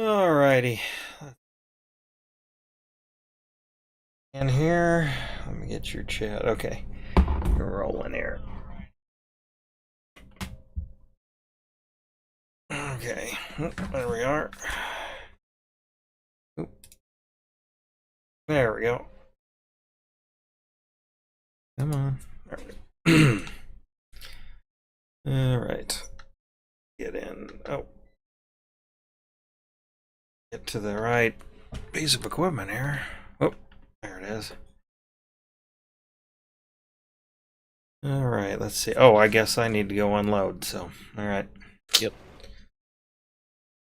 Alrighty. And here, let me get your chat. Okay, we're rolling here. Okay, there we are. There we go. Come on. All right. Get in. Oh. Get to the right piece of equipment here. Oh, there it is. All right, let's see. Oh, I guess I need to go unload, so, all right. Yep.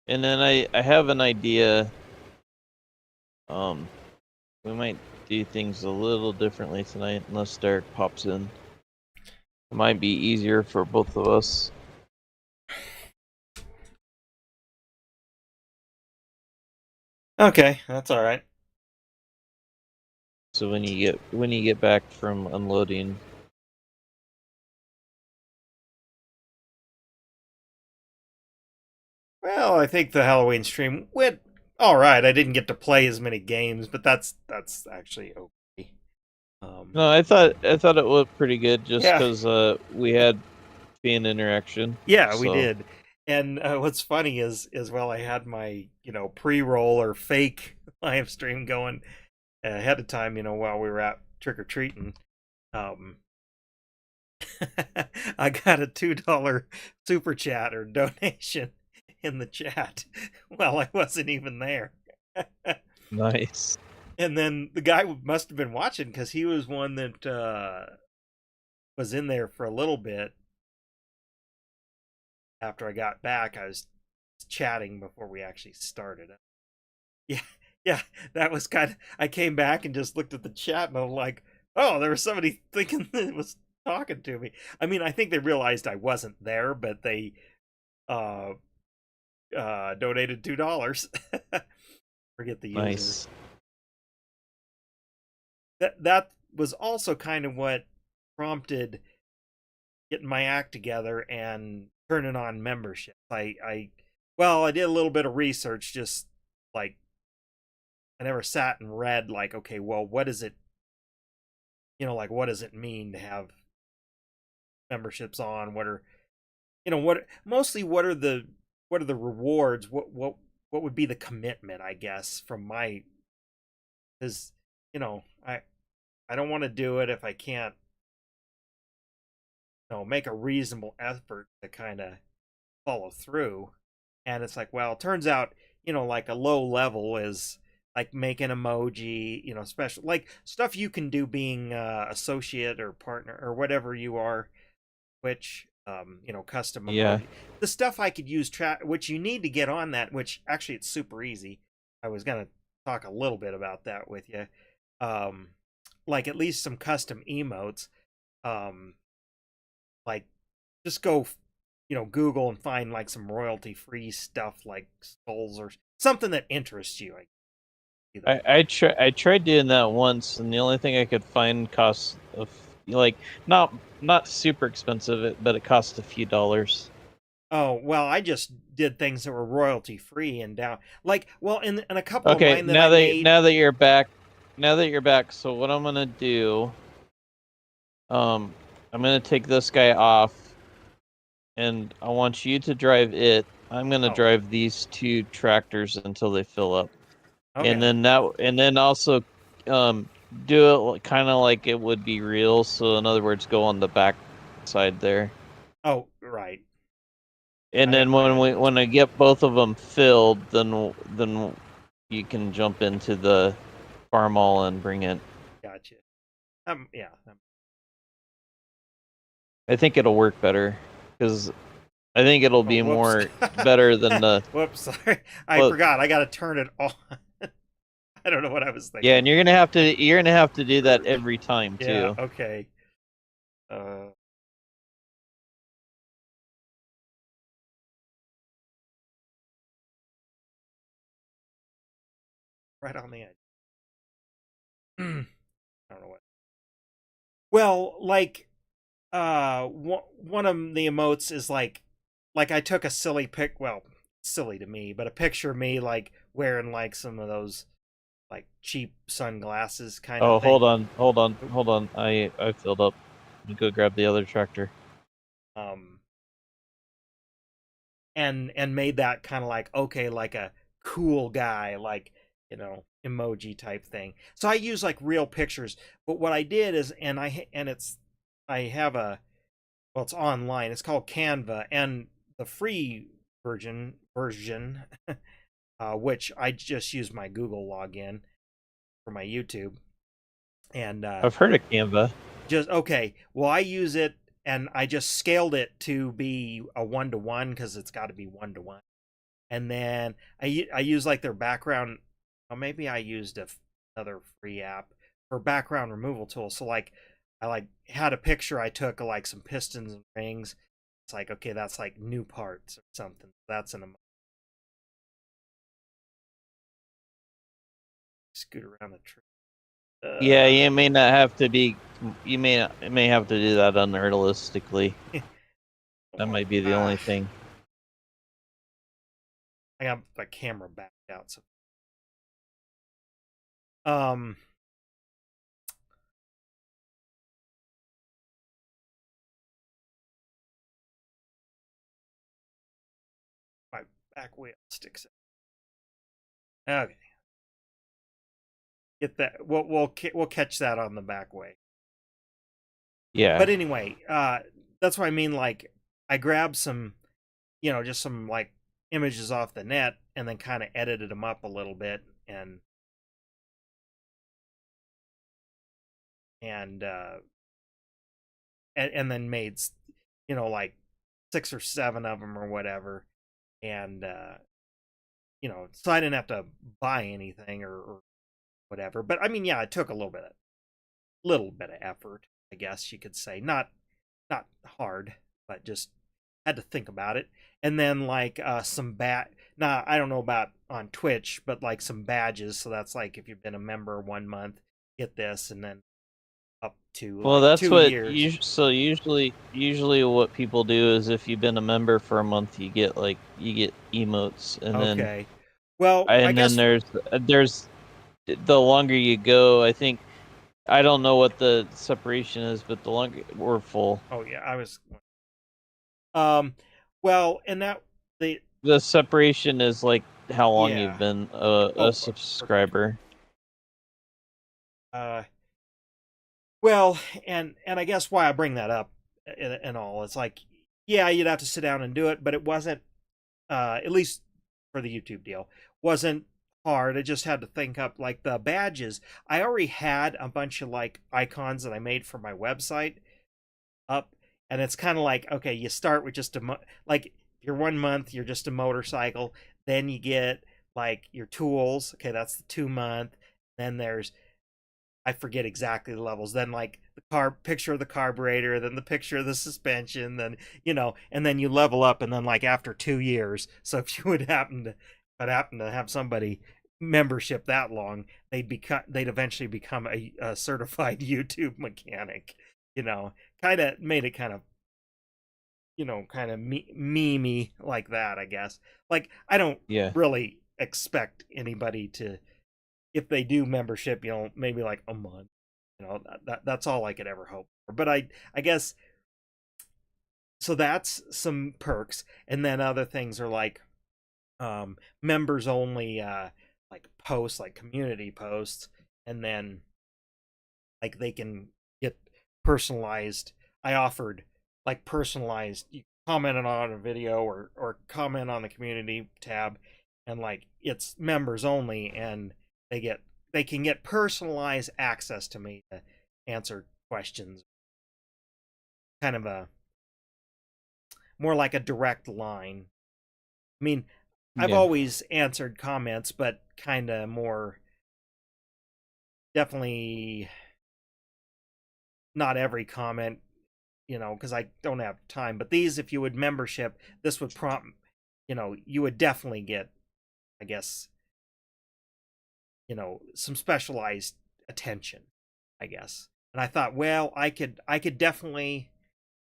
And then I have an idea. We might do things a little differently tonight unless Derek pops in. It might be easier for both of us. Okay, that's all right. So when you get back from unloading. Well, I think the Halloween stream went all right. I didn't get to play as many games, but that's actually okay. No, I thought it looked pretty good just Yeah. because we had fan interaction. Yeah, we So did. And what's funny is well, I had my pre-roll or fake live stream going ahead of time. While we were out trick or treating. I got a $2 super chat or donation in the chat while I wasn't even there. nice. And then the guy must have been watching because he was one that was in there for a little bit. After I got back, I was chatting before we actually started. Yeah, that was kind of. I came back and just looked at the chat and I'm like, oh, there was somebody thinking that was talking to me. I mean, I think they realized I wasn't there, but they donated $2. Forget the user. Nice. That was also kind of what prompted getting my act together and turning on membership. I did a little bit of research, just like I never sat and read like, okay, well, what is it? Like what does it mean to have memberships on? What are what are the rewards? What would be the commitment? I guess from my because I don't want to do it if I can't make a reasonable effort to kind of follow through. And it's like, well, it turns out, like a low level is like making emoji, special like stuff you can do being associate or partner or whatever you are, which custom Yeah. emoji. The stuff I could use which you need to get on that, which actually it's super easy. I was gonna talk a little bit about that with you. Like at least some custom emotes. Like just go Google and find like some royalty free stuff like skulls or something that interests you. I tried doing that once, and the only thing I could find cost of like not super expensive, but it cost a few dollars. Oh well, I just did things that were royalty free and down. Like, well, in a couple of Okay, mine that I made. now that you're back, so what I'm gonna do, I'm gonna take this guy off, and I want you to drive it. I'm gonna drive these two tractors until they fill up. Okay. And then also do it kind of like it would be real. So in other words, go on the back side there. Oh, right. And then when I get both of them filled, then you can jump into the farm all and bring it. Gotcha. Yeah. I think it'll work better because I think it'll be more better than the. Whoops, sorry. I forgot. I got to turn it on. I don't know what I was thinking. Yeah, and you're gonna have to do that every time too. Yeah. Okay. Right on the edge. I don't know what. Well, like, one of the emotes is like I took a silly pic. Well, silly to me, but a picture of me like wearing like some of those like cheap sunglasses kind of Oh, thing. hold on. I filled up. Let me go grab the other tractor. Um, and made that kind of like, okay, like a cool guy, like, emoji type thing. So I use like real pictures, but what I did is, I have a, well, it's online, it's called Canva, and the free version which I just use my Google login for my YouTube. And I've heard of Canva. just okay, well, I use it, and I just scaled it to be a 1-to-1 because it's got to be 1-to-1. And then I use like their background. Well, maybe I used another free app for background removal tool. So like I like had a picture I took of like some pistons and rings. It's like, okay, that's like new parts or something. That's an scoot around the tree. Yeah, you may not have to be. You may have to do that unrealistically. That might be the only thing. I got the camera backed out. So um my back wheel sticks out. Okay, get that. We'll catch that on the back way. Yeah. But anyway, that's what I mean. Like, I grabbed some, just some like images off the net, and then kind of edited them up a little bit, and and then made, like 6 or 7 of them or whatever, and so I didn't have to buy anything or whatever. But I mean, yeah, it took a little bit of effort, I guess you could say. Not hard, but just had to think about it. And then like some now I don't know about on Twitch, but like some badges. So that's like if you've been a member 1 month, get this, and then up to Well, like that's two what years. so usually what people do is if you've been a member for a month, you get emotes, Okay. Well, I and then guess. there's the longer you go, I think I don't know what the separation is, but the longer we're full. Oh yeah, I was. Um. Well, and that the The separation is like how long you've yeah. been Oh, a okay. subscriber. Uh. Well, and I guess why I bring that up and all, it's like, yeah, you'd have to sit down and do it, but it wasn't, at least for the YouTube deal, wasn't hard. I just had to think up like the badges. I already had a bunch of like icons that I made for my website up, and it's kind of like, okay, you start with just like your 1 month, you're just a motorcycle, then you get like your tools. Okay, that's the 2 month. Then there's, I forget exactly the levels. Then like the picture of the carburetor, then the picture of the suspension, then and then you level up, and then like after 2 years. So if you would happen to have somebody membership that long, they'd eventually become a certified YouTube mechanic. Kind of made it kind of memey like that, I guess. Like I don't Yeah. really expect anybody to, if they do membership, maybe like a month. That's all I could ever hope for. But I guess, so that's some perks, and then other things are like members only, like posts, like community posts, and then like they can get personalized. I offered like personalized, you commented on a video or comment on the community tab, and like it's members only, and they can get personalized access to me to answer questions, kind of a more like a direct line. I mean, I've Yeah. always answered comments, but kind of more, definitely not every comment, because I don't have time. But these, if you would membership, this would prompt, you would definitely get, I guess, some specialized attention, I guess. And I thought, well, I could definitely,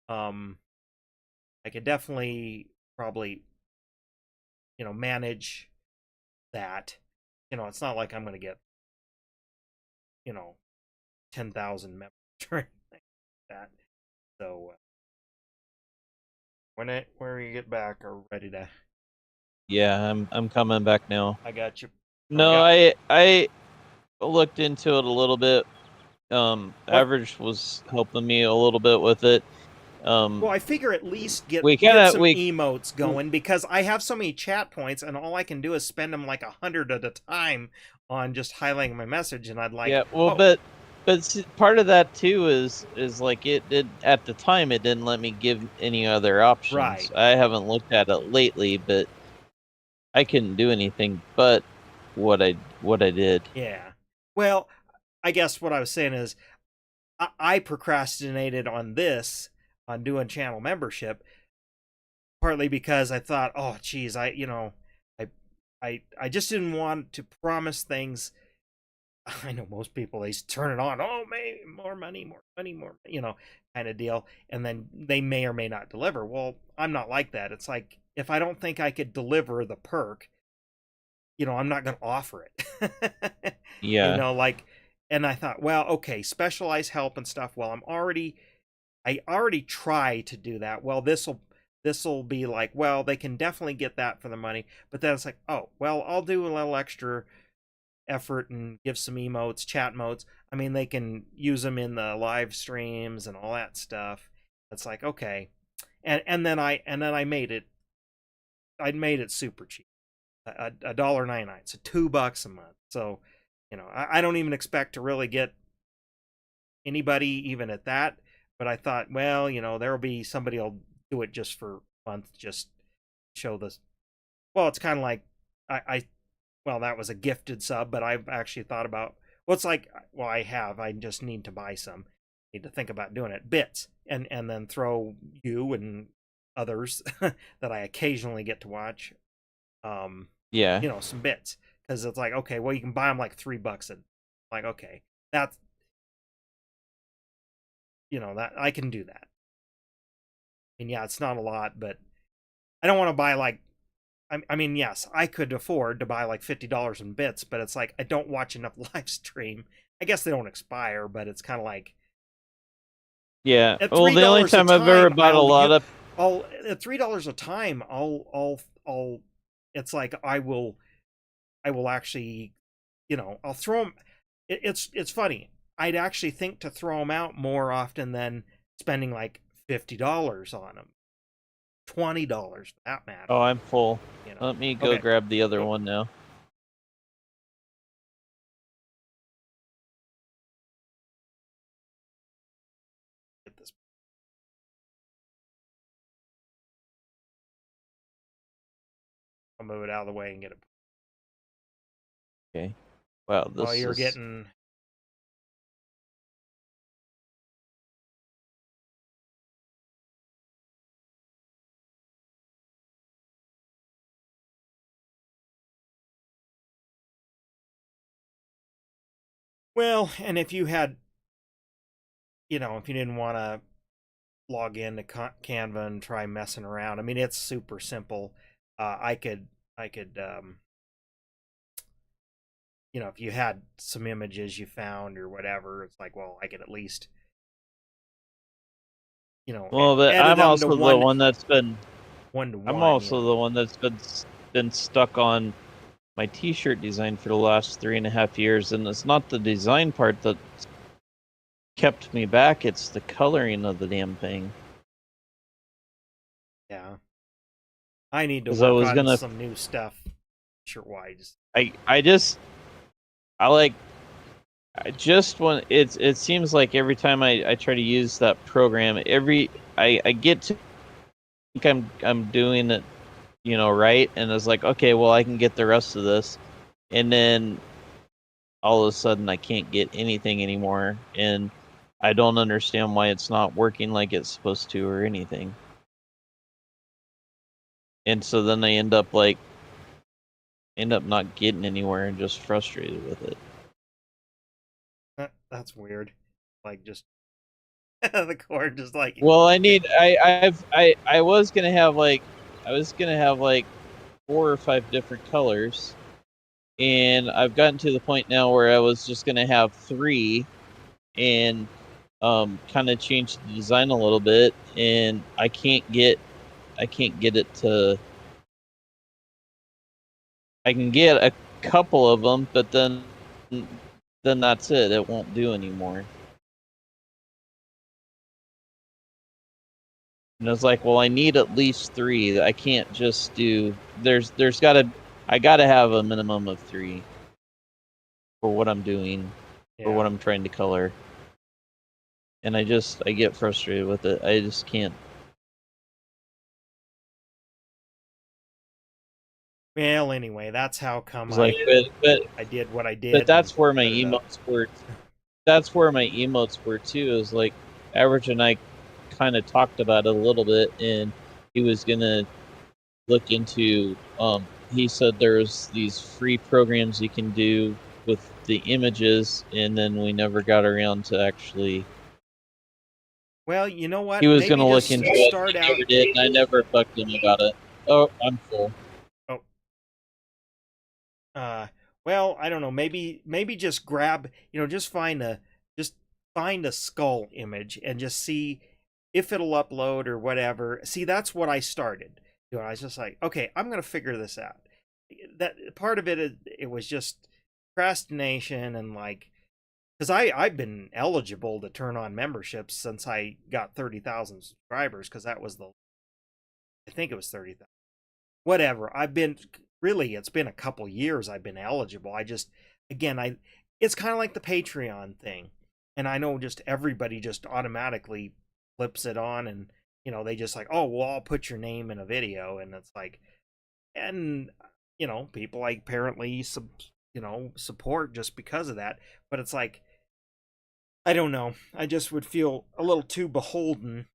um, I could definitely probably manage that. It's not like I'm going to get 10,000 members or anything like that. So when you get back or ready to. Yeah, I'm coming back now. I got you. No, I looked into it a little bit. Average was helping me a little bit with it. Well, I figure at least get some emotes going, because I have so many chat points, and all I can do is spend them like 100 at a time on just highlighting my message, and I'd like. Yeah, well, but part of that too is like it did at the time. It didn't let me give any other options. Right. I haven't looked at it lately, but I couldn't do anything but what I did. Yeah. Well, I guess what I was saying is I procrastinated on doing channel membership, partly because I thought, oh geez, I just didn't want to promise things. I know most people, they turn it on, oh, more money, kind of deal, and then they may or may not deliver. Well, I'm not like that. It's like, if I don't think I could deliver the perk, I'm not going to offer it. Yeah. And I thought, well, okay, specialized help and stuff. Well, I already try to do that. Well, this'll be like, well, they can definitely get that for the money. But then it's like, oh, well, I'll do a little extra effort and give some emotes, chat modes. I mean, they can use them in the live streams and all that stuff. It's like, okay. And then I made it super cheap. $1.99, so $2 a month. So, I don't even expect to really get anybody even at that. But I thought, well, there'll be somebody who'll do it just for a month, just show this. Well, it's kind of like well, that was a gifted sub, but I've actually thought about, well, it's like, well, I just need to buy some. I need to think about doing it. Bits, and then throw you and others that I occasionally get to watch. Yeah. Some bits, because it's like, okay, well, you can buy them like $3, and like, okay, that's that I can do that. And yeah, it's not a lot, but I don't want to buy like, I mean, yes, I could afford to buy like $50 in bits, but it's like, I don't watch enough live stream. I guess they don't expire, but it's kind of like, yeah. at Well, the only time I've ever bought a lot of, at $3 a time, I'll it's like I will actually, I'll throw them. It's funny. I'd actually think to throw them out more often than spending like $50 on them. $20 for that matter. Oh, I'm full. Let me go grab the other one now. Get this. I'll move it out of the way and get it. Okay. Wow, this While you're getting. Well, and if you had, if you didn't want to log into Canva and try messing around, I mean, it's super simple. I could, if you had some images you found or whatever, it's like, well, I could at least, well, but I'm also the one that's been one-to-one. I'm also the one that's been stuck on my t-shirt design for the last 3.5 years, and it's not the design part that kept me back, it's the coloring of the damn thing. Yeah, I need to work on some new stuff shirt wise. It seems like every time I try to use that program, I get to think I'm doing it right, and it's like, okay, well, I can get the rest of this, and then all of a sudden I can't get anything anymore, and I don't understand why it's not working like it's supposed to or anything. And so then I end up not getting anywhere and just frustrated with it. That's weird. Like, just the cord just like. Well, I was gonna have like 4 or 5 different colors, and I've gotten to the point now where I was just gonna have 3 and kind of change the design a little bit, and I can't get it to. I can get a couple of them, but then that's it. It won't do anymore. And I was like, well, I need at least 3. I can't just do. There's gotta. I gotta have a minimum of 3 for what I'm doing, for what I'm trying to color. And I get frustrated with it. I just can't. Well, anyway, that's how come Like, I did what I did. But that's where my emotes were. That's where my emotes were too. Is like Average and I kind of talked about it a little bit, and he was gonna look into. He said there's these free programs you can do with the images, and then we never got around to actually. Well, you know what? He was Maybe gonna look into it. Start He out. never did, and I never bugged him about it. Oh, I'm full. Oh. Well, I don't know. Maybe just grab. Just find a skull image and just see if it'll upload or whatever. See, that's what I started doing. I was just like, okay, I'm gonna figure this out. That part of it was just procrastination and like, because I've been eligible to turn on memberships since I got 30,000 subscribers, because that was I think it was 30,000. Whatever. It's been a couple years I've been eligible. I just, again, it's kind of like the Patreon thing. And I know just everybody just automatically flips it on, and they just like, oh, well, I'll put your name in a video. And it's like, and people like apparently support just because of that. But it's like, I don't know, I just would feel a little too beholden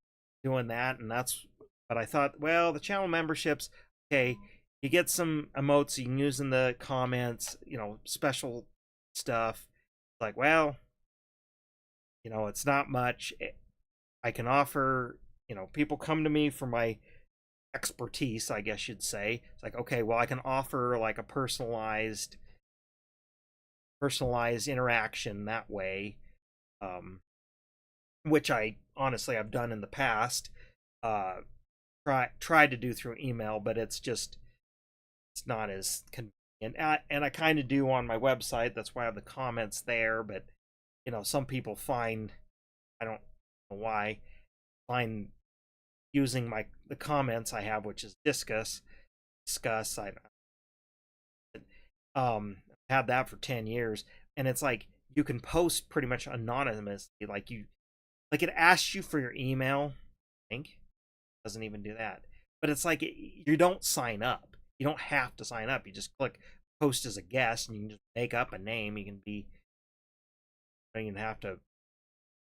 doing that. And but I thought, well, the channel memberships, okay, you get some emotes you can use in the comments, special stuff. Like, well, it's not much. I can offer, people come to me for my expertise, I guess you'd say. It's like, okay, well, I can offer like a personalized interaction that way, which I honestly I've done in the past. Tried to do through email, but it's not as convenient. And I kind of do on my website. That's why I have the comments there. But some people find, I don't know why, find using the comments I have, which is discuss. I had that for 10 years, and it's like you can post pretty much anonymously. Like it asks you for your email. I think it doesn't even do that. But it's like you don't sign up. You don't have to sign up. You just click post as a guest, and you can just make up a name. You can be. You don't even have to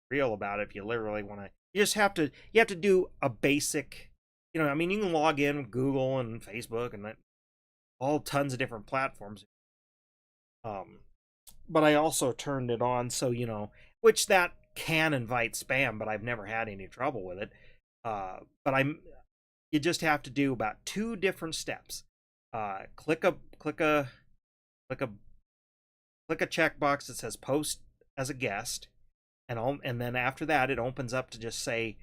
be real about it if you literally want to. You just have to. You have to do a basic. I mean, you can log in with Google and Facebook and all tons of different platforms. But I also turned it on so which that can invite spam, but I've never had any trouble with it. But you just have to do about 2 different steps. Click a checkbox that says post as a guest, and then after that it opens up to just say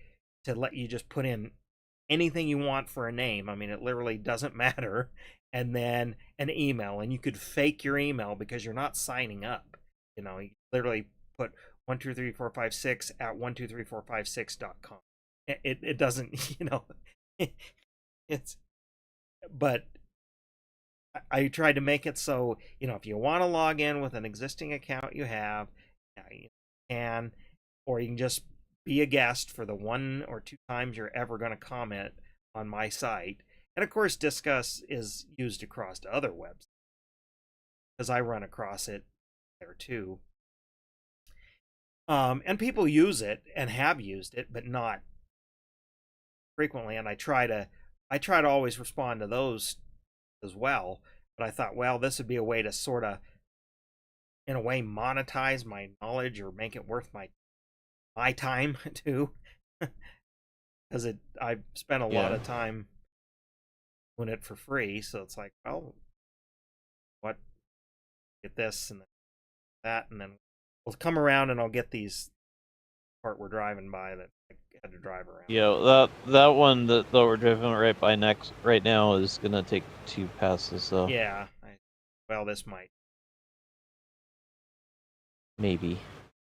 to let you just put in anything you want for a name. I mean, it literally doesn't matter. And then an email, and you could fake your email because you're not signing up. You literally put 123456 at 123456.com. It doesn't, it's, but I tried to make it so, if you want to log in with an existing account you have, you can, or you can just be a guest for the 1 or 2 times you're ever going to comment on my site. And of course, Discuss is used across to other websites, because I run across it there too. And people use it and have used it, but not frequently. And I try to always respond to those as well. But I thought, well, this would be a way to sort of, in a way, monetize my knowledge or make it worth my time too, because I've spent a lot of time doing it for free. So it's like, well, what? Get this and that, and then we'll come around and I'll get these part we're driving by that I had to drive around. Yeah, that one that we're driving right now is gonna take 2 passes, so Yeah. Well, this might. maybe.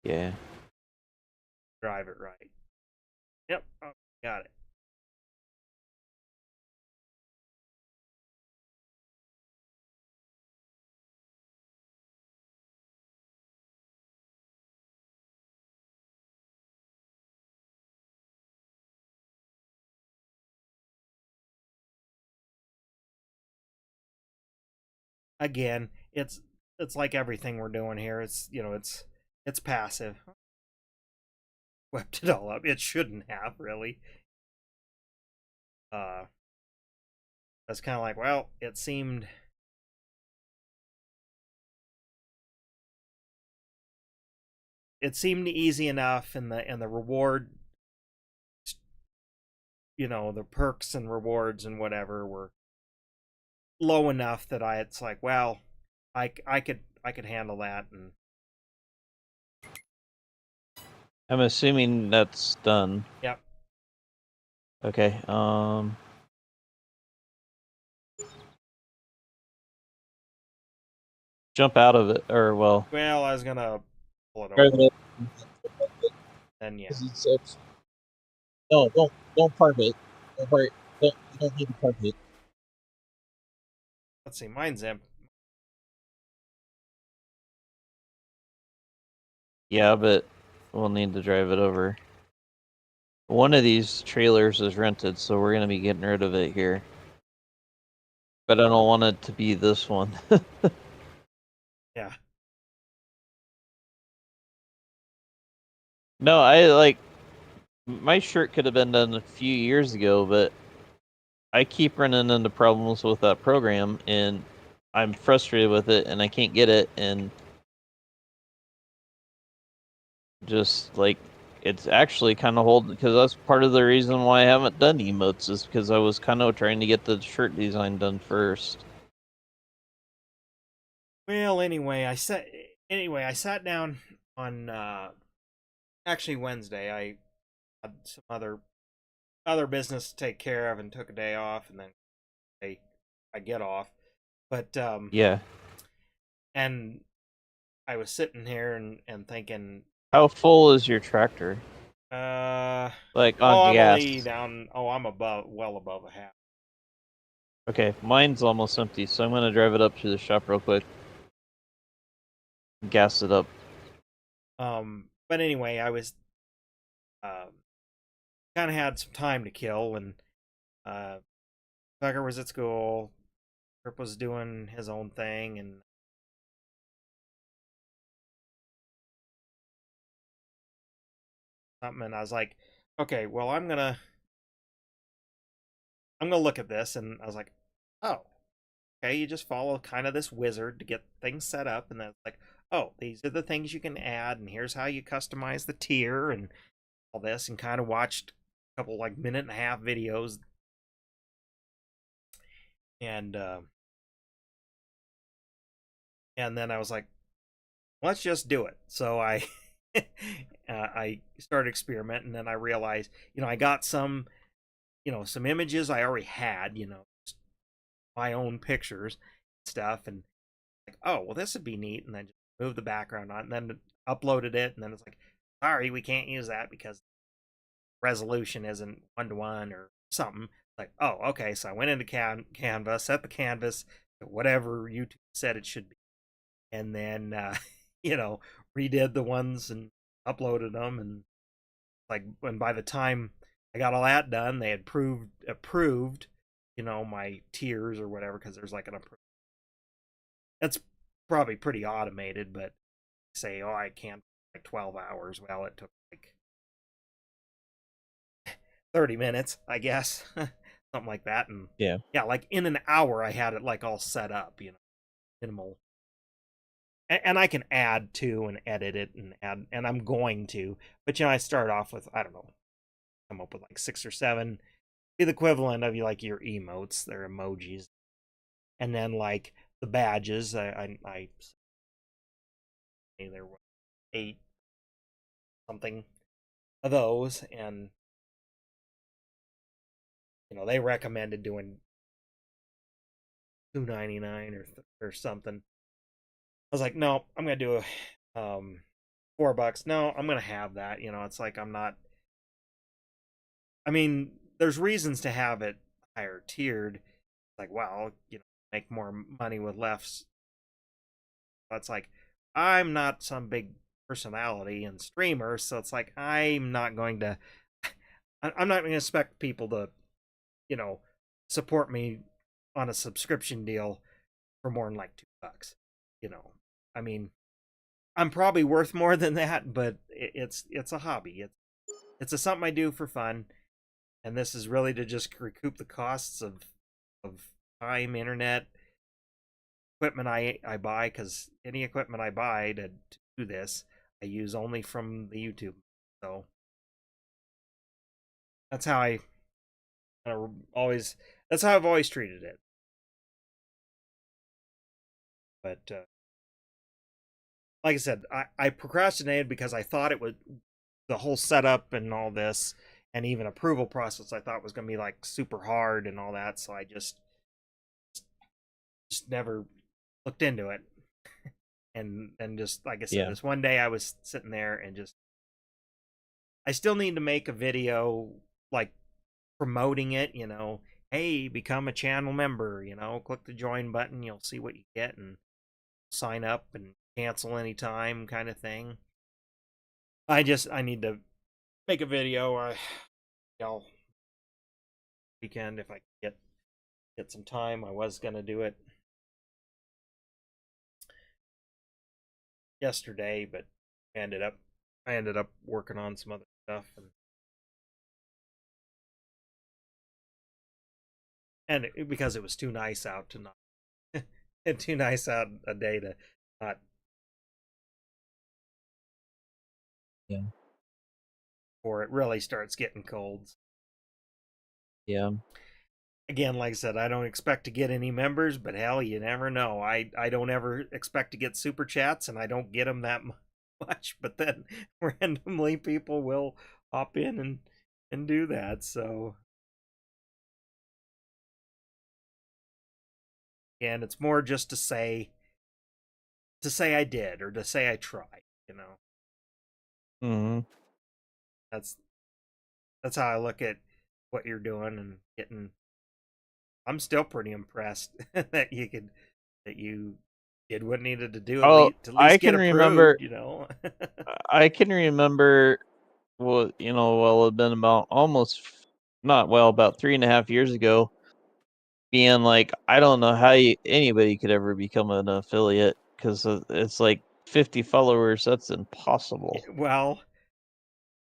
Yeah. Drive it right. Yep. Oh, got it. Again, it's like everything we're doing here. It's it's passive. Swept it all up. It shouldn't have really. Uh, that's kind of like, well, it seemed easy enough, and the reward, the perks and rewards and whatever were low enough that it's like, well, I could handle that. And I'm assuming that's done. yep. Okay. Jump out of it, or well. Well, I was gonna pull it over. Then yeah. No, don't park it. You don't need to park it. Let's see, mine's empty. Yeah, but we'll need to drive it over. One of these trailers is rented, so we're gonna be getting rid of it here. But I don't want it to be this one. Yeah. No, I my shirt could have been done a few years ago, but I keep running into problems with that program, and I'm frustrated with it, and I can't get it, and just like it's actually kind of holding, because that's part of the reason why I haven't done emotes, is because I was kind of trying to get the shirt design done first. Well, anyway, I sat down on actually Wednesday. I had some other business to take care of and took a day off, and then I get off. But Yeah. and I was sitting here and thinking, How full is your tractor? Like on I'm gas? only down. Oh, I'm well above a half. Okay, mine's almost empty, so I'm gonna drive it up to the shop real quick. Gas it up. But anyway, I was kind of had some time to kill, and Tucker was at school. Trip was doing his own thing, and something. And I was like, okay, well, I'm gonna look at this. And I was like, oh, okay, you just follow kind of this wizard to get things set up, and then it's like, oh, these are the things you can add, and here's how you customize the tier and all this, and kind of watched a couple like minute and a half videos, and then I was like, let's just do it. So I I started experimenting, and then I realized, I got some images I already had, my own pictures and stuff, and like, oh, well, this would be neat, and then just move the background on, and then uploaded it, and then it's like, sorry, we can't use that because resolution isn't 1:1 or something. Like, oh, okay, so I went into Canva, set the canvas to whatever YouTube said it should be, and then redid the ones and uploaded them, and like, when by the time I got all that done, they had approved my tiers or whatever, because there's like an approval. That's probably pretty automated, but say, oh, I can't, like 12 hours. Well, it took like 30 minutes, I guess. Something like that. And Yeah. like in an hour I had it like all set up, minimal. And I can add to and edit it and add, and I'm going to, but I start off with, I don't know, come up with like 6 or 7 be the equivalent of like your emotes, their emojis, and then like the badges. I there were 8 something of those, and they recommended doing $2.99 or something. I was like, no, I'm gonna do a $4. No, I'm gonna have that. It's like I'm not. I mean, there's reasons to have it higher tiered. Like, well, make more money with less. That's like, I'm not some big personality and streamer, so it's like I'm not going to. I'm not going to expect people to, support me on a subscription deal for more than like $2. I mean, I'm probably worth more than that, but it's a hobby. It's something I do for fun, and this is really to just recoup the costs of time, internet, equipment I buy, because any equipment I buy to do this, I use only from the YouTube. So that's how that's how I've always treated it. But like I said, I procrastinated because I thought it would, the whole setup and all this, and even approval process, I thought was going to be like super hard and all that. So I just never looked into it. And just like I said, this one day I was sitting there and I still need to make a video like promoting it, hey, become a channel member, click the join button, you'll see what you get, and sign up and cancel anytime kind of thing. I need to make a video. Weekend, if I get some time. I was gonna do it yesterday, but I ended up working on some other stuff, and because it was too nice out to not too nice out a day to not. Yeah. Before it really starts getting cold. Yeah. Again, like I said, I don't expect to get any members, but hell, you never know. I don't ever expect to get super chats, and I don't get them that much. But then randomly people will hop in and do that. So, and it's more just to say I did, or to say I tried. Mm-hmm. That's how I look at what you're doing and getting. I'm still pretty impressed that you did what needed to do to at least get approved. I can remember. Well, it'd been about about 3.5 years ago, being like, I don't know how anybody could ever become an affiliate, because it's like 50 followers. That's impossible. Well,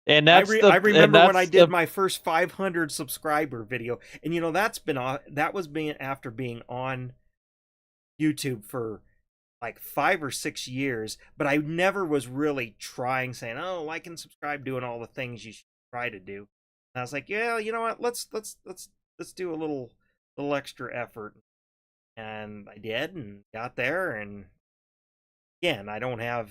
and I remember when I did my first 500 subscriber video, and that was after being on YouTube for like 5 or 6 years, but I never was really trying, saying, oh, like and subscribe, doing all the things you should try to do. And I was like, yeah, you know what, let's do a little extra effort. And I did, and got there. And again, I don't have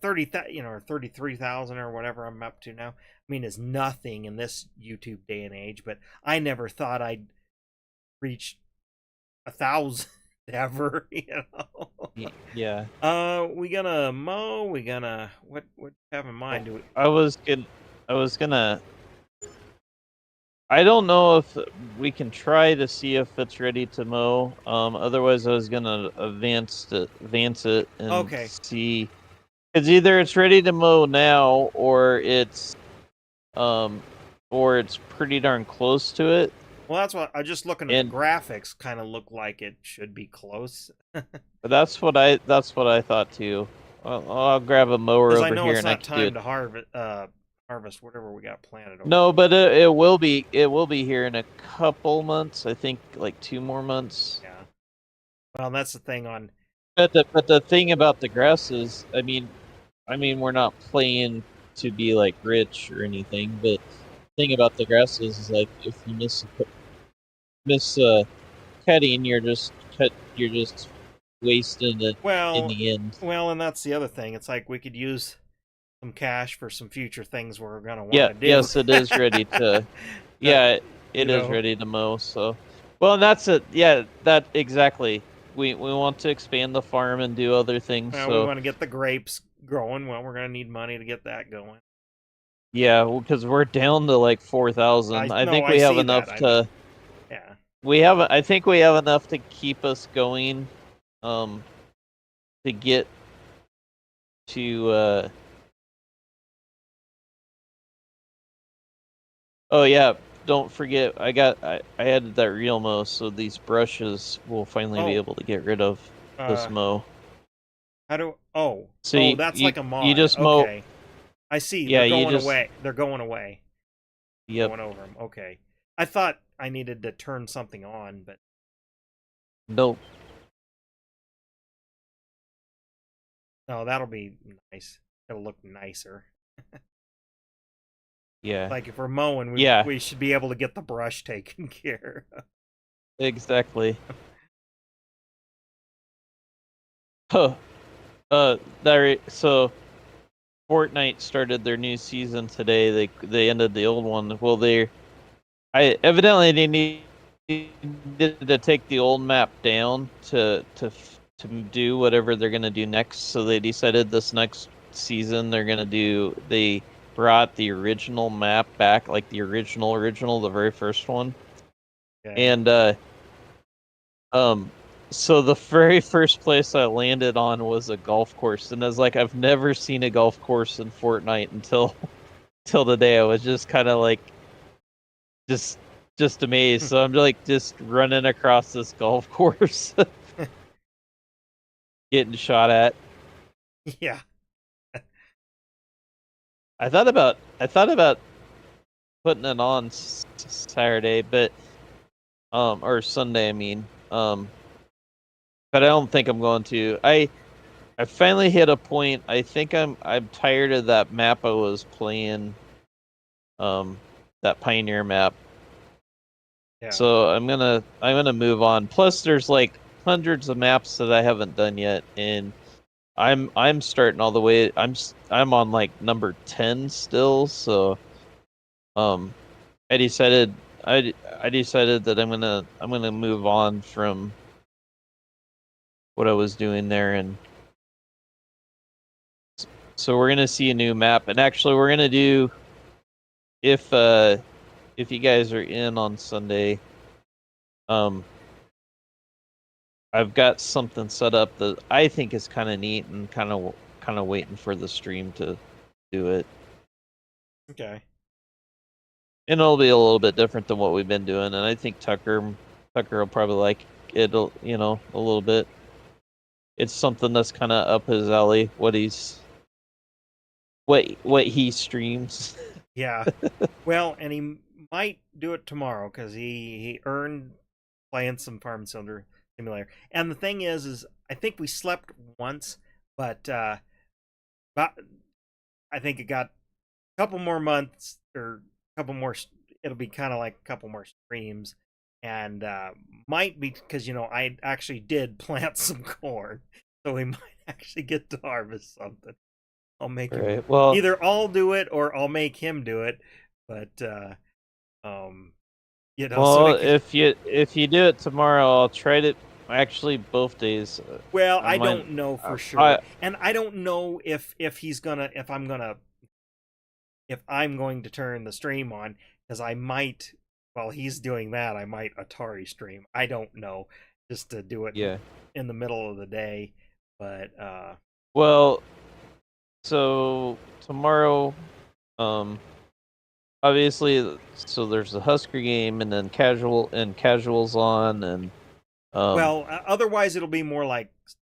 30,000 or 33,000 or whatever I'm up to now. I mean, is nothing in this YouTube day and age, but I never thought I'd reach 1,000 ever. Yeah. We gonna mow? We gonna what have in mind? I was gonna. I don't know if we can try to see if it's ready to mow. Otherwise, I was gonna advance it and see. Because either it's ready to mow now, or it's pretty darn close to it. Well, that's what I just looking at the graphics. Kind of look like it should be close. But that's what I thought too. I'll grab a mower over here. I know it's not time to harvest whatever we got planted. No, but it will be here in a couple months. I think like 2 more months. Yeah. Well, that's the thing on. But the thing about the grass is, I mean, we're not playing to be like rich or anything, but thing about the grasses is like if you miss cutting, you're just wasting it in Well, the end. and that's the other thing. It's like we could use some cash for some future things we're gonna want Yeah, to do. yes, it is ready to. That, Yeah, you it is know, ready to mow. So, well, and that's it. Yeah, that exactly. We want to expand the farm and do other things. well, we So want to get the grapes growing. Well, we're gonna need money to get that going. yeah, because we're down to like 4,000. I think I we have see that. enough I to. know. Yeah. We have. I think we have enough to keep us going. To get to. Oh yeah, don't forget. I added that real mow, so these brushes will finally be Oh, able to get rid of this mow. how do? Oh, So that's like a you mod. just mow. Okay, I see. Yeah, They're you going just. away. They're going away. Yep. Going over them. Okay. I thought I needed to turn something on, but Nope. no, that'll be nice. It'll look nicer. Yeah. Like if we're mowing, Yeah. we should be able to get the brush taken care of. Exactly. Huh. So Fortnite started their new season today. They ended the old one. Well, evidently they needed to take the old map down to do whatever they're gonna do next. So they decided this next season they brought the original map back, like the original, the very first one. Okay. And so the very first place I landed on was a golf course, and I was like, I've never seen a golf course in Fortnite until today. I was just kind of like just amazed. So I'm like just running across this golf course, getting shot at. Yeah. I thought about putting it on Saturday, but or Sunday, I mean, but I don't think I'm going to. I finally hit a point. I think I'm tired of that map I was playing, that Pioneer map. Yeah. So I'm gonna move on. Plus, there's like hundreds of maps that I haven't done yet, and I'm starting all the way. I'm on like number 10 still. So I decided that I'm gonna move on from what I was doing there, and so we're gonna see a new map. And actually, we're gonna do if you guys are in on Sunday, I've got something set up that I think is kind of neat, and kind of waiting for the stream to do it. Okay. And it'll be a little bit different than what we've been doing, and I think Tucker will probably like it, a little bit. It's something that's kind of up his alley. What he streams. Yeah. Well, and he might do it tomorrow because he earned playing some Farm Simulator. And the thing is I think we slept once, but I think it got a couple more months or a couple more. It'll be kind of like a couple more streams, and might be because I actually did plant some corn, so we might actually get to harvest something. I'll make him. Well, Either I'll do it or I'll make him do it. But so well, if you do it tomorrow, I'll try to actually both days. well, I don't know for sure, and I don't know if I'm going to turn the stream on, because I might, while he's doing that, I might Atari stream. I don't know, just to do it in the middle of the day. But well, so tomorrow, obviously, so there's the Husker game, and then casuals on, and well, otherwise it'll be more like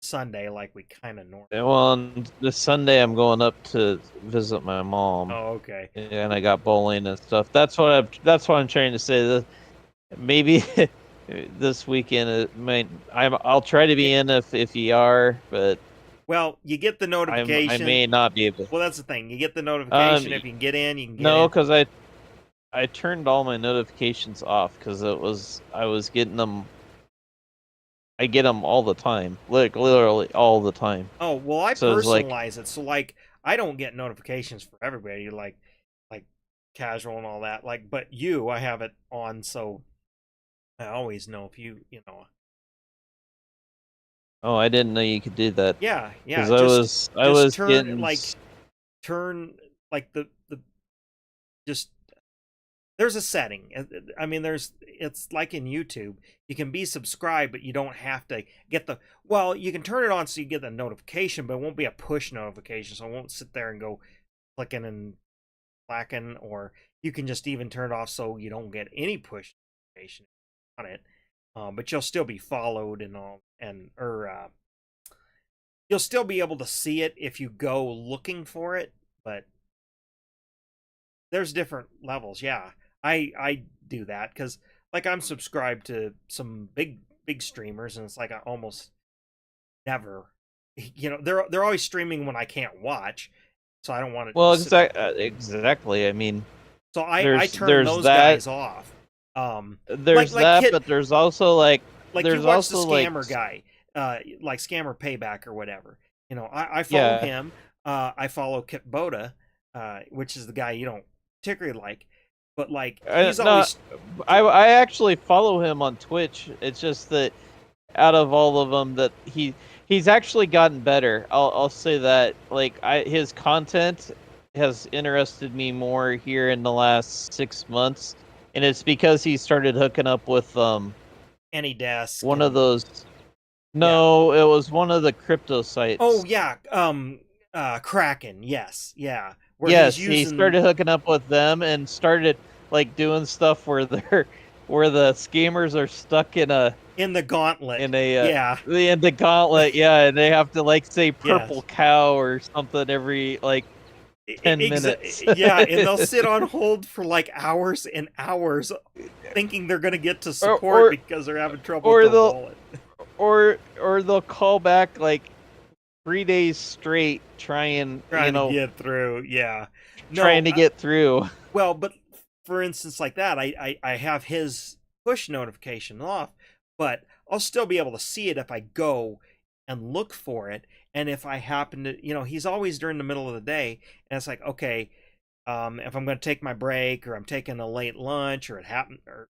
Sunday, like we kind of normally. well, on this Sunday I'm going up to visit my mom. Oh, okay. And I got bowling and stuff. That's what I'm trying to say. That maybe this weekend it might. I'll try to be in if you are, but well, you get the notification. I may not be able. Well, that's the thing. You get the notification. If you can get in, you can get in. No, because I turned all my notifications off because I was getting them. I get them all the time, like literally all the time. Oh, well, I So it's like, personalize it. So like I don't get notifications for everybody like casual and all that. Like but I have it on so I always know if oh, I didn't know you could do that yeah, because I just was turn getting like turn like the just there's a setting. I mean, it's like in YouTube. You can be subscribed, but you don't have to get well, you can turn it on so you get the notification, but it won't be a push notification. So I won't sit there and go clicking and clacking, or you can just even turn it off so you don't get any push notification on it. But you'll still be followed and all, or you'll still be able to see it if you go looking for it. But there's different levels. Yeah, I do that because like I'm subscribed to some big streamers, and it's like I almost never, they're always streaming when I can't watch, so I don't want well, to sit. exactly. I mean, So I turn there's those that guys off. there's Like that, Kit, but there's also like like you watch the scammer guy, like Scammer Payback or whatever. I follow yeah. him. I follow Kit Boda, which is the guy you don't particularly like, but like he's No, always I actually follow him on Twitch. It's just that out of all of them, that he's actually gotten better. I'll say that. Like his content has interested me more here in the last 6 months, and it's because he started hooking up with AnyDesk one of and those. yeah. No, it was one of the crypto Oh sites. yeah, Kraken. Yes, yeah, where he's Yes, he using started hooking up with them and started like doing stuff where where the scammers are stuck in the gauntlet. in a Yeah, in the gauntlet, yeah, and they have to like say purple yes. cow or something every like 10 minutes. Yeah, and they'll sit on hold for like hours and hours thinking they're going to get to or support or because they're having trouble with or their they'll wallet. or they'll call back like 3 days straight trying, Trying to get through. Yeah. No, trying to get through. well, but for instance, like that, I have his push notification off, but I'll still be able to see it if I go and look for it. And if I happen to, he's always during the middle of the day, and it's like, okay, if I'm going to take my break or I'm taking a late lunch or it happened, or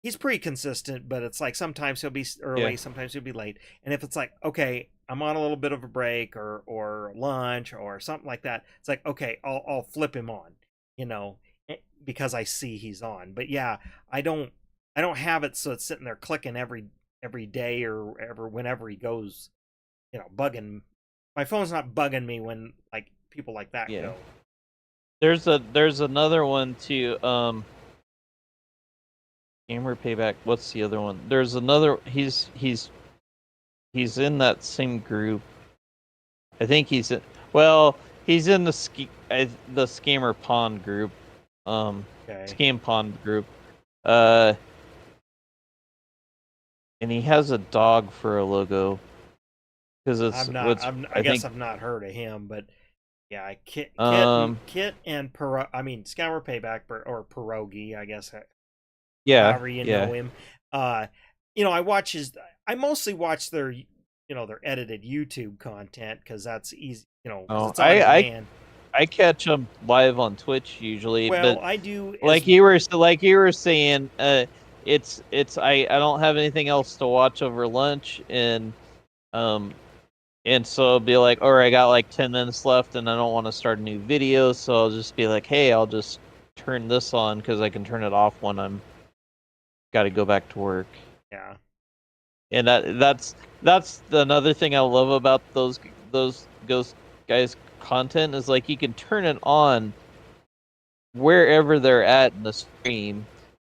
he's pretty consistent, but it's like sometimes he'll be Yeah. early, sometimes he'll be late. And if it's like, okay, I'm on a little bit of a break or lunch or something like that, it's like, okay, I'll flip him on, you know, because I see he's on. But yeah, I don't I don't have it so it's sitting there clicking every day or ever whenever he goes, bugging. My phone's not bugging me when like people like that Yeah. go. There's another one too. Gamer Payback. What's the other one? There's another. He's in that same group. I think he's in. Well, he's in the the Scammer Pond group. Okay. Scam Pond group. Uh, and he has a dog for a logo because it's what's I I guess think. I've not heard of him, but yeah, Um. Kit and I mean Scour Payback or Pierogi, I guess, Yeah. however you Yeah. know him. Uh, I mostly watch their edited YouTube content because that's easy, because Oh, it's on demand. I catch him live on Twitch usually, Well, but I do like you were saying, it's I don't have anything else to watch over lunch, um and so I'll be like, all right, I got like 10 minutes left, and I don't want to start a new video, so I'll just be like, hey, I'll just turn this on because I can turn it off when I'm got to go back to work. yeah. And that's another thing I love about those ghost guys content is like you can turn it on wherever they're at in the stream,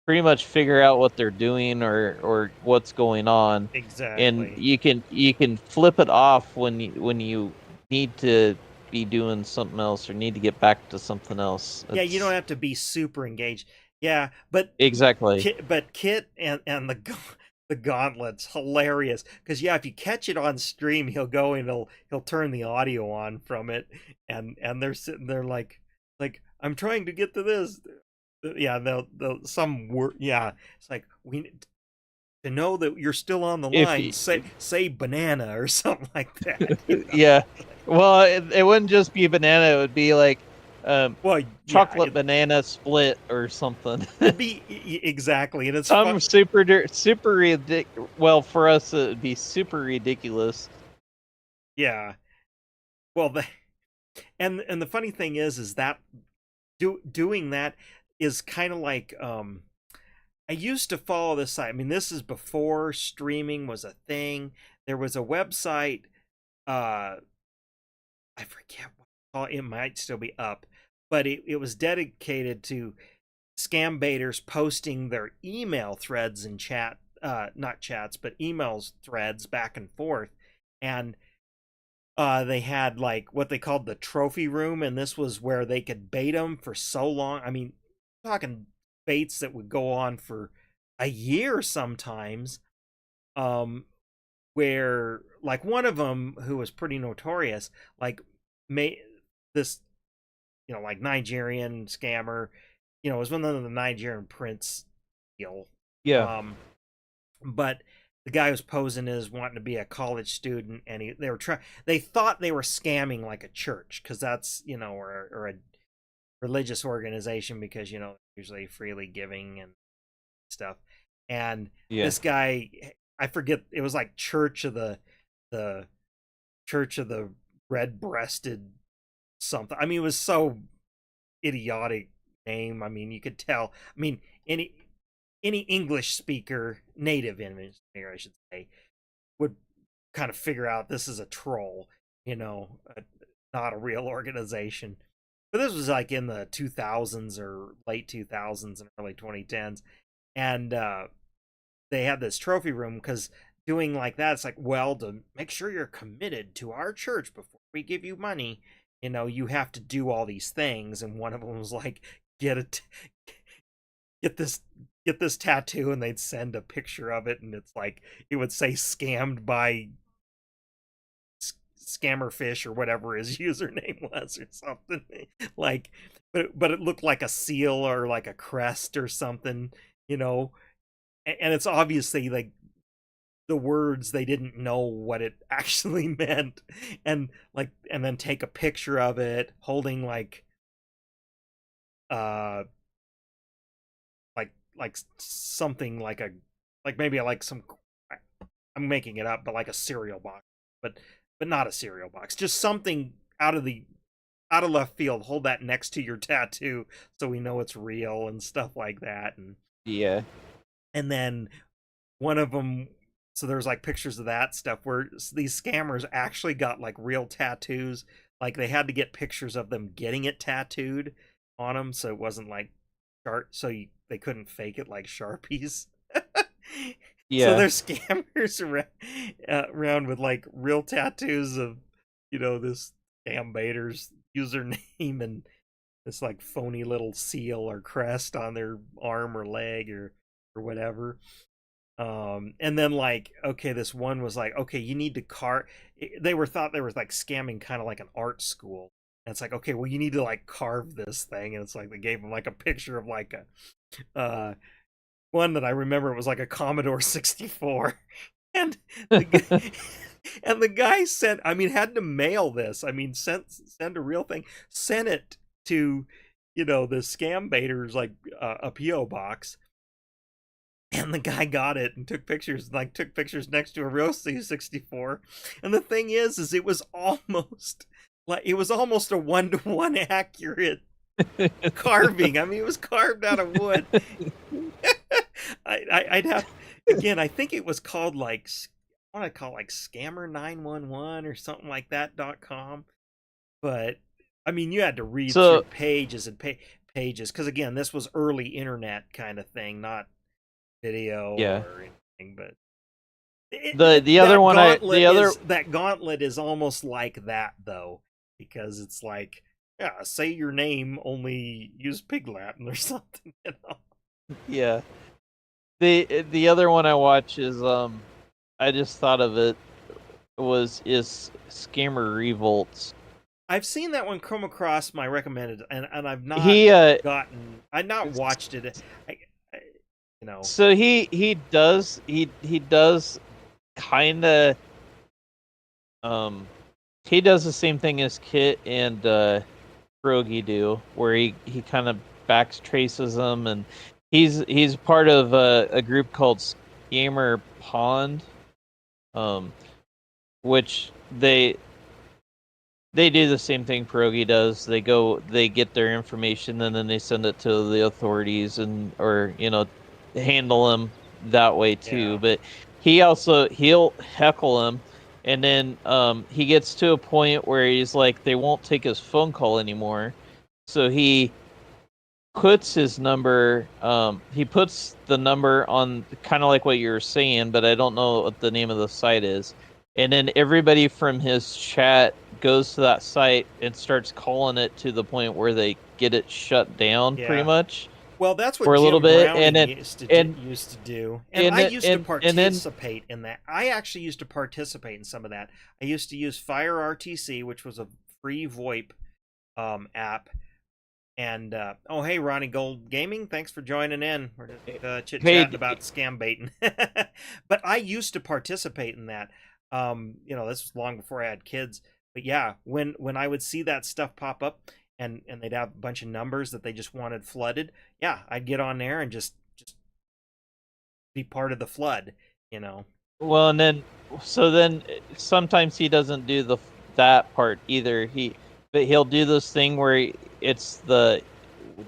pretty much figure out what they're doing or what's going on, and Exactly. you can flip it off when you need to be doing something else or need to get back to something else. Yeah, you don't It's have to be super engaged. Yeah, but exactly. Kit and the gauntlet's hilarious because yeah, if you catch it on stream, he'll go and he'll turn the audio on from it, and they're sitting there like I'm trying to get to this. yeah, they'll some word, yeah. It's like, we need to know that you're still on the If line. Say banana or something like that. You know? yeah, well, it wouldn't just be banana; it would be like Well, yeah, chocolate banana split or something. it'd be exactly, and it's fun. Some super well, for us it would be super ridiculous. Yeah. Well, and the funny thing is that doing that is kind of like, I used to follow this site. I mean, this is before streaming was a thing. There was a website, uh I forget what it might still be up, but it was dedicated to scam baiters posting their email threads and chat, not chats, but emails threads back and forth. And they had like what they called the trophy room, and this was where they could bait them for so long. I mean, talking baits that would go on for a year sometimes. Where like one of them, who was pretty notorious, like made this, like Nigerian scammer, it was one of the Nigerian prince deal. Yeah, Um, but the guy was posing as wanting to be a college student, and they thought they were scamming like a church, because that's, or a religious organization, because usually freely giving and stuff. And yeah. this guy, I forget, it was like the Church of the Red Breasted something. I mean, it was so idiotic name. I mean, you could tell. I mean, any English speaker, native English speaker, I should say, would kind of figure out this is a troll, not a real organization. But this was like in the 2000s or late 2000s and early 2010s. And they had this trophy room, because doing like that, it's like, well, to make sure you're committed to our church before we give you money, you have to do all these things. And one of them was like, get it, get this tattoo, and they'd send a picture of it, and it's like, it would say scammed by Scammerfish or whatever his username was or something. Like, but it looked like a seal or like a crest or something, and it's obviously like the words, they didn't know what it actually meant. And then take a picture of it holding uh like something like maybe like some, I'm making it up, but like a cereal box, but not a cereal box, just something out of left field. Hold that next to your tattoo so we know it's real and stuff like that. Yeah. And then one of them, so there's like pictures of that stuff where these scammers actually got like real tattoos. Like they had to get pictures of them getting it tattooed on them, so it wasn't like they couldn't fake it like Sharpies. So Yeah. there's scammers around with like real tattoos of, this scam baiter's username, and this like phony little seal or crest on their arm or leg or whatever. And then like, okay, this one was like, okay, you need to they were like scamming kind of like an art school. And it's like, okay, well, you need to like carve this thing. And it's like they gave them like a picture of like one that I remember, it was like a Commodore 64. And the guy sent, I mean, had to mail this. I mean, send a real thing, sent it to, the scam baiters, like a PO box. And the guy got it and took pictures next to a real C64. And the thing is it was almost a 1-to-1 accurate carving. I mean, it was carved out of wood. I'd have, again, I think it was called like, I want to call it like Scammer 911 or something like that.com. But I mean, you had to read through pages and pages, because again, this was early internet kind of thing, not video or anything. But that gauntlet is almost like that though, because it's like, yeah, say your name, only use Pig Latin or something, Yeah. The other one I watch is I just thought of it, is Scammer Revolts. I've seen that one come across my recommended, and I've not I not watched it. I you know. So he does kind of he does the same thing as Kit and Rogi do, where he kind of backtraces them, and he's part of a group called Gamer Pond, um, which they do the same thing Pierogi does. They get their information, and then they send it to the authorities, and or handle them that way too. Yeah. But he'll heckle him, and then he gets to a point where he's like, they won't take his phone call anymore, so he puts his number. He puts the number on kind of like what you were saying, but I don't know what the name of the site is. And then everybody from his chat goes to that site and starts calling it to the point where they get it shut down, pretty Yeah. much Well, that's what for a little Jim bit, and Browning then used to do, and and I then used to and then participate in that. I actually used to participate in some of that. I used to use Fire RTC, which was a free VoIP app. And oh, hey, Ronnie Gold Gaming, thanks for joining in. We're just chit hey, chatting about scam baiting. But I used to participate in that. This was long before I had kids. But yeah, when I would see that stuff pop up, and they'd have a bunch of numbers that they just wanted flooded, yeah, I'd get on there and just be part of the flood. You know. well, and then so then sometimes he doesn't do that part either. But he'll do this thing where it's that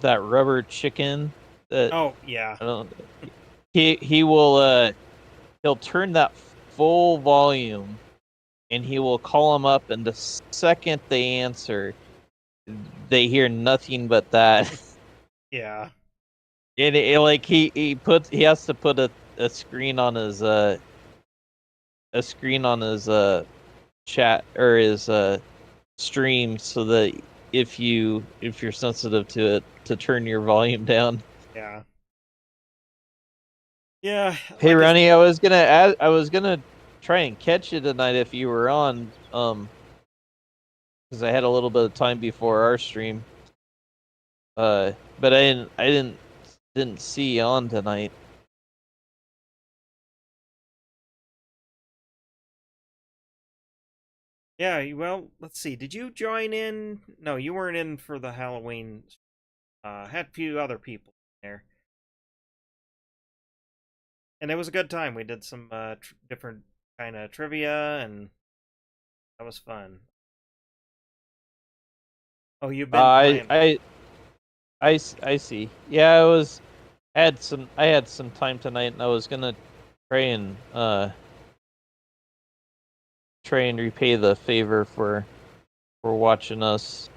rubber chicken that Oh yeah, I don't. He will he'll turn that full volume, and he will call them up, and the second they answer, they hear nothing but that. yeah, And like he has to put a screen on his chat or his stream, so that if you're sensitive to it, to turn your volume down. yeah, yeah. Hey Like Ronnie, I was gonna try and catch you tonight if you were on, because I had a little bit of time before our stream. But I didn't see you on tonight. yeah. Well, let's see. Did you join in? No, you weren't in for the Halloween. Had a few other people there, and it was a good time. We did some different kind of trivia, and that was fun. Oh, you've been I playing. I I see. Yeah, I had some time tonight, and I was gonna try and repay the favor for watching us.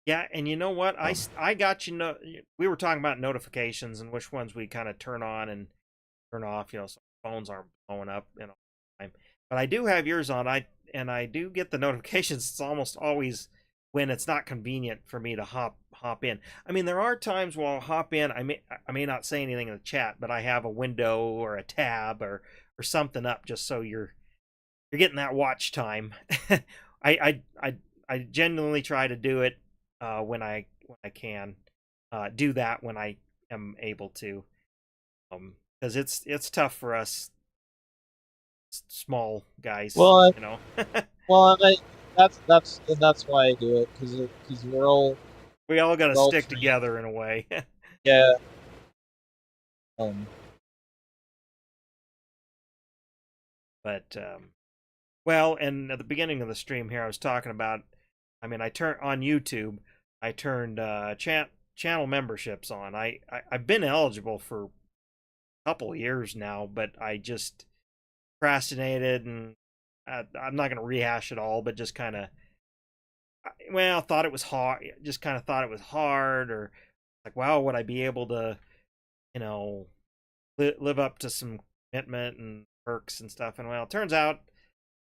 Yeah, and you know what? Um, I got you. Know we were talking about notifications and which ones we kind of turn on and turn off. So phones aren't blowing up. Time. But I do have yours on. I do get the notifications. It's almost always when it's not convenient for me to hop in. I mean, there are times where I'll hop in. I may not say anything in the chat, but I have a window or a tab or something up just so you're getting that watch time. I genuinely try to do it when I can do that when I am able to, because it's tough for us small guys, well, you know. well, and that's why I do it, because We all got to we're all stick trained. together in a way. Yeah. Um. But well, and at the beginning of the stream here, I was talking about. I mean, I turned on YouTube. I turned channel memberships on. I've been eligible for a couple years now, but I just procrastinated, and I'm not going to rehash it all, but just kind of, well, thought it was hard. Just kind of thought it was hard, or like, wow, would I be able to, you know, live up to some commitment and perks and stuff? And well, it turns out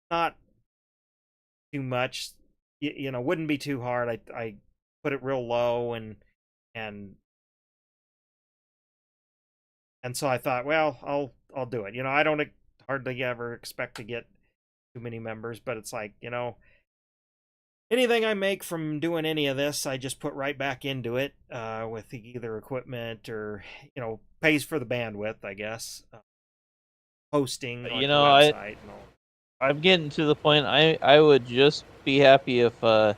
not too much. Wouldn't be too hard. I put it real low, and and so I thought, well, I'll do it. I don't hardly ever expect to get too many members, but it's like, anything I make from doing any of this, I just put right back into it with either equipment or pays for the bandwidth, I guess. Hosting You like the know, website and all. I'm getting to the point. I would just be happy if I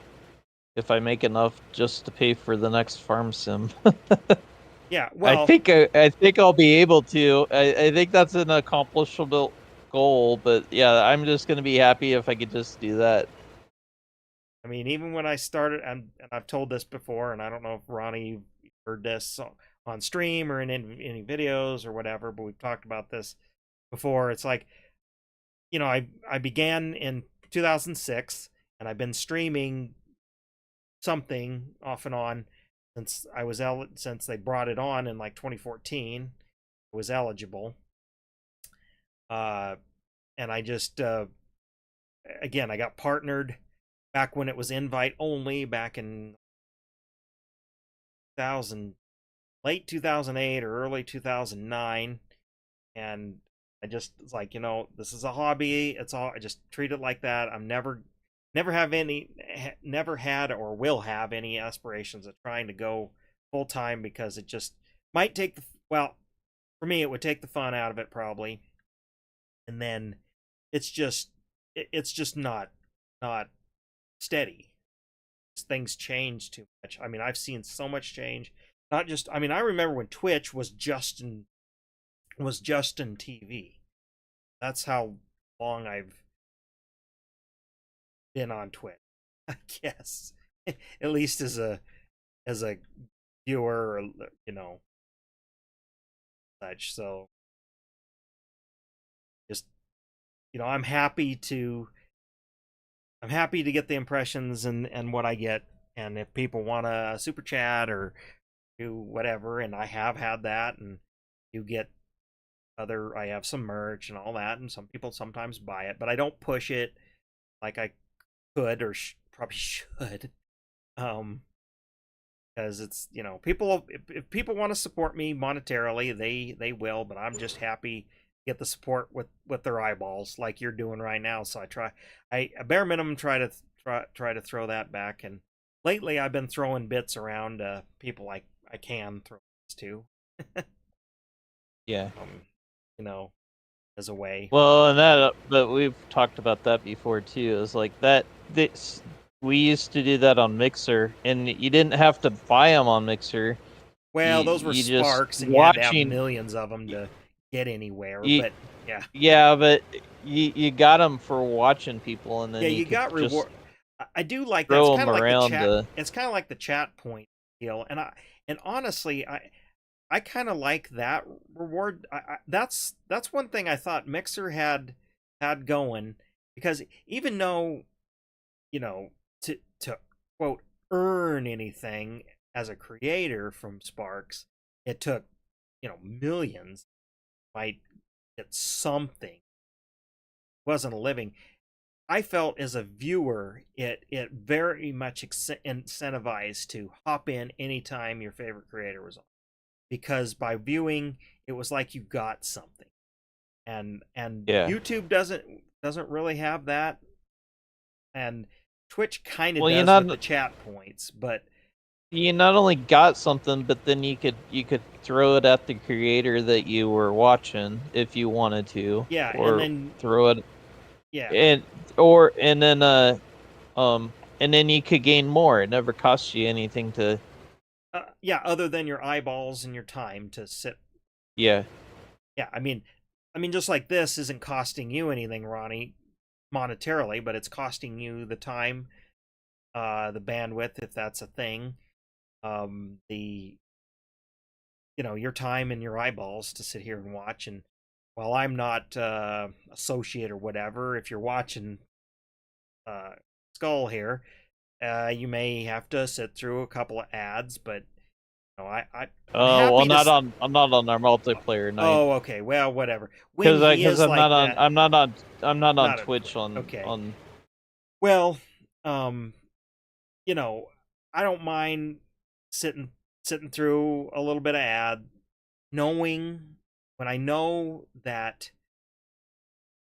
make enough just to pay for the next farm sim. Yeah, well, I think I'll be able to. I think that's an accomplishable goal, but yeah, I'm just gonna be happy if I could just do that. I mean, even when I started, and I've told this before, and I don't know if Ronnie heard this on stream or in any videos or whatever, but we've talked about this before. It's like, I began in 2006, and I've been streaming something off and on since they brought it on in like 2014. I was eligible, uh, and I just again I got partnered back when it was invite only back in 2000, late 2008 or early 2009, and I just was like, this is a hobby. It's all, I just treat it like that. I'm never had or will have any aspirations of trying to go full time, because it just might take well, for me it would take the fun out of it probably, and then it's just not steady. Things change too much. I mean, I've seen so much change. Not just, I mean, I remember when Twitch was just in TV. That's how long I've been on Twitch, I guess. At least as a viewer, or such. So just I'm happy to get the impressions and what I get, and if people want to super chat or do whatever, and I have had that, and you get I have some merch and all that, and some people sometimes buy it, but I don't push it like I could or probably should, um because it's, people, if people want to support me monetarily, they will, but I'm just happy to get the support with their eyeballs like you're doing right now. So I bare minimum try to throw that back, and lately I've been throwing bits around people I can throw bits to. Yeah. um you know as a way. Well, and but we've talked about that before too. Is like that. This we used to do that on Mixer, and you didn't have to buy them on Mixer. Well, those were You just sparks, and you had to have watching. millions of them to get anywhere, You, but yeah. yeah, but you got them for watching people, and Yeah, then you you could got just reward. I do like that. It's throw kind them of like the around. chat. It's kind of like the chat point deal, and honestly, I kind of like that reward. That's one thing I thought Mixer had going, because even though, to quote earn anything as a creator from Sparks, it took millions. Might get something. It wasn't a living. I felt as a viewer, it very much incentivized to hop in anytime your favorite creator was on, because by viewing, it was like you got something, and Yeah. YouTube doesn't really have that, and Twitch kind of Well, does with the chat points, but you not only got something, but then you could throw it at the creator that you were watching if you wanted to. yeah, and Or then throw it yeah, and and then you could gain more. It never costs you anything to. yeah, other than your eyeballs and your time to sit. Yeah. Yeah, I mean, just like this isn't costing you anything, Ronnie, monetarily, but it's costing you the time, the bandwidth, if that's a thing, the your time and your eyeballs to sit here and watch. And while I'm not associate or whatever, if you're watching uh, Skull here, you may have to sit through a couple of ads, but I'm Oh well, happy to. I'm not on our multiplayer night Oh, okay. Well, whatever. When he because is like that, I'm not on not on Twitch Twitch. Okay. on. Well, um, I don't mind sitting sitting through a little bit of ad, knowing when I know that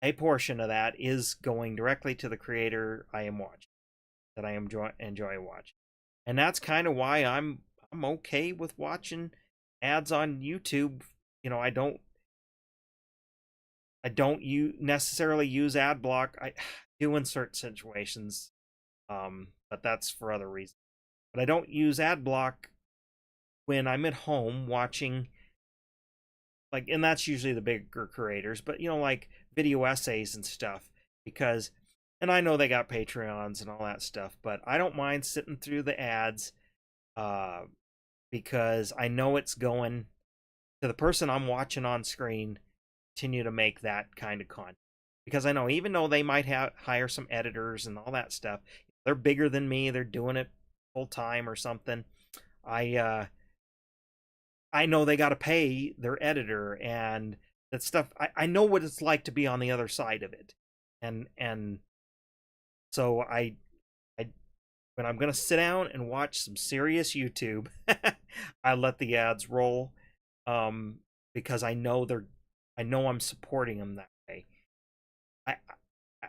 a portion of that is going directly to the creator I am watching. that I enjoy watching. And that's kind of why I'm okay with watching ads on YouTube. You know, I don't necessarily use ad block. I do in certain situations, but that's for other reasons. But I don't use ad block when I'm at home watching, like, and that's usually the bigger creators, but you know, like video essays and stuff, because, and I know they got Patreons and all that stuff, but I don't mind sitting through the ads, uh, because I know it's going to the person I'm watching on screen. Continue to make that kind of content, because I know even though they might hire some editors and all that stuff, they're bigger than me, they're doing it full time or something. I know they got to pay their editor and that stuff. I know what it's like to be on the other side of it, and so I when I'm gonna sit down and watch some serious YouTube, I let the ads roll, because I know I'm supporting them that way. I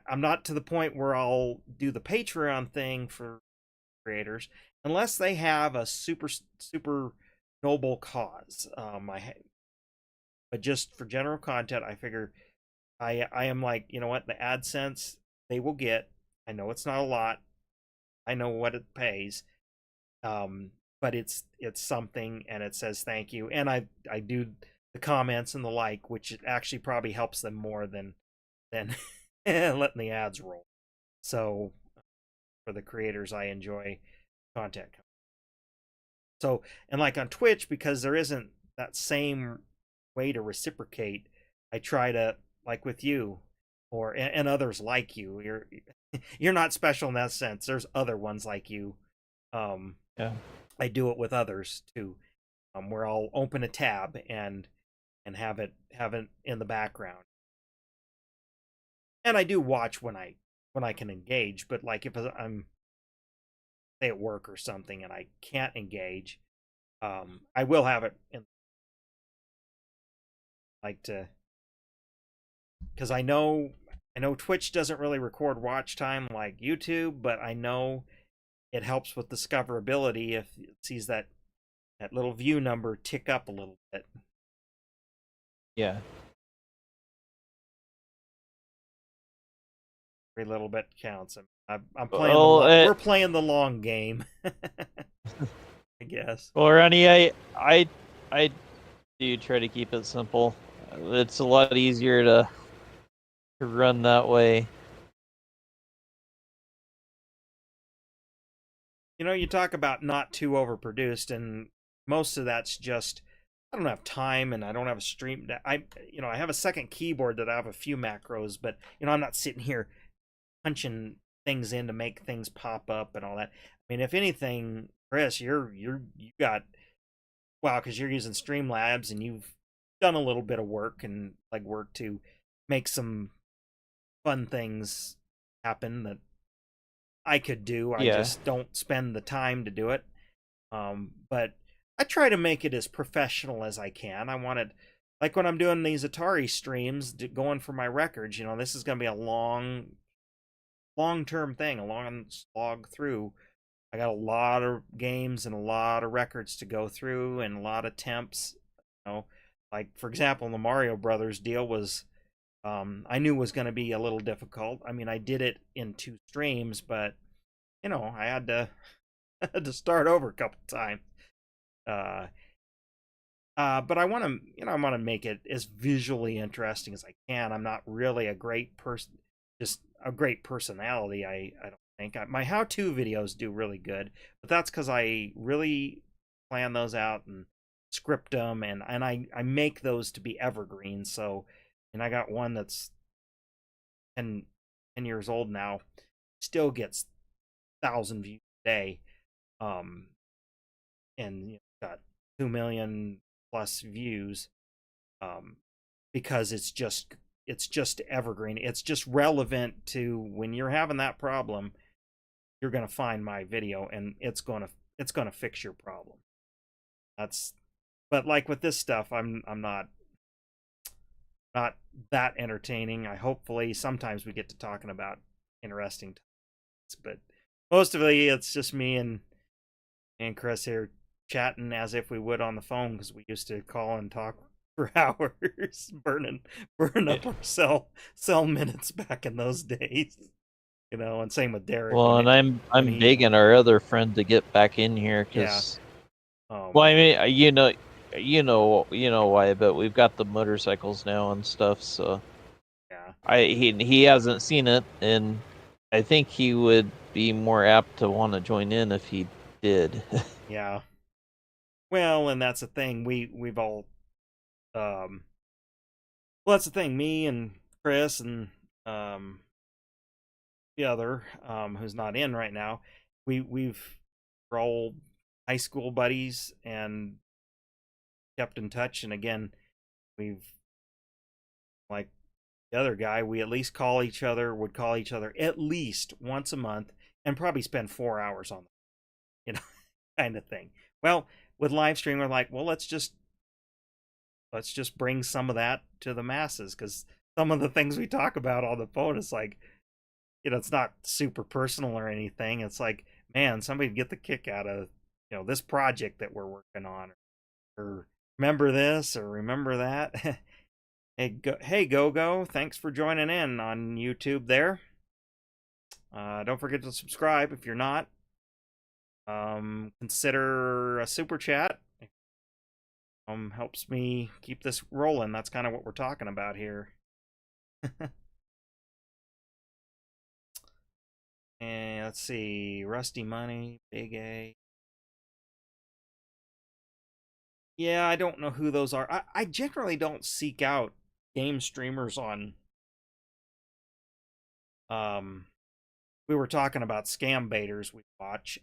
I'm not to the point where I'll do the Patreon thing for creators unless they have a super noble cause. But just for general content, I figure I am like, you know what, the AdSense they will get. I know it's not a lot. I know what it pays. But it's something, and it says thank you, and I do the comments and the like, which actually probably helps them more than letting the ads roll. So for the creators, I enjoy content. So, and like on Twitch, because there isn't that same way to reciprocate, I try to, like with you or and others like you. You're not special in that sense. There's other ones like you. Yeah. I do it with others too, where I'll open a tab and have it in the background. And I do watch when I can engage, but like if I'm say at work or something and I can't engage, I will have it in, like, to, because I know Twitch doesn't really record watch time like YouTube, but I know it helps with discoverability if it sees that little view number tick up a little bit. Yeah. Every little bit counts. I'm playing Well, we're playing the long game, I guess. well, Ronnie, I do try to keep it simple. It's a lot easier to run that way. You know, you talk about not too overproduced, and most of that's just I don't have time, and I don't have a stream. I have a second keyboard that I have a few macros, but I'm not sitting here punching things in to make things pop up and all that. I mean, if anything, Chris, you got, wow, because you're using Streamlabs and you've done a little bit of work and like work to make some fun things happen that I could do. I Yeah. just don't spend the time to do it. But I try to make it as professional as I can. I wanted, like when I'm doing these Atari streams, going for my records. This is going to be a long-term thing, a long slog through. I got a lot of games and a lot of records to go through and a lot of temps. Like for example, the Mario Brothers deal was, I knew was going to be a little difficult. I mean, I did it in 2 streams, but I had to had to start over a couple times. Uh, but I want to make it as visually interesting as I can. I'm not really a great person, just a great personality. I don't think my how-to videos do really good, but that's because I really plan those out and script them, and I make those to be evergreen. So, and I got one that's 10 years old now, still gets 1,000 views a day, and got 2 million plus views, um, because it's just evergreen. It's just relevant to when you're having that problem. You're gonna find my video, and it's gonna fix your problem. That's But like with this stuff, I'm not that entertaining. I hopefully sometimes we get to talking about interesting topics, but Mostly it's just me and Chris here chatting as if we would on the phone because we used to call and talk for hours, burning Yeah. up our cell minutes back in those days. And same with Derek Well, and when I'm he begging our other friend to get back in here yeah because, well, um I mean, you know why, but we've got the motorcycles now and stuff, so yeah he hasn't seen it, and I think he would be more apt to want to join in if he did. yeah. Well, and that's the thing. We've all um well, that's the thing. Me and Chris and um the other who's not in right now. We're all high school buddies and kept in touch. And again, we've like the other guy. We at least would call each other at least once a month, and probably spend 4 hours on you know kind of thing. Well, with live stream, we're like, well, let's just bring some of that to the masses because some of the things we talk about on the phone is like, it's not super personal or anything. It's like, man, somebody get the kick out of this project that we're working on, or remember this or remember that. Hey, go, thanks for joining in on YouTube there. Don't forget to subscribe if you're not. Consider a super chat. Helps me keep this rolling. That's kind of what we're talking about here. And let's see, Rusty Money, Big A. Yeah, I don't know who those are. I generally don't seek out game streamers on. Um, we were talking about scam baiters we watch.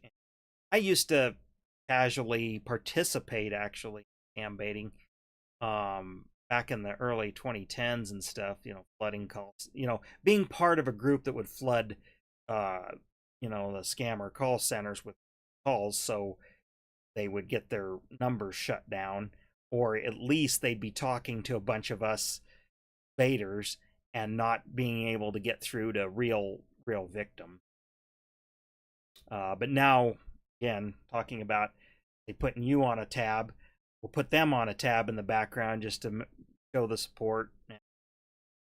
I used to casually participate actually in scam baiting. Back in the early 2010s and stuff. Flooding calls. Being part of a group that would flood. Uh, the scammer call centers with calls, so they would get their numbers shut down, or at least they'd be talking to a bunch of us baiters and not being able to get through to real victim. But now, again, talking about they putting you on a tab, we'll put them on a tab in the background just to show the support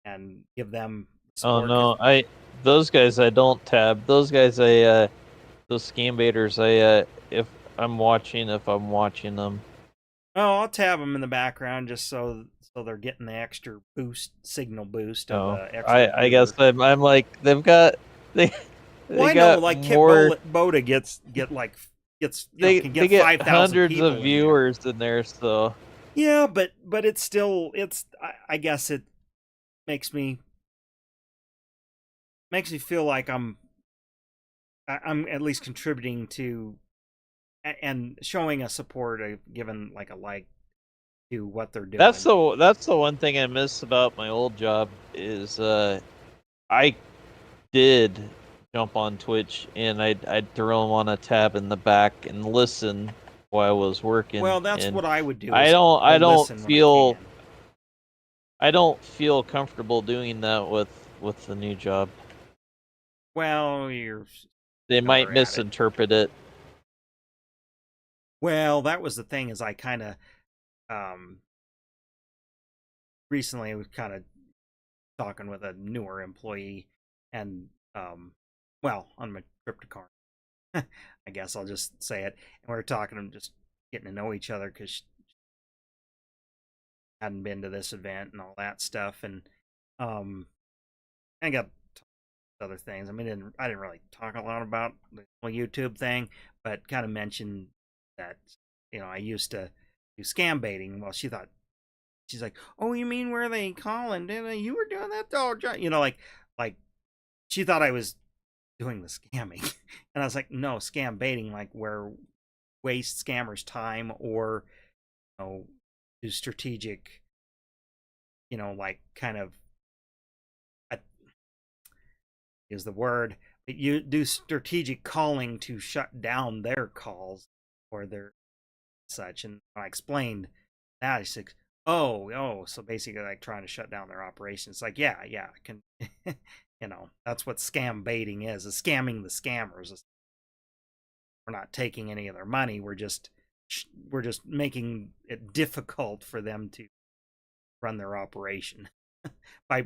and give them Oh support. no, those guys I don't tab. Those guys those scam baiters if I'm watching them. Oh, I'll tab them in the background just so they're getting the extra signal boost of Oh, a extra I guess viewer. I'm like they Well, they I know, got like Kit more Boda can they get get 5,000 hundreds of people in here. viewers in there, so Yeah, but it's still I guess it makes me feel like I'm at least contributing to and showing a support, giving like a like to what they're doing. that's the one thing I miss about my old job is I did jump on Twitch and I'd throw them on a tab in the back and listen while I was working, Well, that's and what I would do is I I'll don't listen when I feel can. comfortable doing that with the new job. Well, you're They might better at it. misinterpret it. Well, that was the thing is I kind of um recently I was kind of talking with a newer employee and well, on my cryptocurrency. I guess I'll just say it. And we were talking and just getting to know each other because she hadn't been to this event and all that stuff. And I got other things. I mean, I didn't really talk a lot about the whole YouTube thing, but kind of mentioned that I used to do scam baiting. Well, she's like, "Oh, you mean where they calling? You were doing that, oh, like she thought I was doing the scamming, and I was like, no, scam baiting, like where waste scammers' time or do strategic, like kind of is the word, but you do strategic calling to shut down their calls or their such. And I explained that. I said, oh, so basically like trying to shut down their operations. Like, yeah, I can, that's what scam baiting is scamming the scammers. we're not taking any of their money. We're just making it difficult for them to run their operation by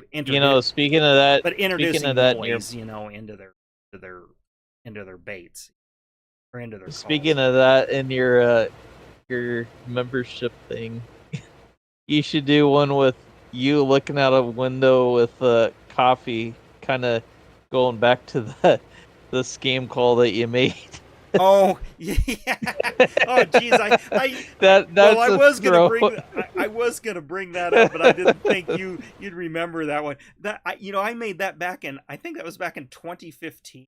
speaking of that, introducing noise, into their baits or into their speaking calls. of that, in your membership thing, you should do one with you looking out a window with coffee, kind of going back to the scam call that you made. Oh yeah. Oh geez, I was gonna bring that up, but I didn't think you'd remember that one. I made that back in, I think that was back in 2015.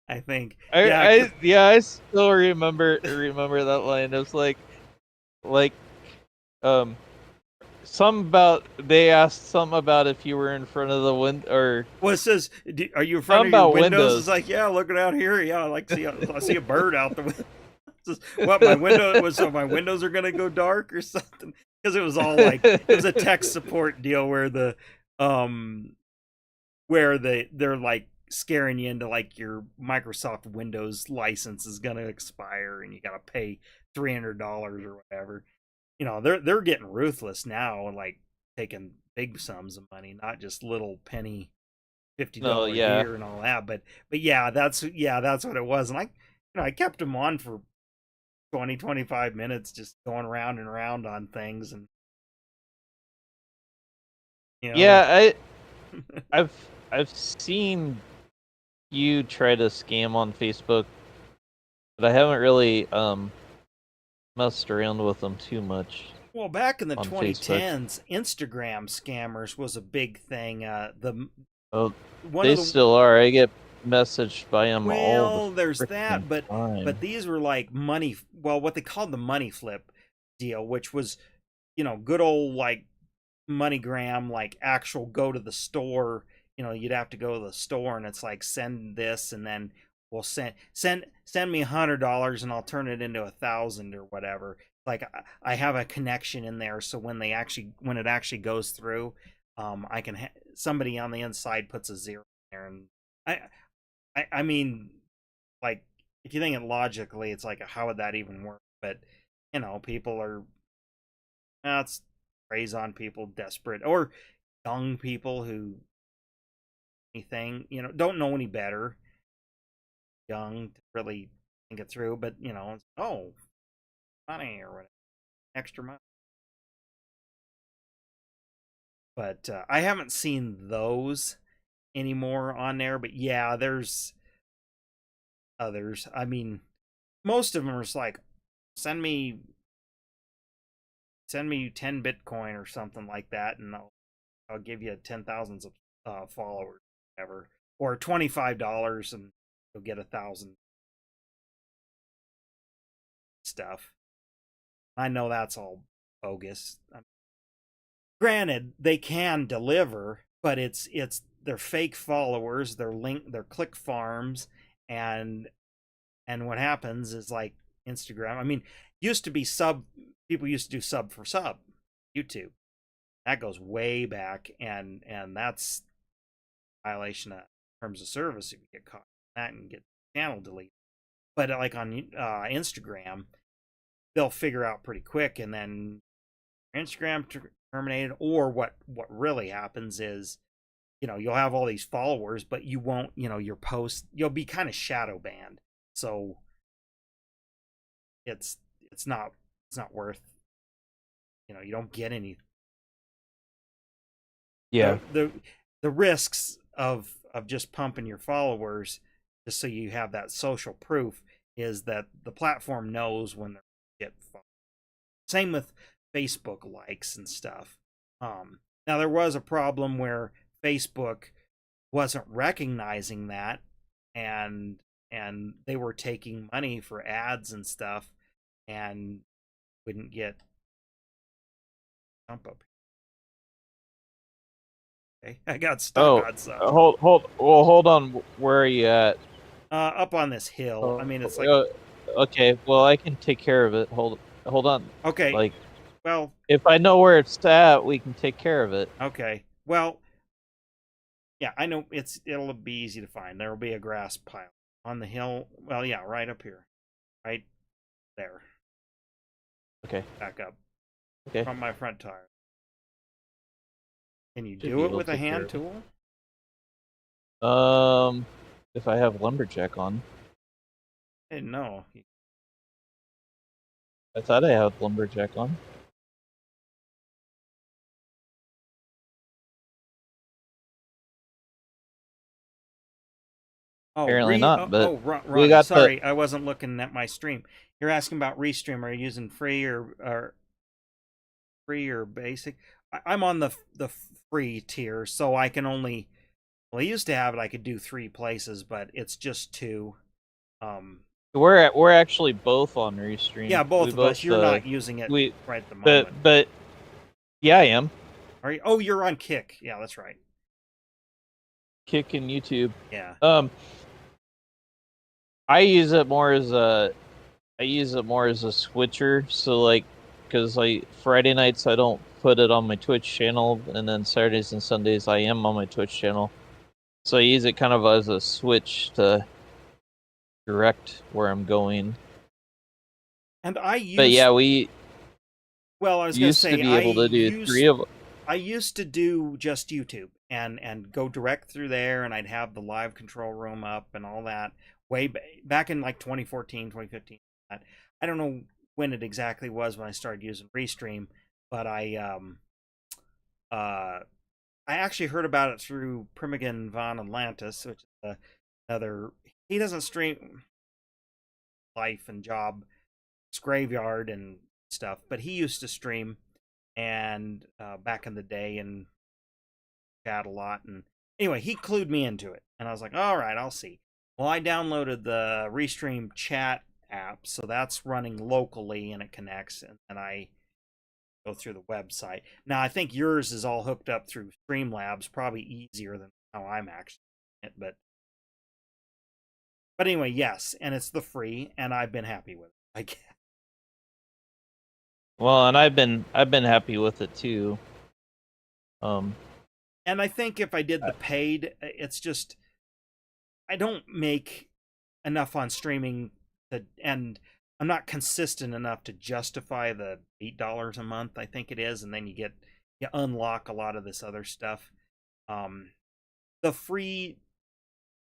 I think. I still remember that line. It was like they asked something about if you were in front of the window, or well, it says, are you in front of your windows? It's like, yeah, looking out here, yeah, I see a bird out the window. What, my window was, so my windows are gonna go dark or something? Because it was all like, it was a tech support deal where they're like scaring you into like your Microsoft Windows license is gonna expire and you gotta pay $300 or whatever. They're getting ruthless now, like taking big sums of money, not just little penny $50 here and all that. But yeah, that's what it was. And I kept them on for 20-25 minutes, just going around and around on things. And I've seen you try to scam on Facebook, but I haven't really messed around with them too much. Well, back in the 2010s, Instagram scammers was a big thing. They still are. I get messaged by them all the there's that, but time. But these were like money. Well, what they called the money flip deal, which was, good old like MoneyGram, like actual go to the store. You'd have to go to the store, and it's like, send this, and then we'll send me $100, and I'll turn it into 1,000 or whatever. Like, I have a connection in there, so when it actually goes through, I can somebody on the inside puts a zero in there, and I mean, like, if you think it logically, it's like, how would that even work? But people are, it's preys on people desperate, or young people who anything, don't know any better, young to really think it through, but money or whatever, extra money. But I haven't seen those anymore on there. But yeah, there's others. I mean, most of them are just like, send me 10 Bitcoin or something like that, and I'll give you 10,000 followers, whatever, or $25 and you'll get 1,000 stuff. I know that's all bogus. Granted, they can deliver, but it's they're fake followers, they're click farms, and what happens is, like Instagram, I mean, people used to do sub for sub, YouTube. That goes way back, and that's a violation of terms of service if you get caught in that and get the channel deleted. But like on Instagram, they'll figure out pretty quick, and then Instagram terminated. Or what really happens is, you'll have all these followers, but you won't, your post, you'll be kind of shadow banned. So it's not worth, you don't get any. Yeah. The risks of just pumping your followers just so you have that social proof is that the platform knows when they're get followed. Same with Facebook likes and stuff. Now there was a problem where Facebook wasn't recognizing that, and they were taking money for ads and stuff, and wouldn't get jump up. Okay, I got stuck on something. Hold on. Where are you at? Up on this hill. I mean, it's like, okay. Well, I can take care of it. Hold on. Okay. Like, well, if I know where it's at, we can take care of it. Okay. Well, yeah, I know it'll be easy to find. There will be a grass pile on the hill. Well, yeah, right up here. right there. Okay. Back up Okay. from my front tire. Can you Should do be it able with to a take care hand of it. tool? If I have lumberjack on. I didn't know. I thought I had lumberjack on. Oh, Apparently not, but we Ronnie, got the. sorry, I wasn't looking at my stream. You're asking about Restream. Are you using free or free or basic? I'm on the free tier, so I can only. Well, I used to have it. I could do 3 places, but it's just 2. We're actually both on Restream. Yeah, We both of us. both You're not using it we right at the moment. but yeah, I am. Are you? Oh, you're on Kick. Yeah, that's right. Kick and YouTube. Yeah. I use it more as a switcher. So like, because like Friday nights I don't put it on my Twitch channel, and then Saturdays and Sundays I am on my Twitch channel. So I use it kind of as a switch to direct where I'm going. And I used. But yeah, we. Well, I was going to say to be able to do 3 of. I used to do just YouTube and go direct through there, and I'd have the live control room up and all that way back in like 2014, 2015. I don't know when it exactly was when I started using Restream, but I actually heard about it through Primogen Von Atlantis, which is another. He doesn't stream life and job, it's graveyard and stuff, but he used to stream and back in the day and chat a lot. And anyway, he clued me into it, and I was like, all right, I'll see. Well, I downloaded the Restream chat app, so that's running locally and it connects, and then I go through the website. Now, I think yours is all hooked up through Streamlabs, probably easier than how I'm actually doing it, but anyway, yes, and it's the free, and I've been happy with it. I guess. Well, and I've been happy with it too. And I think if I did the paid, it's just I don't make enough on streaming and I'm not consistent enough to justify the $8 a month. I think it is, and then you unlock a lot of this other stuff. The free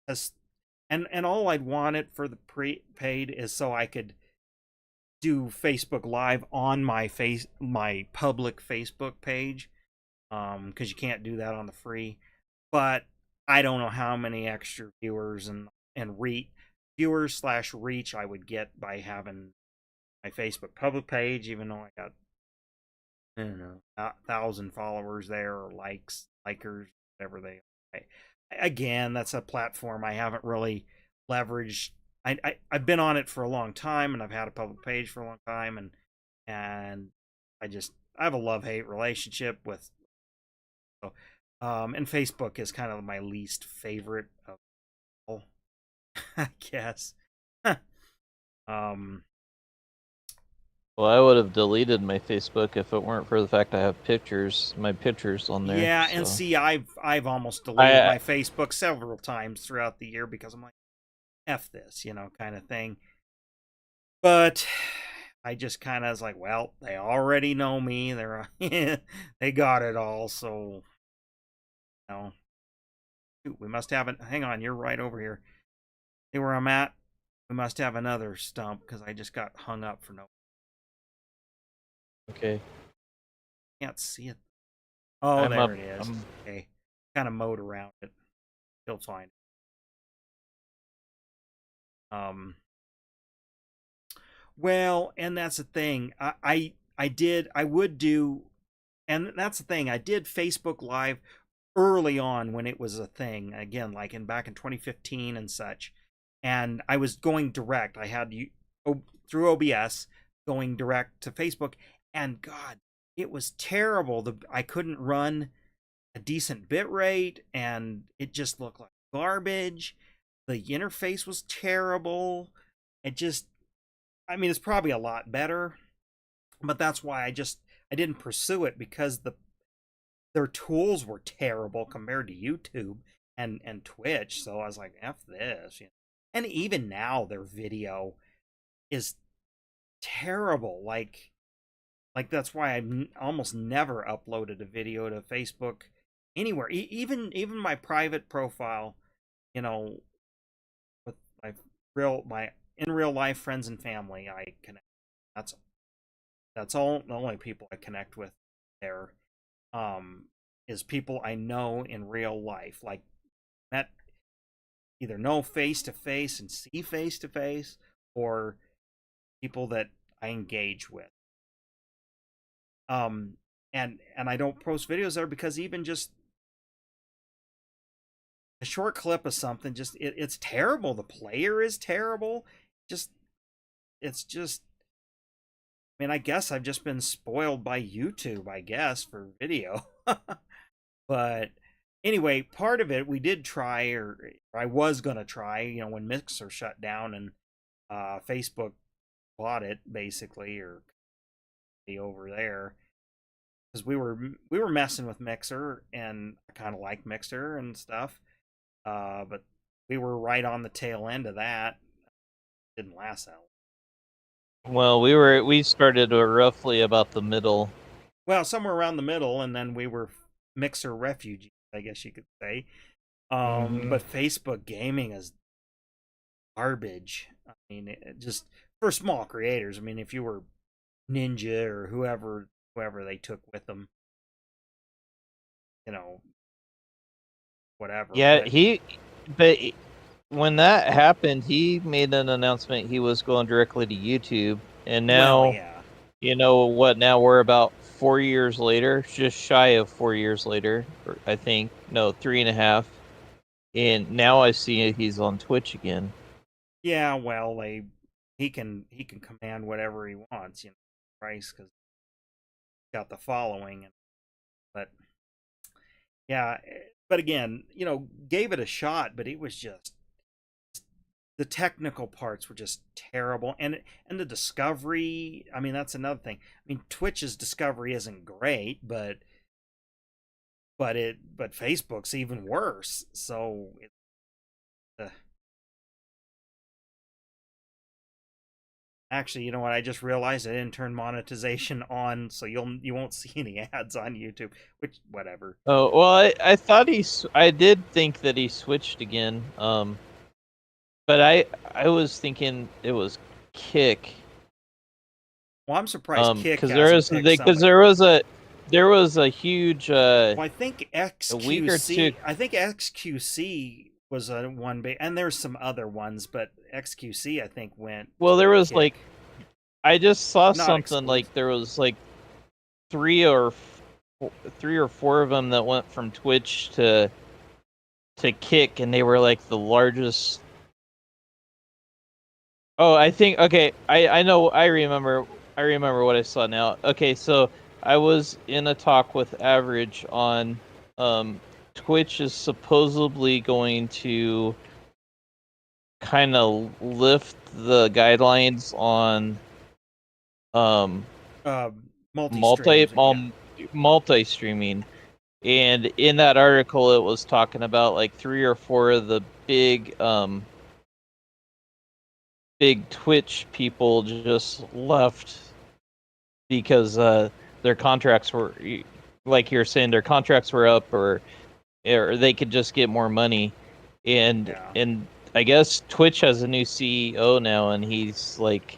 has and all I'd want it for the paid is so I could do Facebook Live on my public Facebook page, because you can't do that on the free. But I don't know how many extra viewers and viewers/reach I would get by having my Facebook public page, even though I got, I don't know, 1,000 followers there, or likers, whatever they are. Again, that's a platform I haven't really leveraged. I've been on it for a long time, and I've had a public page for a long time, and I have a love-hate relationship with. So, and Facebook is kind of my least favorite of all, I guess. Well, I would have deleted my Facebook if it weren't for the fact I have my pictures on there. Yeah, so. and see, I've almost deleted my Facebook several times throughout the year because I'm like, F this, kind of thing. But I just kind of was like, well, they already know me. They got it all, so we must have it. Hang on, you're right over here. See where I'm at? We must have another stump because I just got hung up for no. Okay. Can't see it. Oh, there it is. Okay. Kind of mowed around it. Still fine. Well, and that's the thing. I would do, and that's the thing. I did Facebook Live early on when it was a thing. Again, like back in 2015 and such. And I was going direct. I had through OBS going direct to Facebook, and God, it was terrible. I couldn't run a decent bit rate, and it just looked like garbage. The interface was terrible. I mean, it's probably a lot better, but that's why I didn't pursue it, because their tools were terrible compared to YouTube and Twitch. So I was like, F this. And even now, their video, is terrible. That's why almost never uploaded a video to Facebook anywhere. Even my private profile, you know, with my in real life friends and family, I connect. That's that's all the only people I connect with there. Um, is people I know in real life, like met either know face to face and see face to face, or people that I engage with. Um, and I don't post videos there because even just a short clip of something, just it's terrible. The player is terrible. Just it's just. I mean, I guess I've just been spoiled by YouTube, I guess, for video. But anyway, part of it we did try, or I was gonna try, when Mixer shut down and Facebook bought it basically, or over there, because we were messing with Mixer, and I kind of like Mixer and stuff. But we were right on the tail end of that. It didn't last that long. Well, we started roughly about the middle. Well, somewhere around the middle, and then we were Mixer refugees, I guess you could say. But Facebook gaming is garbage. I mean, just for small creators. I mean, if you were Ninja or whoever they took with them, you know, whatever. Yeah, But but when that happened, he made an announcement he was going directly to YouTube, and well, now, yeah, you know what? Now we're about 4 years later, just shy of 4 years later, I think. No, 3.5. And now I see he's on Twitch again. yeah. Well, he can command whatever he wants, Price, because he's got the following. But yeah, but again, gave it a shot, but it was just the technical parts were just terrible, and the discovery. I mean, that's another thing. I mean, Twitch's discovery isn't great, but Facebook's even worse. So uh, actually, you know what? I just realized I didn't turn monetization on, so you won't see any ads on YouTube. Which whatever. Oh well, I thought I did think that he switched again. But I was thinking it was Kick. Well, I'm surprised Kick Because hasn't picked somebody. there was a huge Well, I think a week or two. XQC was a one, and there's some other ones, but XQC I think went Well, there was Kick, like I just saw not something exclusive. like there was like three or 4 of them that went from Twitch to Kick, and they were like the largest. Oh, I think okay. I know. I remember what I saw now. Okay, so I was in a talk with Average on Twitch is supposedly going to kind of lift the guidelines on um Multi multi streams, yeah, multi streaming. And in that article it was talking about like 3 or 4 of the big Twitch people just left because their contracts were, like you're saying, their contracts were up, or they could just get more money. And yeah, I guess Twitch has a new CEO now, and he's like,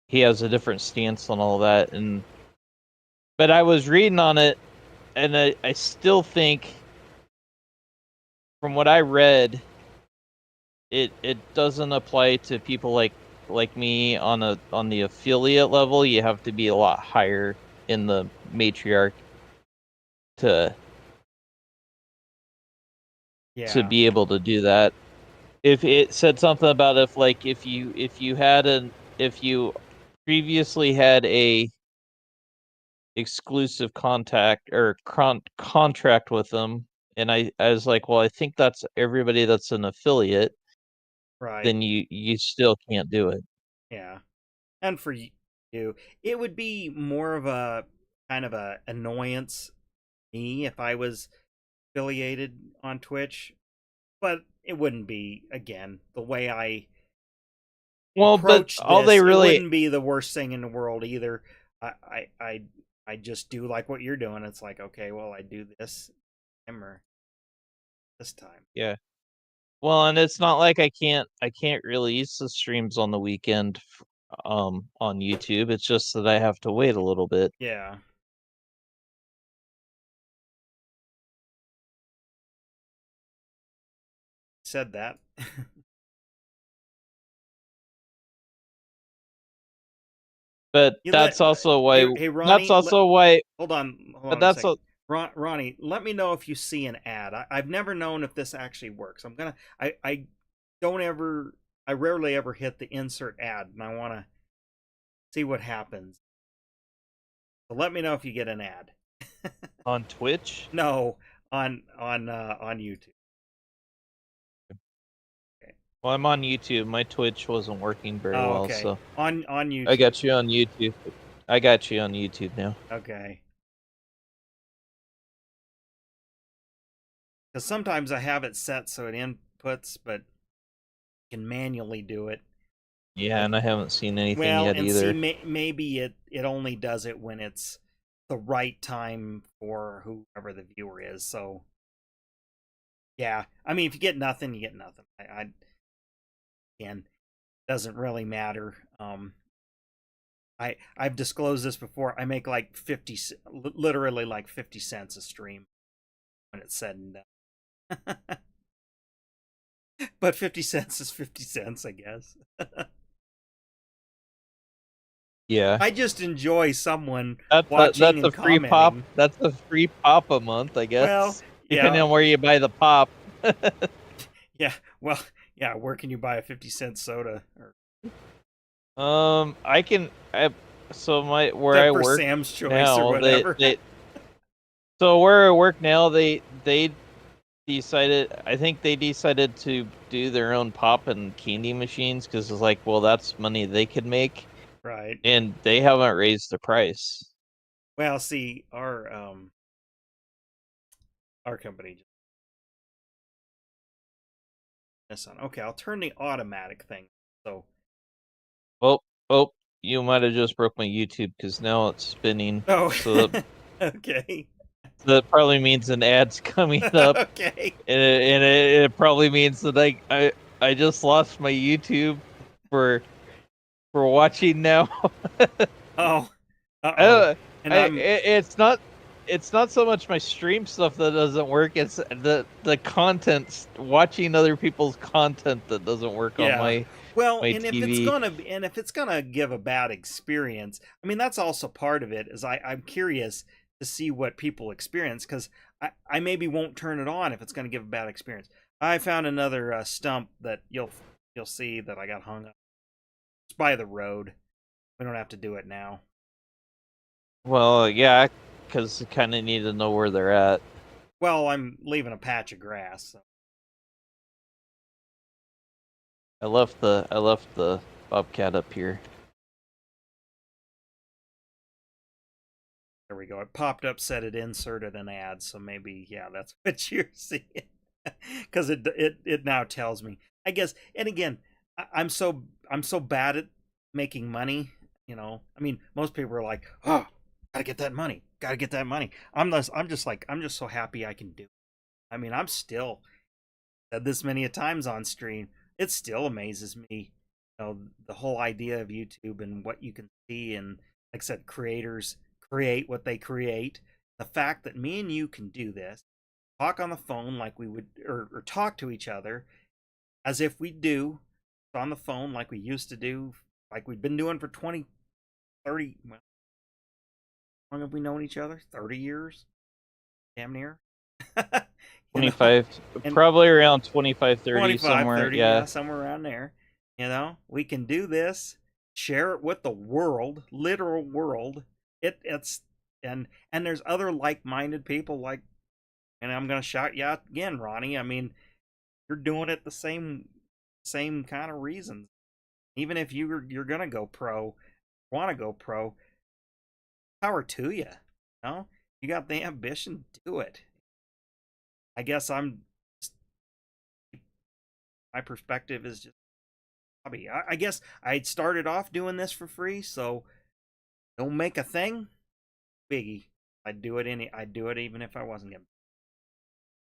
he has a different stance on all that. But I was reading on it, and I still think, from what I read, it doesn't apply to people like me on the affiliate level. You have to be a lot higher in the matriarch to yeah, be able to do that. If it said something about if you previously had a exclusive contact or contract with them, and I was like, well, I think that's everybody that's an affiliate, right, then you still can't do it. yeah. And for you, it would be more of a kind of a annoyance me if I was affiliated on Twitch, but it wouldn't be again the way Well, but approach all they this, it really wouldn't be the worst thing in the world either. I I I, I just do like what you're doing. It's like, okay, well, I do this time or this time. yeah. Well, and it's not like I can't release the streams on the weekend on YouTube. It's just that I have to wait a little bit. Yeah. Said that. But You let that's also why hey that's Ronnie, also why hold but on a that's second. a, Ronnie, let me know if you see an ad. I've never known if this actually works. I don't ever I rarely ever hit the insert ad, and I want to see what happens. So let me know if you get an ad. on Twitch. No, on YouTube. Okay. Well, I'm on YouTube. My Twitch wasn't working very Oh, well, okay. so On I YouTube. got you on YouTube. I got you on YouTube now. Okay. Because sometimes I have it set so it inputs, but I can manually do it. Yeah, But and I haven't seen anything well, yet and see, either. maybe it only does it when it's the right time for whoever the viewer is. So yeah, I mean, if you get nothing, you get nothing. I again, doesn't really matter. I've disclosed this before. I make like literally like 50 cents a stream when it's said and done. But 50 cents is 50 cents, I guess. Yeah. I just enjoy someone That's a watching that's a and free pop. commenting. That's a free pop a month, I Well, guess. Depending yeah, on where you buy the pop. yeah. Well, yeah. Where can you buy a 50 cent soda? Or, I can I so my where I except for work Sam's Choice or now, whatever. they so where I work now, they decided, I think they decided to do their own pop and candy machines because it's like, well, that's money they could make, Right. and they haven't raised the price. Well, see, our company just this on. Okay, I'll turn the automatic thing. So Oh, oh, you might have just broke my YouTube because now it's spinning. oh, So okay, that probably means an ad's coming up, okay. and it probably means that I just lost my YouTube for watching now. Oh, oh, I, and I'm it's not so much my stream stuff that doesn't work. It's the content, watching other people's content that doesn't work on yeah. my Well, and TV. if it's gonna give a bad experience, I mean that's also part of it. Is I'm curious to see what people experience because I maybe won't turn it on if it's gonna give a bad experience. I found another stump that you'll see that I got hung up. It's by the road. We don't have to do it now. Well, yeah, because you kind of need to know where they're at. Well, I'm leaving a patch of grass. So. I left the bobcat up here. There we go. It popped up, said it inserted an ad, so maybe yeah, that's what you're seeing. Because it now tells me. I guess, and again, I'm so bad at making money. You know, I mean, most people are like, oh, gotta get that money, gotta get that money. I'm just like, I'm just so happy I can do it. I mean, I'm still said this many a times on stream. It still amazes me, you know, the whole idea of YouTube and what you can see, and like I said, creators create what they create. The fact that me and you can do this, talk on the phone like we would, or talk to each other as if we do on the phone like we used to do, like we've been doing for 20, 30. Well, how long have we known each other? 30 years? Damn near. You know? 25, And probably around 25, 30 25, somewhere. 30, Yeah. yeah, somewhere around there. You know, we can do this, share it with the world, literal world. It's and there's other like-minded people like, and I'm gonna shout you out again, Ronnie. I mean, you're doing it the same kind of reasons. Even if you're gonna go pro, want to go pro, power to you. You know, you got the ambition, do it. I guess my perspective is just hobby. I guess I'd started off doing this for free, so don't make a thing, biggie. I'd do it even if I wasn't getting,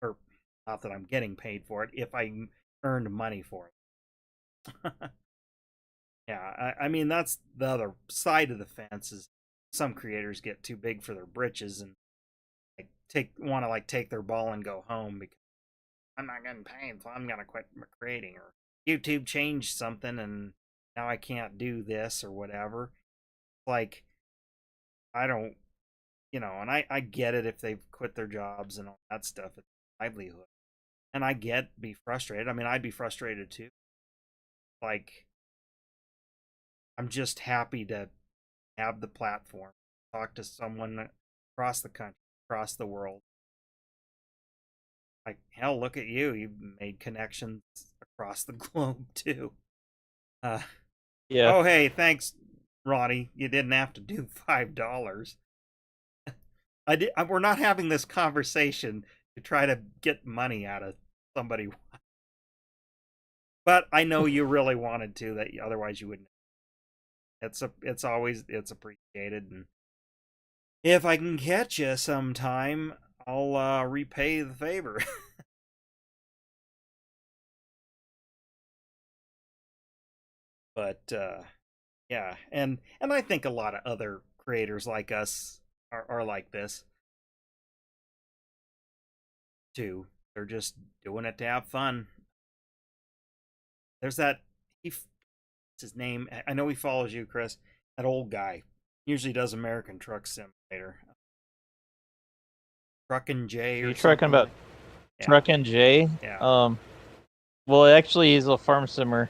or not that I'm getting paid for it, if I earned money for it. Yeah, I mean that's the other side of the fence is some creators get too big for their britches and like want to like take their ball and go home because I'm not getting paid, so I'm gonna quit creating, or YouTube changed something and now I can't do this or whatever. Like I don't, and I get it if they've quit their jobs and all that stuff, it's livelihood, and I get be frustrated. I mean, I'd be frustrated too. Like I'm just happy to have the platform, talk to someone across the country, across the world. Like hell, look at you! You've made connections across the globe too. Uh, Yeah. oh hey, thanks, Ronnie. You didn't have to do $5. We're not having this conversation to try to get money out of somebody, but I know you really wanted to. That otherwise you wouldn't. It's appreciated, and if I can catch you sometime, I'll repay the favor. But yeah, and I think a lot of other creators like us are like this too. They're just doing it to have fun. There's that what's his name? I know he follows you, Chris. That old guy usually does American Truck Simulator. Truckin' J Are or you talking something about like. Yeah, Truckin' J? yeah. Well, actually, he's a farm simmer.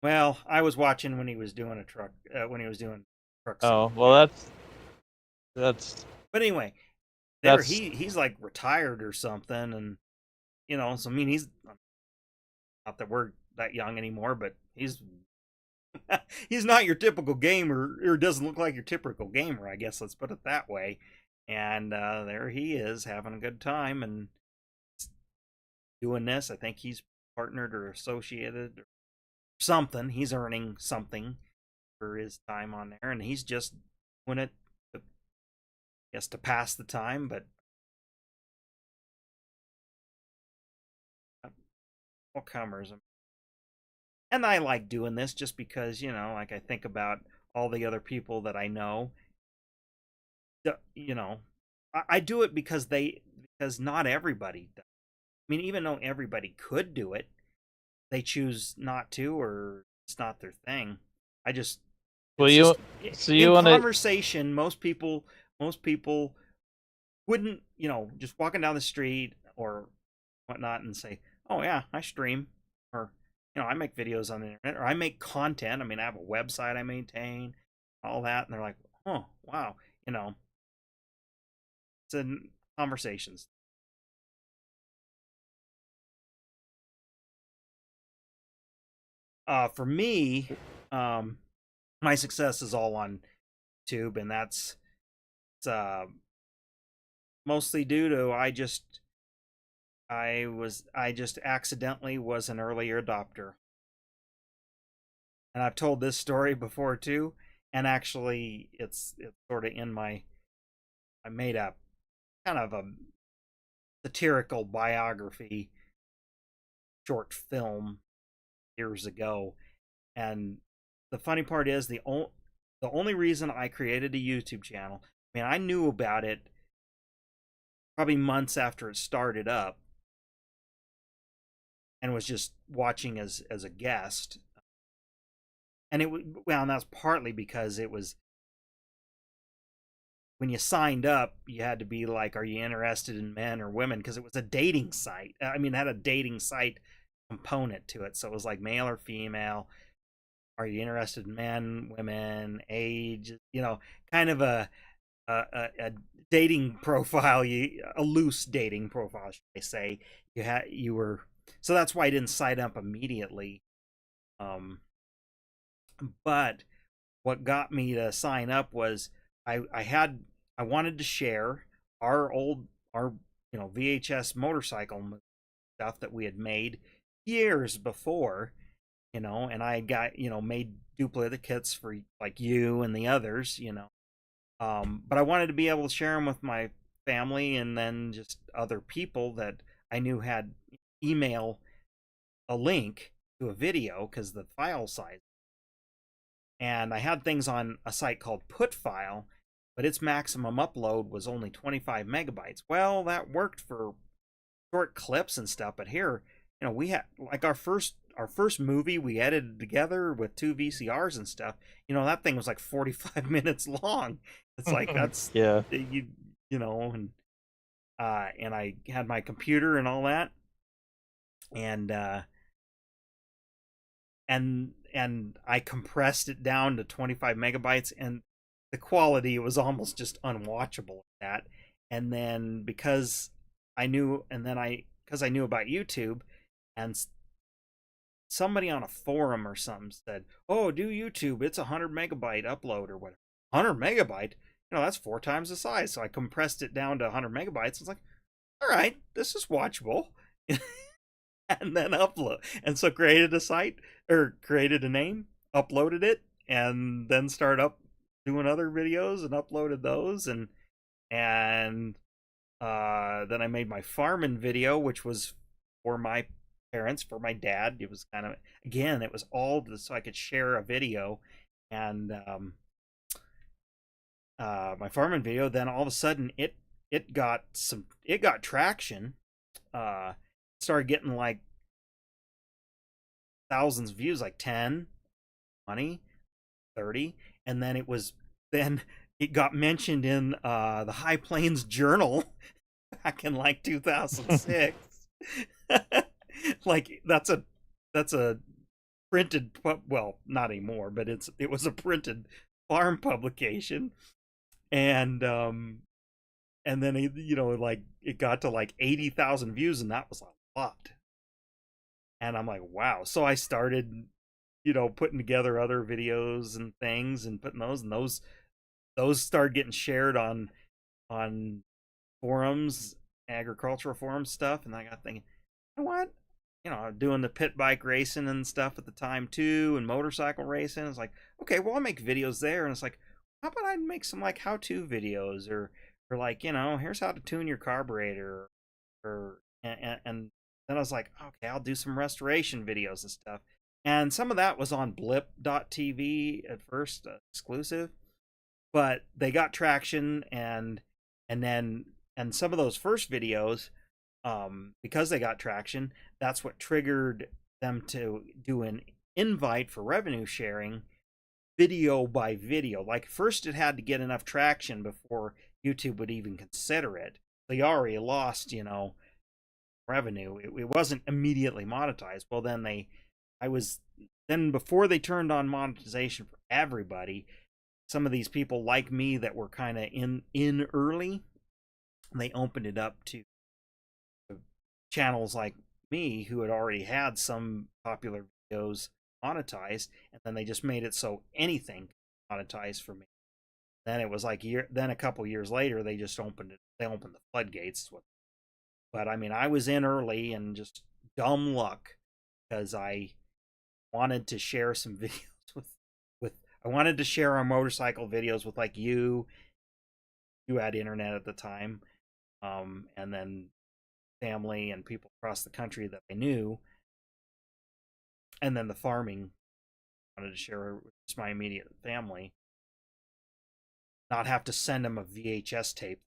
Well, I was watching when he was doing a truck when he was doing Truck Oh, Simulator. well, that's But anyway, that's he's like retired or something, and so I mean he's not that we're that young anymore, but he's not your typical gamer, or doesn't look like your typical gamer, I guess. Let's put it that way. And there he is having a good time and doing this. I think he's partnered or associated or something. He's earning something for his time on there, and he's just doing it, I guess, to pass the time. But all comers, and I like doing this just because like I think about all the other people that I know. You know, I do it because not everybody does. I mean, even though everybody could do it, they choose not to, or it's not their thing. I just well, it's just you in want to. conversation, most people wouldn't, just walking down the street or whatnot and say, "Oh yeah, I stream," or I make videos on the internet, or I make content. I mean, I have a website I maintain, all that, and they're like, "Oh wow," it's in conversations. For me, um, my success is all on YouTube, and that's uh, mostly due to I just accidentally was an earlier adopter, and I've told this story before too. And actually, it's sort of in I made a kind of a satirical biography short film years ago, and the funny part is the only reason I created a YouTube channel. I mean, I knew about it probably months after it started up, and was just watching as a guest. And and that's partly because it was when you signed up, you had to be like, are you interested in men or women? Because it was a dating site. I mean, it had a dating site component to it, so it was like male or female. Are you interested in men, women, age? Kind of a dating profile, a loose dating profile, should I say? You were, so that's why I didn't sign up immediately. Um, but what got me to sign up was I wanted to share our VHS motorcycle stuff that we had made years before, and I got, made duplicates for like you and the others, but I wanted to be able to share them with my family and then just other people that I knew had email a link to a video because the file size. And I had things on a site called Putfile, but its maximum upload was only 25 megabytes. Well, that worked for short clips and stuff, but here, we had like our first movie we edited together with 2 VCRs and stuff. That thing was like 45 minutes long. It's like that's Yeah. and I had my computer and all that, and and I compressed it down to 25 megabytes, and the quality was almost just unwatchable at that. And then because I knew, because I knew about YouTube, and somebody on a forum or something said, "Oh, do YouTube? It's 100 megabyte upload or whatever." 100 megabyte, that's 4 times the size. So I compressed it down to 100 megabytes. It's like, all right, this is watchable. And then upload, and so created a site, or created a name, uploaded it, and then started up doing other videos and uploaded those, and then I made my farming video, which was for my parents, for my dad. It was kind of, again, it was all so I could share a video. And my farming video, then all of a sudden it got traction. Started getting like thousands of views, like 10, 20, 30. And then it got mentioned in the High Plains Journal back in like 2006. Like that's a printed, well, not anymore, but it was a printed farm publication. And then like it got to like 80,000 views, and that was a lot. And I'm like, wow. So I started, putting together other videos and things, and putting those, and those started getting shared on forums, agricultural forum stuff. And I got thinking, you know what? Doing the pit bike racing and stuff at the time too, and motorcycle racing. It's like, okay, well, I'll make videos there. And it's like, how about I make some like how-to videos, or like, here's how to tune your carburetor, and then I was like, okay, I'll do some restoration videos and stuff. And some of that was on blip.tv at first, exclusive, but they got traction, and some of those first videos, because they got traction, that's what triggered them to do an invite for revenue sharing, video by video. Like, first it had to get enough traction before YouTube would even consider it. They already lost, revenue. It wasn't immediately monetized. Well, then before they turned on monetization for everybody, some of these people like me that were kind of in early, they opened it up to channels like me who had already had some popular videos monetized, and then they just made it so anything monetized for me. Then it was like then a couple years later, they just opened it. They opened the floodgates. But I mean, I was in early, and just dumb luck, because I wanted to share some videos with I wanted to share our motorcycle videos with like you had internet at the time, and then family and people across the country that I knew, and then the farming I wanted to share with just my immediate family, not have to send them a VHS tape,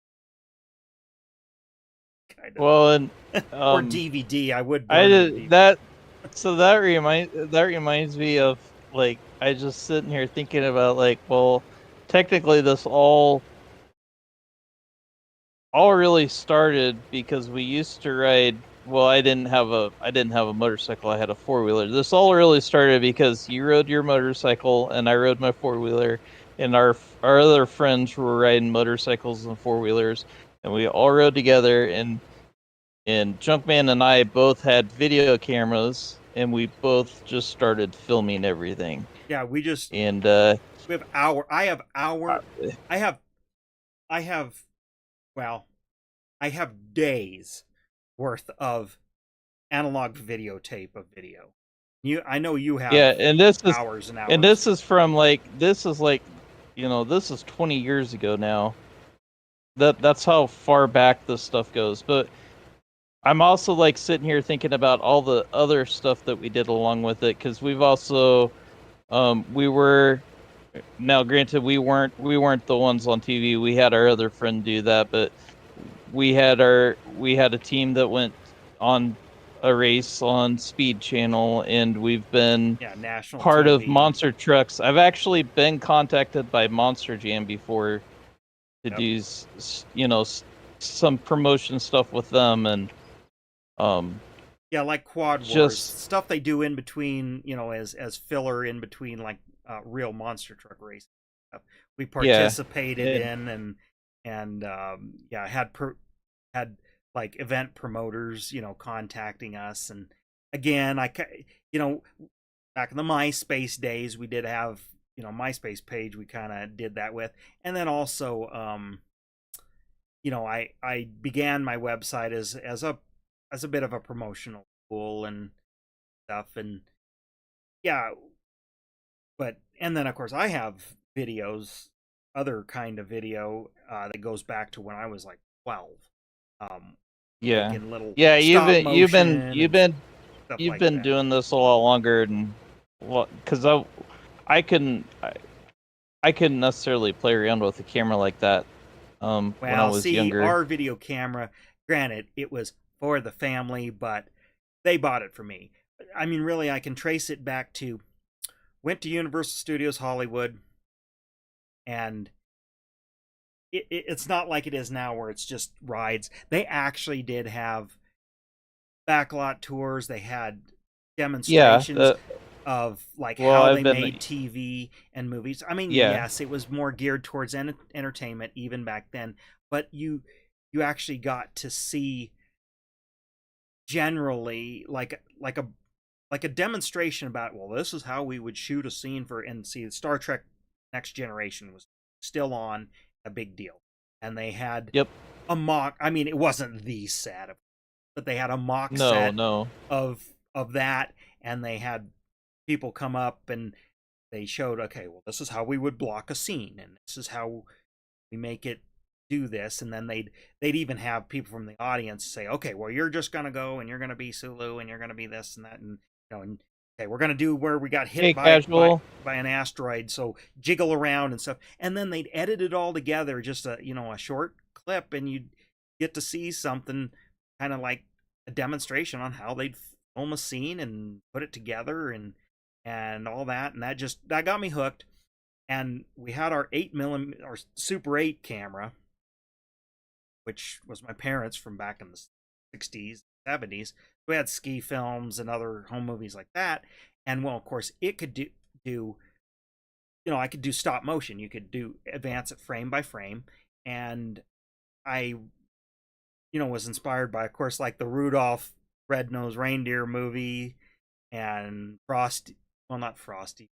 kind of. Well, and Or DVD. I would burn I the did that. So that reminds me of, like, I just sitting here thinking about, like, well, technically this all really started because we used to ride. Well, I didn't have a motorcycle. I had a four-wheeler. This all really started because you rode your motorcycle and I rode my four-wheeler, and our other friends were riding motorcycles and four-wheelers, and we all rode together. And Junkman and I both had video cameras, and we both just started filming everything. Yeah, we And have I have well, I have days worth of analog videotape of video. I know you have Yeah, hours and and hours. this is from like this is like, this is 20 years ago now. That's how far back this stuff goes. But I'm also like sitting here thinking about all the other stuff that we did along with it, because we've also we were, now granted we weren't the ones on TV. We had our other friend do that, but we had a team that went on a race on Speed Channel, and we've been Yeah, national part of TV. Monster Trucks. I've actually been contacted by Monster Jam before to Yep. do some promotion stuff with them, and um Yeah, like Quad Wars just stuff they do in between, as filler in between like real monster truck racing stuff. We yeah. participated And in and yeah, had like event promoters, contacting us. And again, you know, back in the MySpace days, we did have, MySpace page we kind of did that with. And then also I began my website as a bit of a promotional tool and stuff. And yeah, but and then of course I have videos, other kind of video that goes back to when I was like 12, um yeah. making little Yeah, stop motion and stuff you've like been that. doing this a lot longer, and what, because I couldn't I couldn't necessarily play around with a camera like that when I Well, was see, younger. our video camera, granted it was for the family, but they bought it for me. I mean, really, I can trace it back to went to Universal Studios Hollywood, and it's not like it is now where it's just rides. They actually did have backlot tours. They had Yeah, demonstrations of like well, how I've they been, made TV and movies. I mean, yeah. yes, it was more geared towards entertainment even back then, but you actually got to see generally like a demonstration about, well, this is how we would shoot a scene for. And see, Star Trek Next Generation was still on, a big deal. And they had Yep. a mock, I mean, it wasn't the set, but they had a mock No, set no. of that. And they had people come up and they showed, okay, well, this is how we would block a scene, and this is how we make it do this. And then they'd even have people from the audience say, okay, well, you're just gonna go and you're gonna be Sulu and you're gonna be this and that. And and okay, we're gonna do where we got hit Hey, by casual. an asteroid, so jiggle around and stuff. And then they'd edit it all together, just a short clip, and you'd get to see something kind of like a demonstration on how they'd film a scene and put it together and all that. And that got me hooked. And we had our 8 millimeter, our Super 8 camera, which was my parents from back in the 60s, 70s. We had ski films and other home movies like that. And well, of course, it could I could do stop motion. You could do advance it frame by frame. And I, was inspired by, of course, like the Rudolph Red-Nosed Reindeer movie and Frosty, well, not Frosty,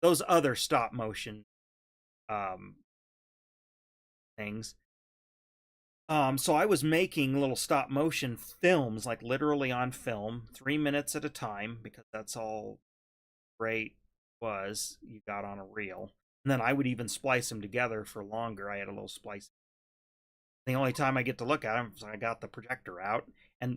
those other stop motion um, things. So I was making little stop motion films, like literally on film, 3 minutes at a time, because that's all great was you got on a reel. And then I would even splice them together for longer. I had a little splice. The only time I get to look at them is I got the projector out,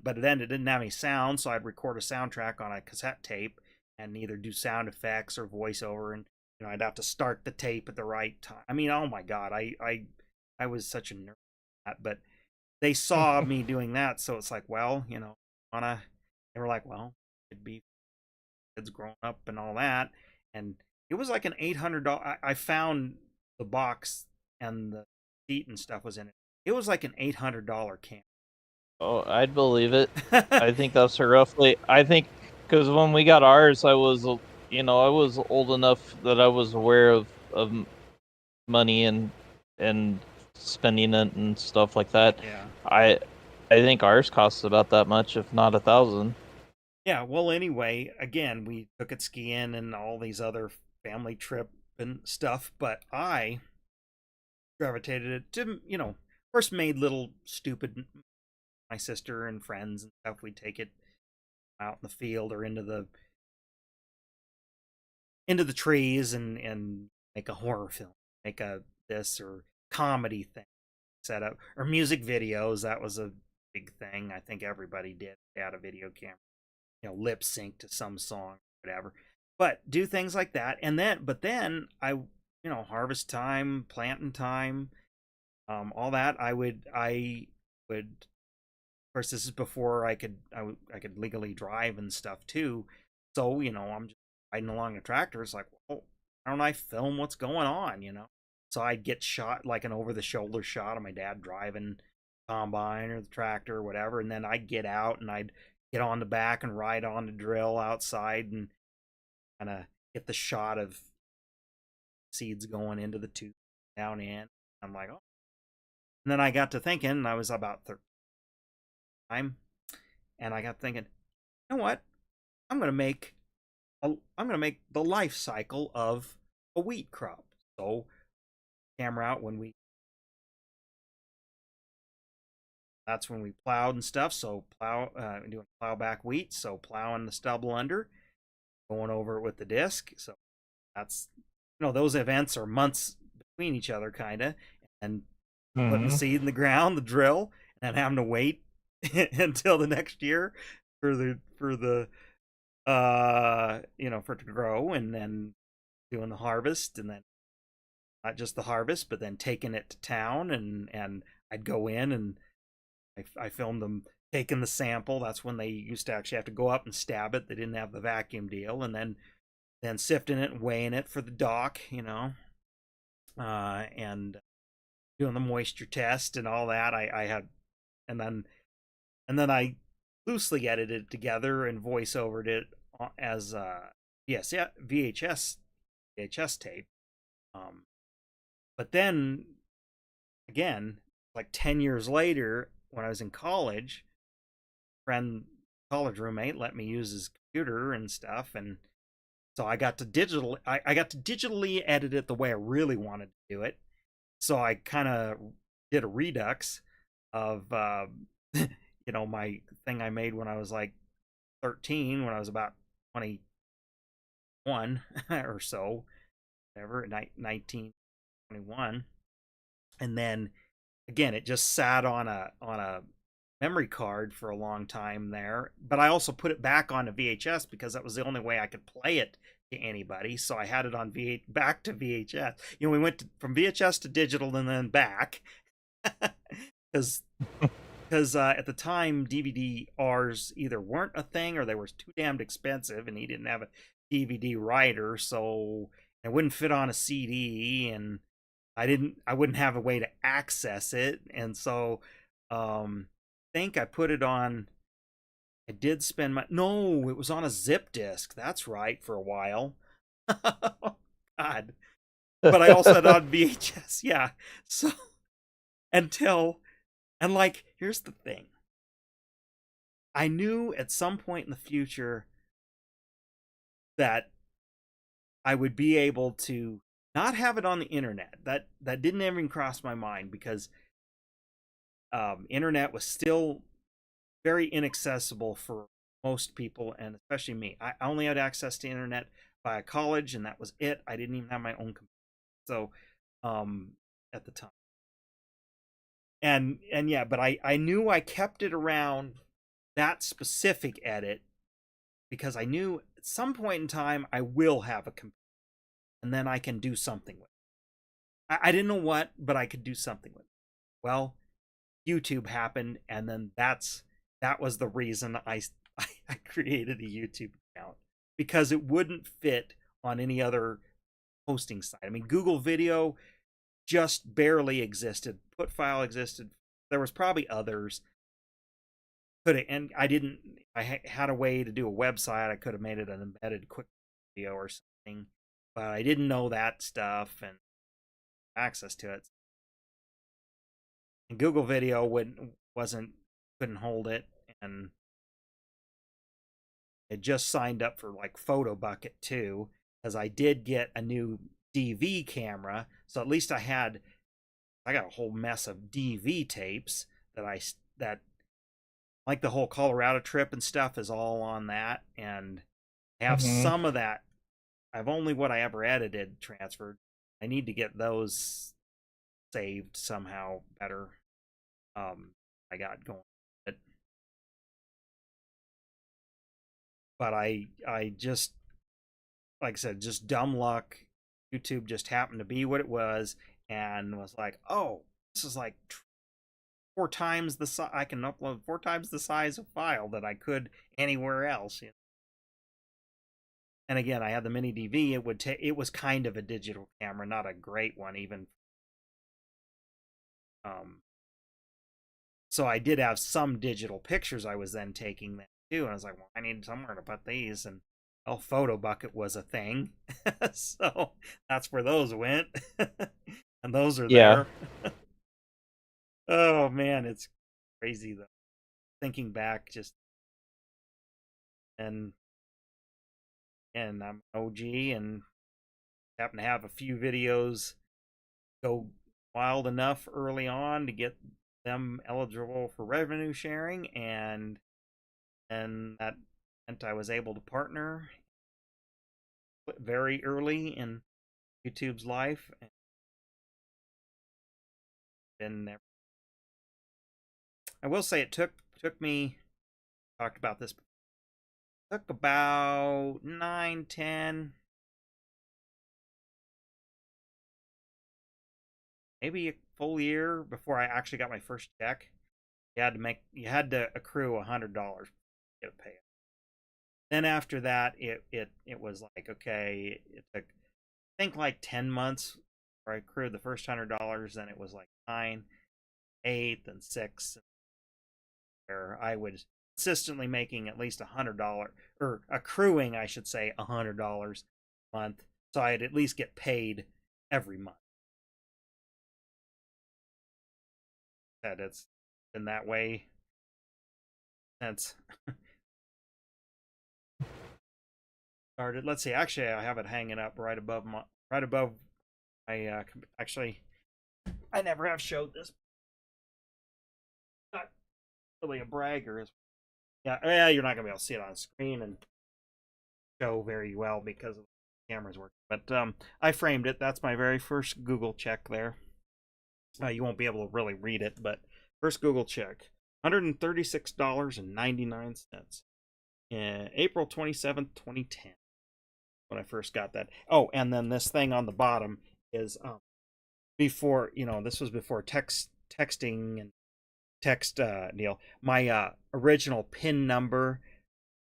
but then it didn't have any sound, so I'd record a soundtrack on a cassette tape and either do sound effects or voiceover, and I'd have to start the tape at the right time. I mean, oh my god, I was such a nerd at that. But they saw me doing that, so it's like, well, wanna they were like, well, it'd be kids growing up and all that. And it was like an $800. I found the box and the seat and stuff was in it. It was like an $800 camera. Oh, I'd believe it. I think that's roughly. I think because when we got ours, I was old enough that I was aware of money and spending it and stuff like that. Yeah. I think ours costs about that much, if not 1,000. Yeah. Well, anyway, again, we took it skiing and all these other family trip and stuff, but I gravitated it to, first made little stupid, my sister and friends and stuff. We'd take it out in the field or into the into the trees and make a horror film, make a this or comedy thing set up, or music videos. That was a big thing. I think everybody did. They had a video camera, lip sync to some song, whatever. But do things like that, and then harvest time, planting time, all that. I would. Of course, this is before I could legally drive and stuff too. So I'm just riding along a tractor. It's like, well, why don't I film what's going on? So I'd get shot, like an over the shoulder shot of my dad driving combine or the tractor or whatever, and then I'd get out and I'd get on the back and ride on the drill outside and kind of get the shot of seeds going into the tube down in. I'm like, oh. And then I got to thinking, and I was about 13 time, and I got thinking, you know what? I'm gonna make the life cycle of a wheat crop. So camera out that's when we plowed and stuff. So doing plow back wheat. So plowing the stubble under, going over it with the disc. So that's those events are months between each other, kind of, and putting the seed in the ground, the drill, and having to wait until the next year for the for it to grow, and then doing the harvest, and then not just the harvest, but then taking it to town, and I'd go in and I filmed them taking the sample. That's when they used to actually have to go up and stab it. They didn't have the vacuum deal, and then sifting it and weighing it for the dock, and doing the moisture test and all that. I had, and then I loosely edited it together and voiceovered it as VHS tape. But then again, like 10 years later, when I was in college, college roommate let me use his computer and stuff, and so I got to digitally edit it the way I really wanted to do it. So I kind of did a redux of my thing I made when I was like 13, when I was about 21 or so, whatever, 1921. And then again, it just sat on a memory card for a long time there, but I also put it back on a VHS because that was the only way I could play it to anybody. So I had it on back to VHS. We went from VHS to digital and then back, because at the time DVD-Rs either weren't a thing or they were too damned expensive, and he didn't have a DVD writer, so it wouldn't fit on a CD, and I wouldn't have a way to access it, and so I think I put it on. I did spend no, it was on a zip disk. That's right, for a while. God, but I also had it on VHS. Yeah, so here's the thing. I knew at some point in the future that I would be able to not have it on the internet. That didn't even cross my mind, because internet was still very inaccessible for most people, and especially me. I only had access to internet via college, and that was it. I didn't even have my own computer. So at the time. And yeah, but I knew I kept it around, that specific edit, because I knew at some point in time I will have a computer, and then I can do something with it. I didn't know what, but I could do something with it. Well, YouTube happened, and then that was the reason I created a YouTube account, because it wouldn't fit on any other hosting site. I mean, Google Video just barely existed. Putfile existed. There was probably others. And I had a way to do a website. I could have made it an embedded quick video or something, but I didn't know that stuff and access to it. And Google Video couldn't hold it, and it just signed up for like Photo Bucket too, because I did get a new DV camera, so at least I got a whole mess of DV tapes that like the whole Colorado trip and stuff is all on that, and I have some of that. I've only what I ever edited transferred. I need to get those saved somehow better. I got going, but I just, like I said, just dumb luck. YouTube just happened to be what it was, and was like, oh, this is like 4 times the size. I can upload 4 times the size of file that I could anywhere else. You know? And again, I had the mini DV. It was kind of a digital camera, not a great one even. So I did have some digital pictures I was then taking then too, and I was like, well, I need somewhere to put these, and well, Photo Bucket was a thing, so that's where those went, and those are Yeah. there. Oh man, it's crazy though. Thinking back, just and I'm an OG and happen to have a few videos go wild enough early on to get them eligible for revenue sharing, and that meant I was able to partner very early in YouTube's life, and I will say it took me, talked about this, took about 9, 10, maybe a full year before I actually got my first check. You had to accrue $100 to get a payout. Then after that, it was like, okay, it took, I think, like 10 months where I accrued the first $100. Then it was like 9, 8, then 6, where I was consistently making at least $100, or accruing, I should say, $100 a month, so I'd at least get paid every month. That it's been that way since started. Let's see. Actually, I have it hanging up right above my actually, I never have showed this. Not really a bragger. Yeah, you're not gonna be able to see it on screen and show very well because of the camera's working. But I framed it. That's my very first Google check there. You won't be able to really read it, but first Google check, $136.99. April 27th, 2010. When I first got that. Oh, and then this thing on the bottom is before, this was before texting and text deal. My original PIN number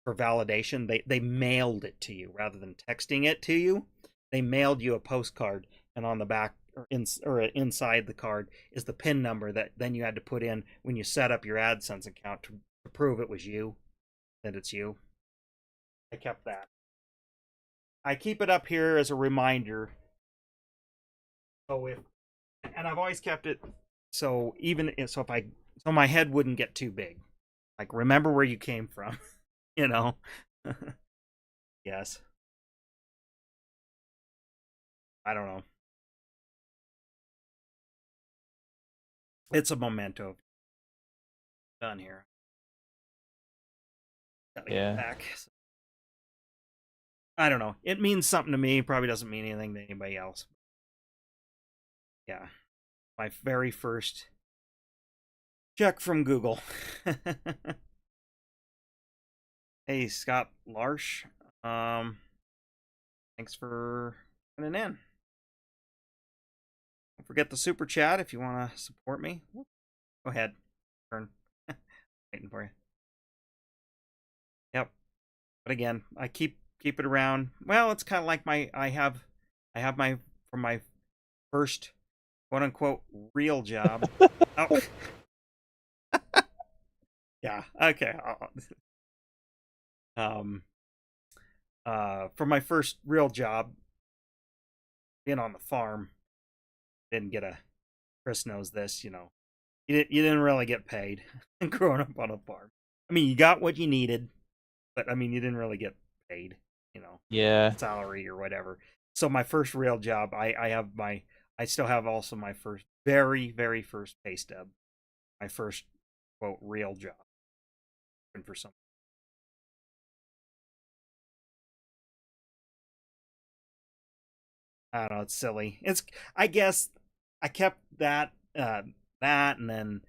for validation, they mailed it to you rather than texting it to you. They mailed you a postcard, and on the back or inside the card is the PIN number that then you had to put in when you set up your AdSense account to prove it was you, that it's you. I kept that. I keep it up here as a reminder. And I've always kept it so so my head wouldn't get too big. Like, remember where you came from, you know. Yes. I don't know. It's a memento. Done here. Gotta get Yeah. back. I don't know. It means something to me. Probably doesn't mean anything to anybody else. Yeah. My very first check from Google. Hey, Scott Larsh. Thanks for tuning in. Don't forget the super chat if you want to support me. Go ahead. Turn. Waiting for you. Yep. But again, I keep it around. Well, it's kind of like I have my, from my first quote unquote real job. Oh. Yeah. Okay. For my first real job, being on the farm, didn't get a. Chris knows this. You didn't really get paid growing up on a farm. I mean, you got what you needed, but I mean, you didn't really get paid. Yeah. Salary or whatever. So my first real job, I still have also my first, very, very first pay stub. My first quote real job. For some I don't know, it's silly. I guess I kept that and then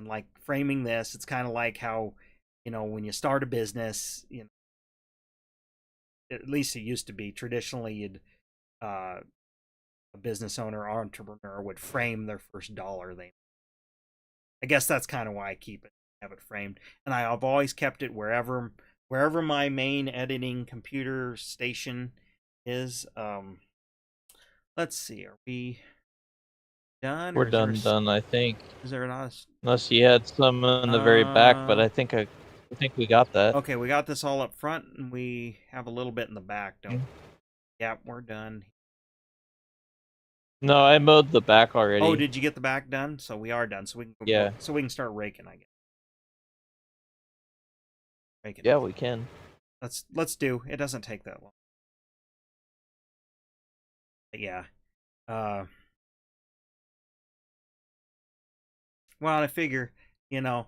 like framing this. It's kind of like how, when you start a business, at least it used to be traditionally, uh, a business owner or entrepreneur would frame their first dollar. I guess that's kind of why I have it framed, and I've always kept it wherever my main editing computer station is. Let's see, are we done? We're Or done, I think. Is there not? Unless you had some in the very back, but I think we got that. Okay, we got this all up front, and we have a little bit in the back, don't we? Yeah, we're done. No, I mowed the back already. Oh, did you get the back done? So we are done. So we can so we can start raking, I guess. Raking. Yeah, we can. Let's do. It doesn't take that long. But yeah. Well, I figure, and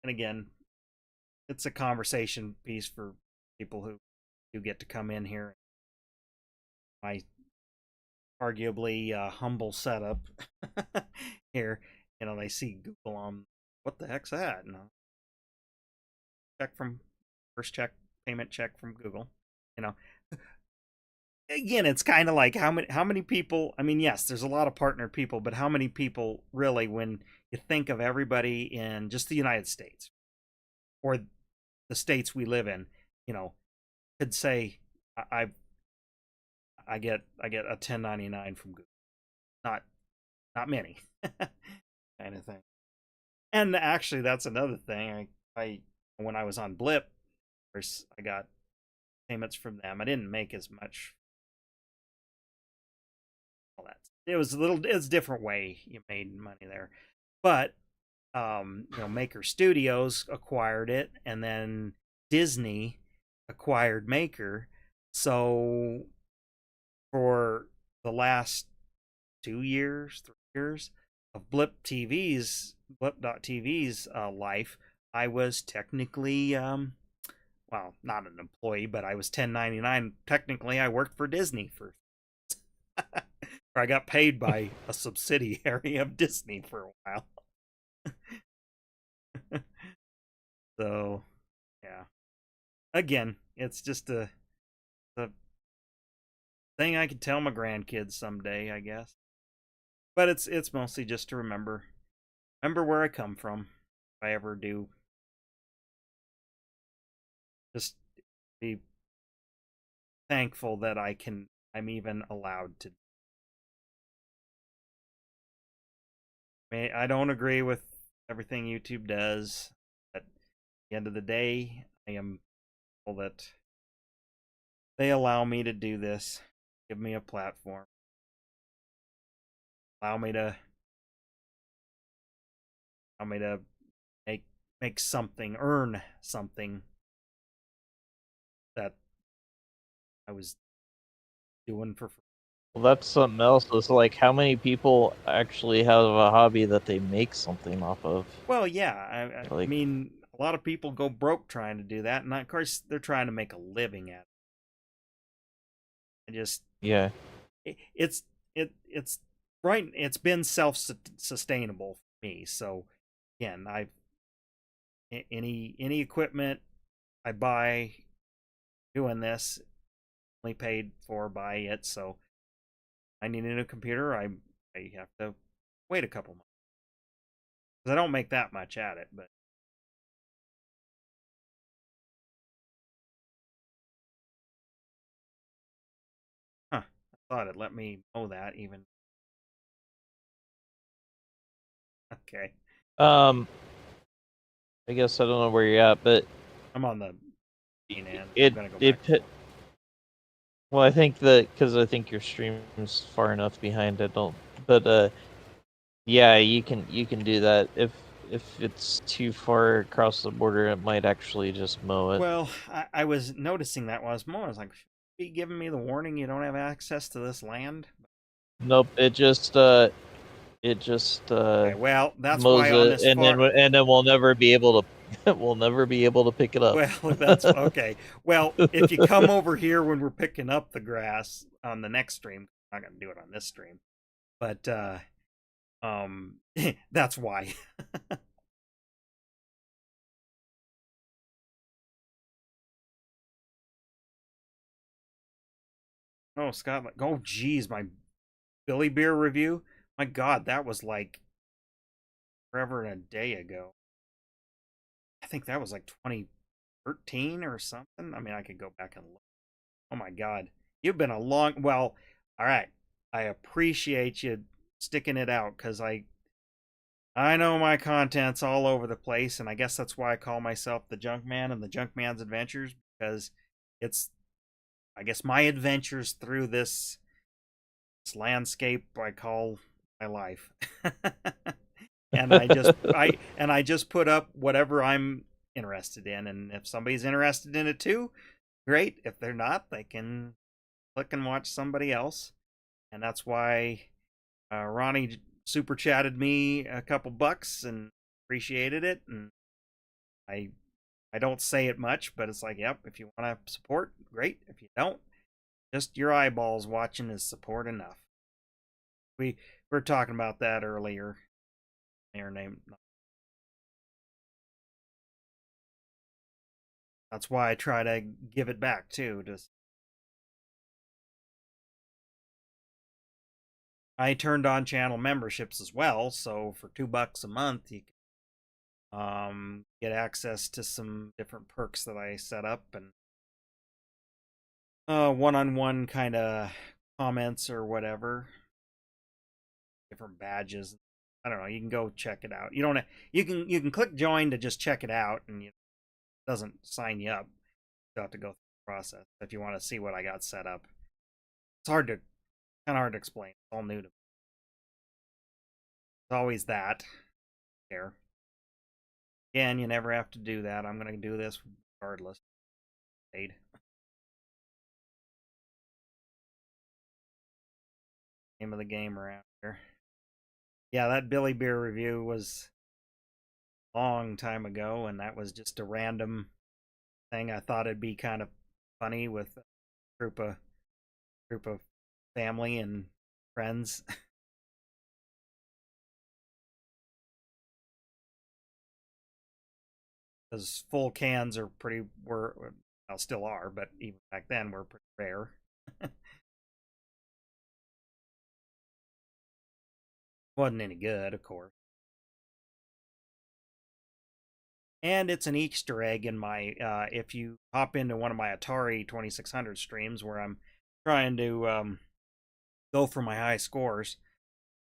again, it's a conversation piece for people who do get to come in here. My arguably humble setup here, they see Google on, what the heck's that? Payment check from Google. Again, it's kind of like how many people. I mean, yes, there's a lot of partner people, but how many people really, when you think of everybody in just the United States or the states we live in, could say I get a 1099 from Google. Not many. Kind of thing. And actually, that's another thing. I when I was on Blip, of course, I got payments from them. I didn't make as much. All that. It's a different way you made money there, but Maker Studios acquired it, and then Disney acquired Maker. So for the last 3 years of Blip.tv's life, I was technically well, not an employee, but I was 1099. Technically, I worked for Disney for or I got paid by a subsidiary of Disney for a while. So, yeah. Again, it's just a thing I could tell my grandkids someday, I guess. But it's mostly just to remember where I come from, if I ever do. Just be thankful that I'm even allowed to. I don't agree with everything YouTube does, but at the end of the day, I am thankful that they allow me to do this, give me a platform, allow me to make something, earn something that I was doing for free. Well, that's something else. It's like, how many people actually have a hobby that they make something off of? Well, yeah. I mean, a lot of people go broke trying to do that, and of course, they're trying to make a living at it. Yeah. It's right. It's been self-sustainable for me. So, again, any equipment I buy doing this, only paid for by it. So, I need a new computer. I have to wait a couple months because I don't make that much at it. But I thought it let me know that even. Okay. I guess I don't know where you're at, but I'm on the bean end. Well, I think that because I think your stream's far enough behind, but yeah, you can do that. If it's too far across the border, it might actually just mow it. Well, I was noticing that while I was mowing. I was like, should you be giving me the warning you don't have access to this land? Nope, it just okay, well, that's mows why on this and then we'll never be able to pick it up. Well, that's okay. Well, if you come over here when we're picking up the grass on the next stream, I'm not gonna do it on this stream, but that's why. Oh, Scotland. Oh, geez, my Billy Beer review. My God, that was like forever and a day ago. I think that was like 2013 or something. I mean, I could go back and look. Oh my God, you've been a long. Well, all right. I appreciate you sticking it out because I know my content's all over the place, and I guess that's why I call myself the Junk Man and the Junk Man's Adventures, because it's, I guess, my adventures through this landscape I call my life. And I just put up whatever I'm interested in, and if somebody's interested in it too, great. If they're not, they can click and watch somebody else. And that's why Ronnie super chatted me a couple bucks and appreciated it. And I don't say it much, but it's like, yep, if you want to support, great. If you don't, just your eyeballs watching is support enough. We were talking about that earlier. Her name. That's why I try to give it back too. Just I turned on channel memberships as well, so for $2 a month you can get access to some different perks that I set up, and one-on-one kind of comments or whatever, different badges. I don't know. You can go check it out. You don't. You can click join to just check it out, and it doesn't sign you up. You have to go through the process if you want to see what I got set up. It's kind of hard to explain. It's all new to me. It's always that there. Again, you never have to do that. I'm gonna do this regardless. Paid. Name of the game around here. Yeah, that Billy Beer review was a long time ago, and that was just a random thing. I thought it'd be kind of funny with a group of family and friends. Because full cans are well, still are, but even back then were pretty rare. Wasn't any good, of course. And it's an Easter egg in my if you hop into one of my Atari 2600 streams where I'm trying to go for my high scores.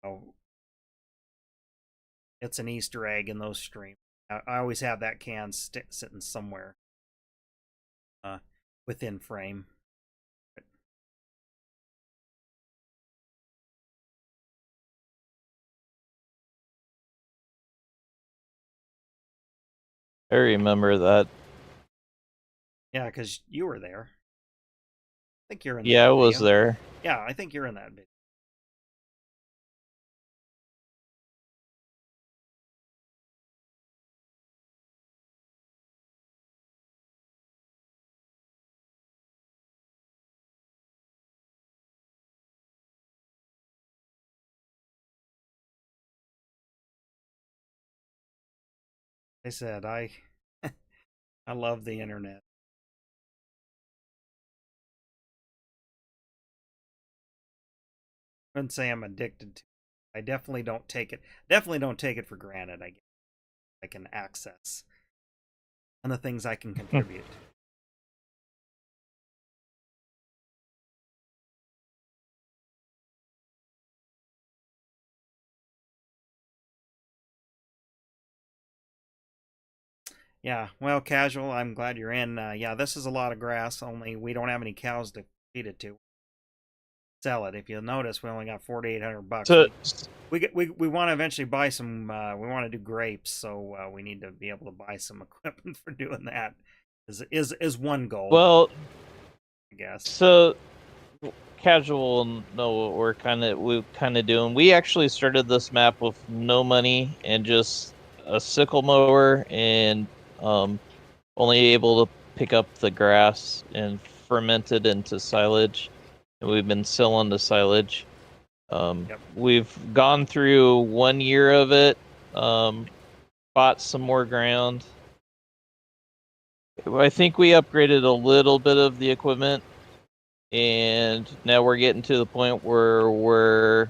Oh, it's an Easter egg in those streams. I always have that can sitting somewhere within frame. I remember that. Yeah, because you were there. I think you're in. Yeah, I was there. Yeah, I think you're in that video. I said I love the internet. I wouldn't say I'm addicted to it. I definitely don't take it for granted. I can access and the things I can contribute. Yeah, well, casual. I'm glad you're in. Yeah, this is a lot of grass. Only we don't have any cows to feed it to. Sell it. If you'll notice, we only got $4,800. So, we want to eventually buy some. We want to do grapes, so we need to be able to buy some equipment for doing that. Is one goal. Well, I guess. So, casual will know what we're kind of doing. We actually started this map with no money and just a sickle mower and only able to pick up the grass and ferment it into silage. and we've been selling the silage. Yep. We've gone through 1 year of it, bought some more ground. I think we upgraded a little bit of the equipment, and now we're getting to the point where we're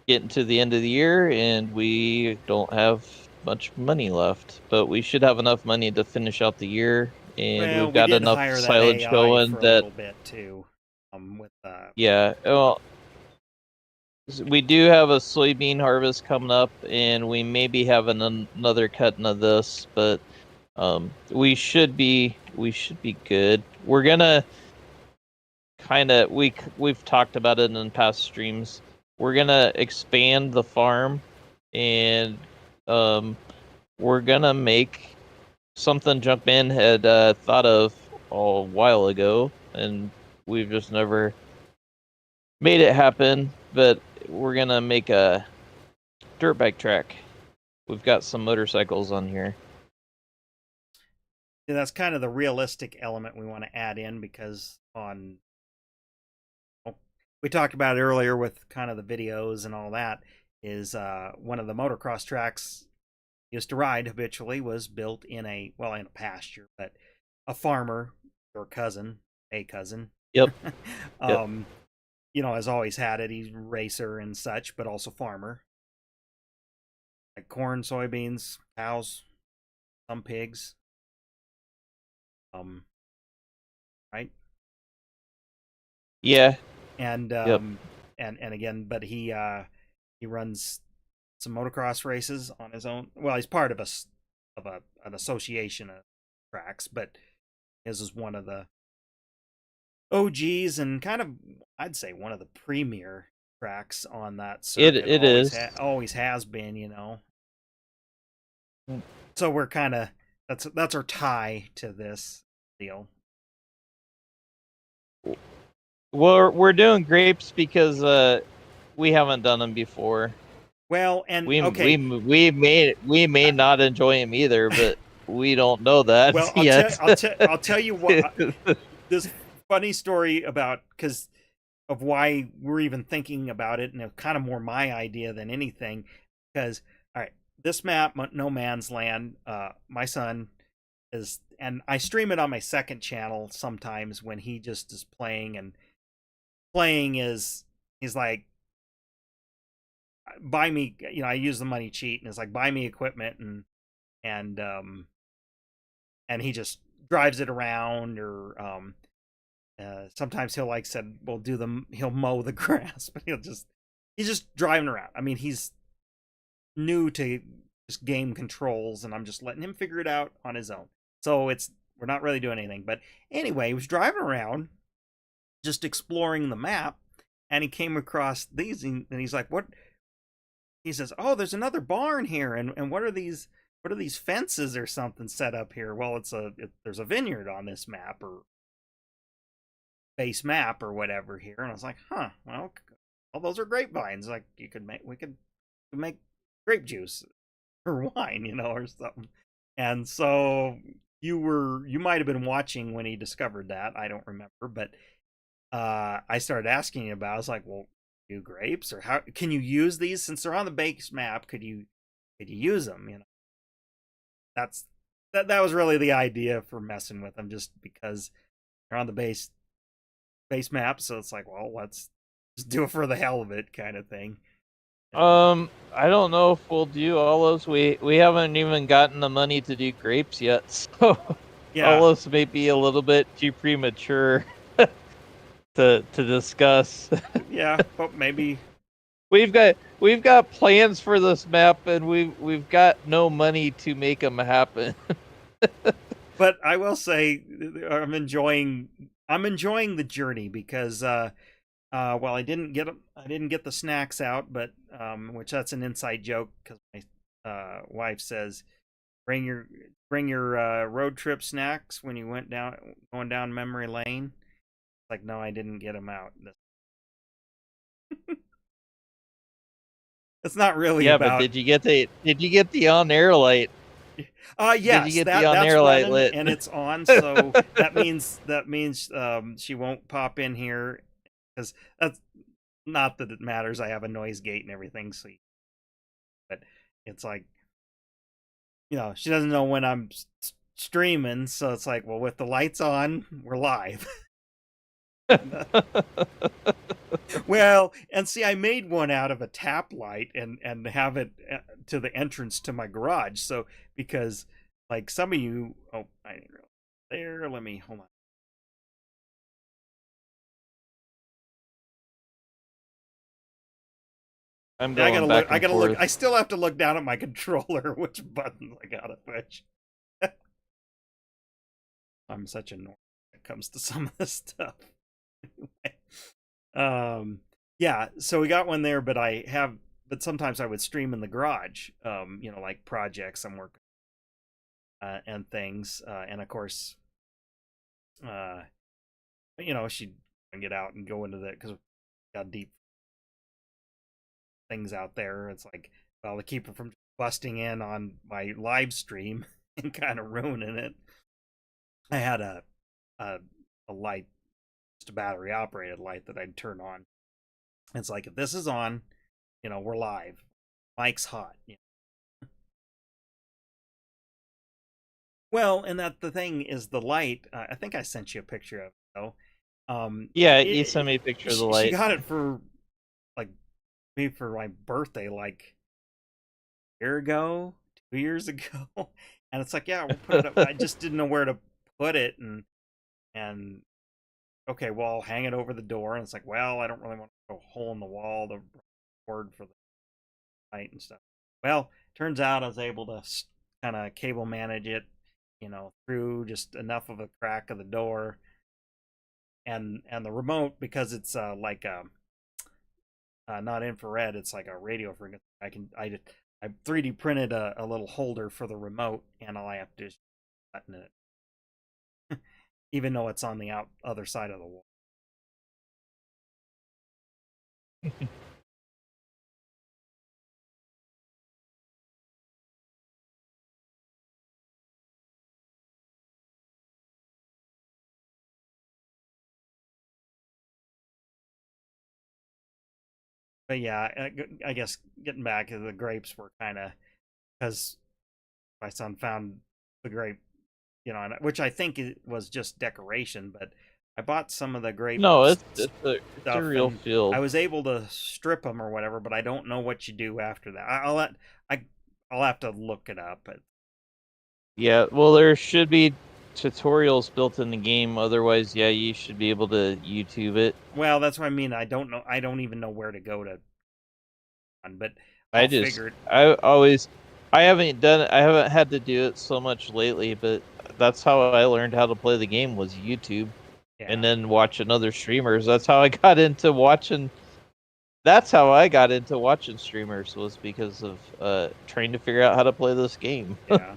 getting to the end of the year and we don't have much money left, but we should have enough money to finish out the year, and Well, we've we got did enough hire that silage AI going for a that little bit too. With yeah, well, we do have a soybean harvest coming up, and we may be having another cutting of this, but we should be good. We're gonna kind of we've talked about it in past streams. We're gonna expand the farm, and we're gonna make something Junkman had thought of a while ago, and we've just never made it happen. But we're gonna make a dirt bike track. We've got some motorcycles on here. that's kind of the realistic element we want to add in, because we talked about it earlier with kind of the videos and all that, is one of the motocross tracks used to ride habitually was built in in a pasture, but a farmer, your cousin, a cousin, Yep. Yep. Has always had it. He's racer and such, but also farmer. Like corn, soybeans, cows, some pigs. Right? Yeah. And Yep. and again, but he runs some motocross races on his own. Well, he's part of an association of tracks, but his is one of the OGs and kind of, I'd say, one of the premier tracks on that circuit. It is. Always has been. So we're kind of that's our tie to this deal. We're doing grapes because we haven't done them before. Well, and we okay, we may not enjoy them either, but we don't know that well, yet. I'll tell you what. This funny story about, because of why we're even thinking about it, and it's kind of more my idea than anything. Because all right, this map, No Man's Land, my son is, and I stream it on my second channel sometimes when he just is playing, and playing is, he's like, buy me, I use the money cheat, and it's like, buy me equipment, and he just drives it around, or sometimes he'll, like said, he'll mow the grass, but he's just driving around. I mean, he's new to just game controls, and I'm just letting him figure it out on his own. So we're not really doing anything. But anyway, he was driving around, just exploring the map, and he came across these, and he's like, "What?" He says, "Oh, there's another barn here, and what are these? What are these fences or something set up here?" Well, there's a vineyard on this map, or base map, or whatever here, and I was like, "Huh? Well, those are grapevines. Like, we could make grape juice or wine, or something." And so you might have been watching when he discovered that. I don't remember, but I started asking him about it. I was like, "Well, do grapes, or how can you use these since they're on the base map? Could you use them?" That was really the idea for messing with them, just because they're on the base map. So it's like, well, let's just do it for the hell of it, kind of thing. I don't know if we'll do all those. We haven't even gotten the money to do grapes yet, so Yeah, all those may be a little bit too premature to discuss. Yeah, but maybe we've got plans for this map, and we've got no money to make them happen. But I will say, I'm enjoying the journey, because well, I didn't get the snacks out, but which, that's an inside joke, because my wife says, bring your road trip snacks when you going down memory lane. It's like, no, I didn't get them out. It's not really Yeah, about. but did you get the on air light? Yes, did you get the on that's air light running, lit? and it's on. So that means she won't pop in here because that's not that it matters. I have a noise gate and everything, so but it's like, she doesn't know when I'm streaming, so it's like, well, with the lights on, we're live. Well, and see, I made one out of a tap light and have it to the entrance to my garage. So because like some of you, oh, I didn't realize there. Let me hold on. I'm I going gotta look. back I and gotta look. forth. I still have to look down at my controller, which buttons I gotta push. I'm such a nerd when it comes to some of this stuff. Yeah, so we got one there, but sometimes I would stream in the garage, like projects I'm working and things, and of course, uh, she'd get out and go into the because we got deep things out there. It's like, well, to keep her from busting in on my live stream and kind of ruining it. I had a light, just a battery operated light that I'd turn on. It's like, if this is on, we're live. Mic's hot. Well, and that the thing is the light. I think I sent you a picture of it though. Yeah, you sent me a picture of the She light. got it for like maybe for my birthday, like a year ago, 2 years ago, and it's like, yeah, we'll put it up. I just didn't know where to put it, and okay, well, I'll hang it over the door, and it's like, well, I don't really want to go hole in the wall to cord for the light and stuff. Well, turns out I was able to kind of cable manage it, through just enough of a crack of the door, and the remote, because it's like not infrared, it's like a radio frequency. I 3D printed a little holder for the remote, and all I have to do is button it, even though it's on the other side of the wall. But yeah, I guess getting back to the grapes were kind of because my son found the grape, which I think it was just decoration, but I bought some of the grape No, it's a stuff, real and field. I was able to strip them or whatever, but I don't know what you do after that. I'll have to look it up. But Yeah, well, there should be tutorials built in the game. Otherwise, yeah, you should be able to YouTube it. well, that's what I mean. I don't know. I don't even know where to go to. But I I'll just, figure it. I haven't done it. I haven't had to do it so much lately, but that's how I learned how to play the game was YouTube, Yeah. and then watching other streamers. That's how I got into watching. That's how I got into watching streamers, was because of trying to figure out how to play this game. Yeah.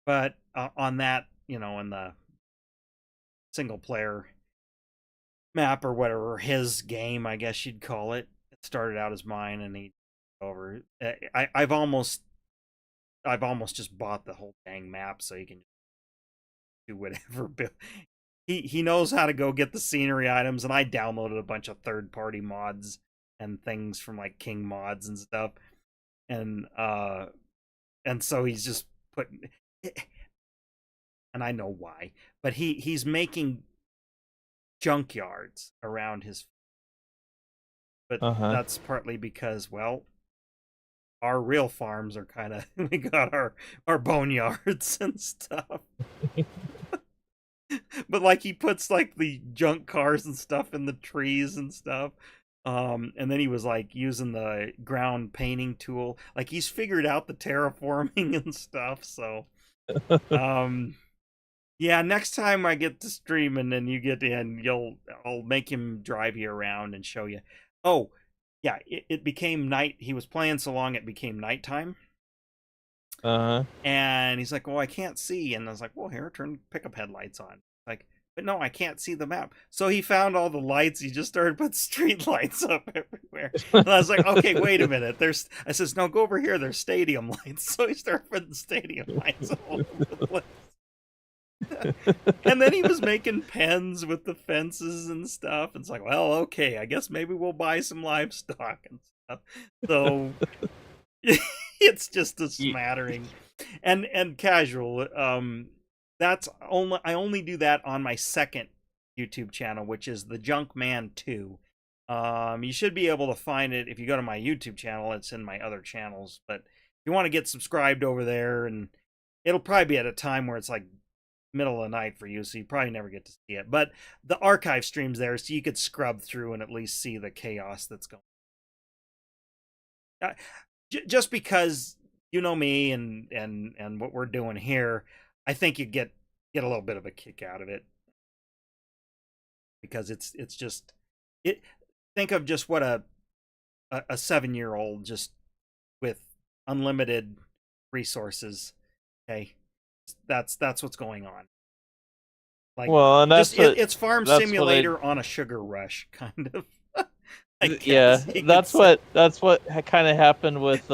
But on that, in the single player map or whatever, his game, I guess you'd call it. It started out as mine, and he over. I've almost just bought the whole dang map so you can do whatever. He knows how to go get the scenery items, and I downloaded a bunch of third party mods and things from like King Mods and stuff, and so he's just putting, and I know why, but he's making junkyards around his, but that's partly because, well, our real farms are kind of we got our boneyards and stuff. But like he puts like the junk cars and stuff in the trees and stuff, and then he was like using the ground painting tool, like he's figured out the terraforming and stuff. So yeah, next time I get to stream and then you get in, I'll make him drive you around and show you. Oh yeah, it became night. He was playing so long it became nighttime. And he's like, well, I can't see. And I was like, well, here, turn pickup headlights on. Like, but no, I can't see the map. So he found all the lights. He just started putting street lights up everywhere. everywhere. And I was like, okay, wait a minute. I says, no, go over here. There's stadium lights. So he started putting stadium lights all over the place. And then he was making pens with the fences and stuff. It's like, well, okay, I guess maybe we'll buy some livestock and stuff. So it's just a smattering. And casual. I only do that on my second YouTube channel, which is the Junkman 2. You should be able to find it if you go to my YouTube channel. It's in my other channels, but if you want to get subscribed over there, and it'll probably be at a time where it's like middle of the night for you, so you probably never get to see it. But the archive stream's there, so you could scrub through and at least see the chaos that's going on. Just because you know me and what we're doing here, I think you get a little bit of a kick out of it, because it's just it. Think of just what a 7-year-old just with unlimited resources. Okay, that's what's going on. Like, well, and that's just it's Farm Simulator on a sugar rush, kind of. Yeah, that's what kind of happened with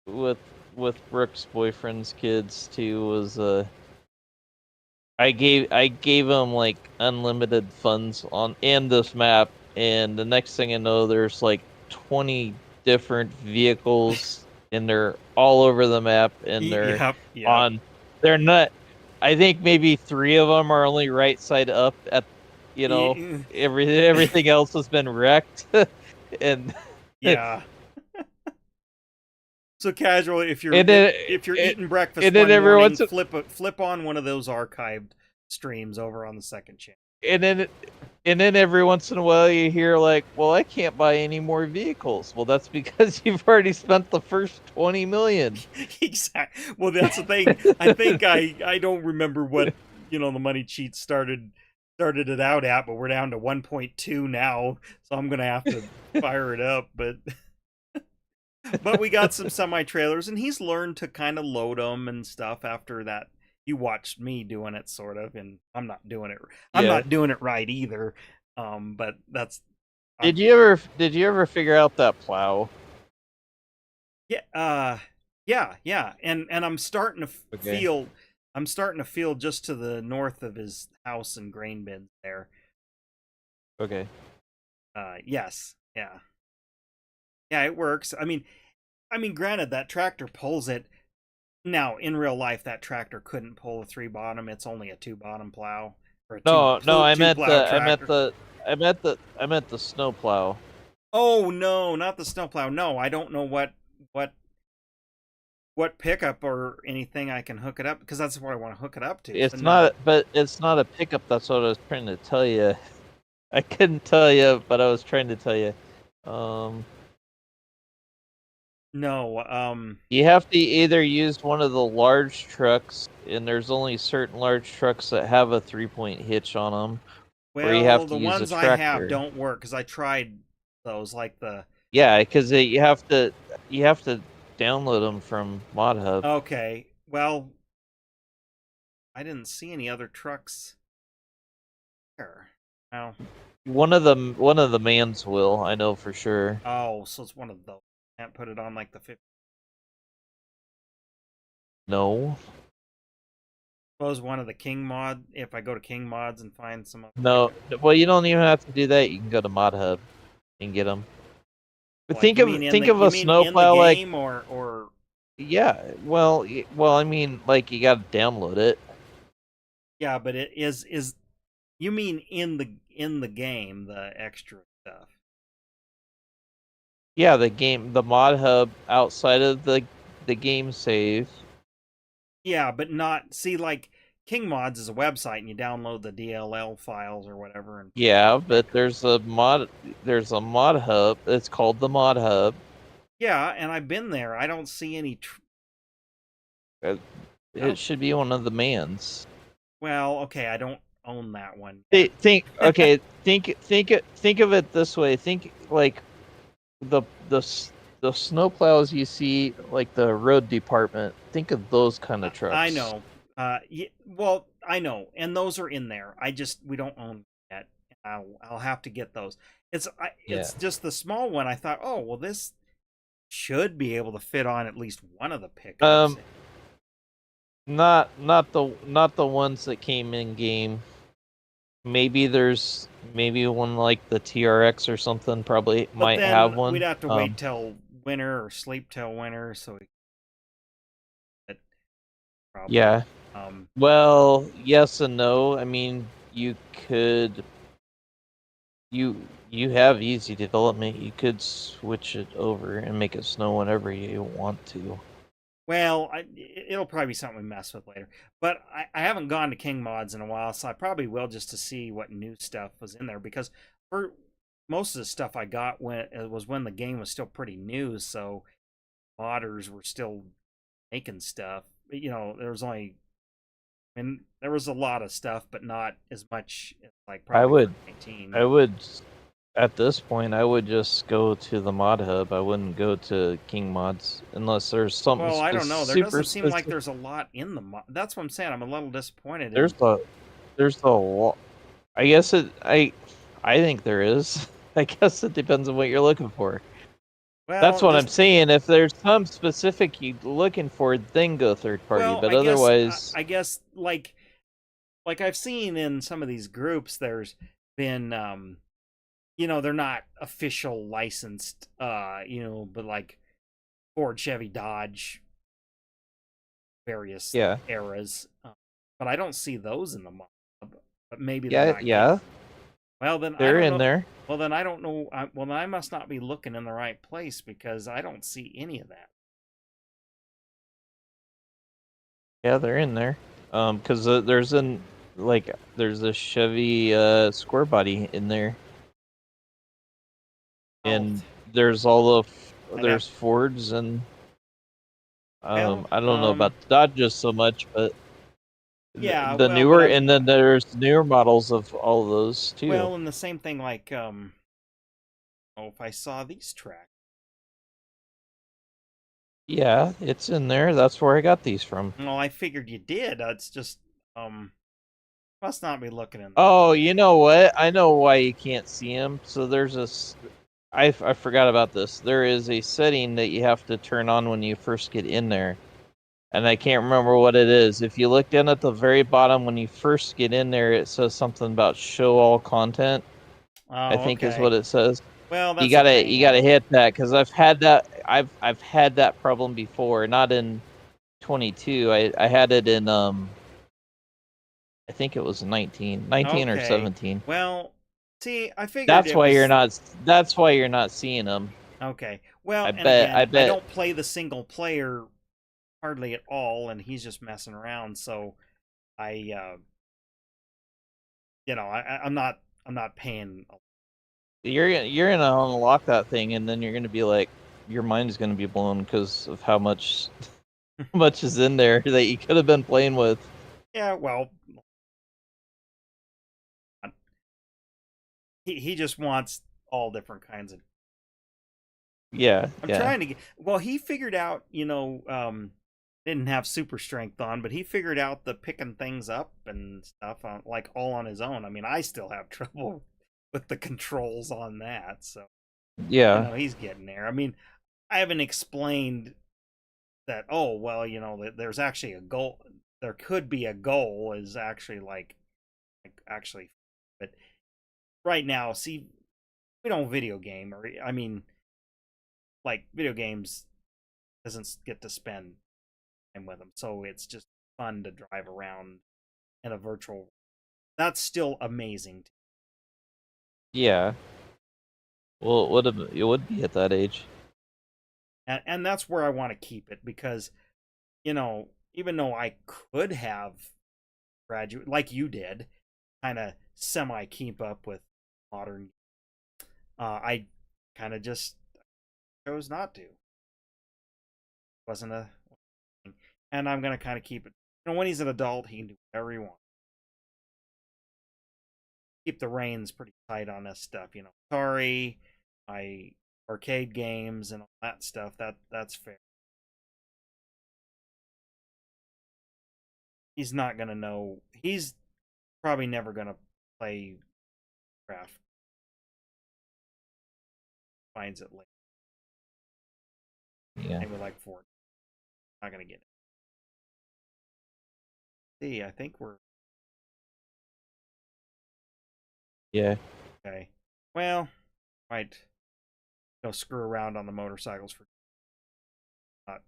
with Brooke's boyfriend's kids too. Was I gave them like unlimited funds on this map, and the next thing I know, there's like 20 different vehicles, and they're all over the map, and they're on. They're not. I think maybe 3 of them are only right side up at. Everything else has been wrecked, and yeah. So casual, if you're eating breakfast one morning, flip on one of those archived streams over on the second channel. And then every once in a while you hear like, well, I can't buy any more vehicles. Well, that's because you've already spent the first 20 million. Exactly. Well, that's the thing. I think I don't remember what the money cheat started it out at, but we're down to 1.2 now, so I'm gonna have to fire it up. But we got some semi-trailers, and he's learned to kind of load them and stuff after that. You watched me doing it, sort of, and I'm not doing it right either. But that's. Did you ever figure out that plow? Yeah. Yeah. And I'm starting to feel. I'm starting to feel just to the north of his house and grain bins there. Okay. Yes. Yeah. Yeah, it works. I mean, granted, that tractor pulls it. Now, in real life, that tractor couldn't pull a 3-bottom. It's only a 2-bottom plow. Or I meant the snow plow. Oh no, not the snow plow. No, I don't know what pickup or anything I can hook it up, because that's what I want to hook it up to. It's not a pickup. That's what I was trying to tell you. I couldn't tell you, but I was trying to tell you. No. You have to either use one of the large trucks, and there's only certain large trucks that have a 3-point hitch on them. Well, or you have to the use ones a I have don't work, because I tried those, like the. Yeah, because you have to download them from ModHub. Okay, well, I didn't see any other trucks there. Well, one of the mans will, I know for sure. Oh, so it's one of those. Can't put it on like the 50. No. Suppose one of the King mod. If I go to King mods and find some. No, well, you don't even have to do that. You can go to ModHub and get them. But think of a snowplow like or. Yeah, well, I mean, like, you got to download it. Yeah, but it is you mean in the game, the extra stuff? Yeah, the ModHub outside of the game save. Yeah, but not like King Mods is a website, and you download the DLL files or whatever. And yeah, but there's a ModHub. It's called the ModHub. Yeah, and I've been there. I don't see any. It should be one of the mans. Well, okay, I don't own that one. Think of it this way. Think like the snowplows you see, like the road department. Think of those kind of trucks. I know. Well, I know, and those are in there. We don't own them yet. I'll have to get those. Yeah. it's just the small one. I thought, oh well, this should be able to fit on at least one of the pickups. Um, not the ones that came in game. Maybe there's maybe one like the TRX or something probably But might have then we'd one. have to wait till winter or sleep till winter, so we could probably. Yeah. Um, Well, yes and no. I mean, you could you have easy development. You could switch it over and make it snow whenever you want to. well, it'll probably be something we mess with later. But I haven't gone to King Mods in a while, so I probably will just to see what new stuff was in there. Because for most of the stuff I got when it was when the game was still pretty new, so modders were still making stuff. You know, there was only, I mean, there was a lot of stuff, but not as much as like I probably would 19. I would at this point I would just go to the mod hub. I wouldn't go to King Mods unless there's something Well, I don't know. There super doesn't seem like specific. there's a lot in the mod. That's what I'm saying. I'm a little disappointed There's in. a lot. I guess I think there is. I guess it depends on what you're looking for. That's Well, what I'm just saying. If there's some specific you're looking for, then go third party. well, But otherwise, I guess like I've seen in some of these groups, there's been you know, they're not official licensed you know, but like Ford, Chevy, Dodge, various yeah, eras. But I don't see those in the mod. But maybe they're yeah, not getting. yeah, Well, then I they're don't in know. there. Well, then I don't know. Well, then I must not be looking in the right place because I don't see any of that. Yeah, they're in there. Because there's a Chevy square body in there, Oh, and there's all the I'd have. there's Fords and Well, I don't know about Dodges so much, but yeah. the Well, but newer, I'm. and then there's newer models of all of those too. Well, and the same thing like oh, if I saw these tracks. Yeah, it's in there. That's where I got these from. Well, I figured you did. It's just must not be looking in the. Oh, you know what? I know why you can't see them. So there's this. I forgot about this. There is a setting that you have to turn on when you first get in there, and I can't remember what it is. If you look down at the very bottom when you first get in there, it says something about show all content. I Oh, think is okay. what it says. Well, You that's a gotta pain. you gotta Yeah. hit that because I've had that. I've had that problem before. Not in 22. I had it in I think it was 19 or Okay. 17. Well, see, I figured That's it why you're was. not. That's why you're not seeing them. Okay. Well, I and bet. again, I I bet. don't play the single player hardly at all, and he's just messing around. So I, you know, I'm not paying. You're gonna unlock that thing, and then you're gonna be like, your mind is gonna be blown because of how much, how much is in there that you could have been playing with. Yeah. Well, he just wants all different kinds of. Yeah, I'm yeah, trying to get. Well, he figured out. You know, didn't have super strength on, but he figured out the picking things up and stuff on like all on his own. I mean, I still have trouble with the controls on that, so you yeah, know he's getting there. I mean, I haven't explained that. Oh well, you know, there's actually a goal. There could be a goal is actually like actually, but right now, see, we don't video game or I mean, like video games doesn't get to spend time with them, so it's just fun to drive around in a virtual. That's still amazing. yeah. Well, it would be at that age. And that's where I want to keep it because, you know, even though I could have graduate like you did, kind of semi keep up with modern, I kind of just chose not to. Wasn't a thing. And I'm gonna kind of keep it. You know, when he's an adult, he can do whatever he wants. Keep the reins pretty tight on this stuff. You know, sorry, my arcade games and all that stuff. That's fair. He's not gonna know. He's probably never gonna play craft. finds it later. Yeah. Maybe like 4. Not gonna get it. See, I think we're Yeah. okay. Well, might screw around on the motorcycles for not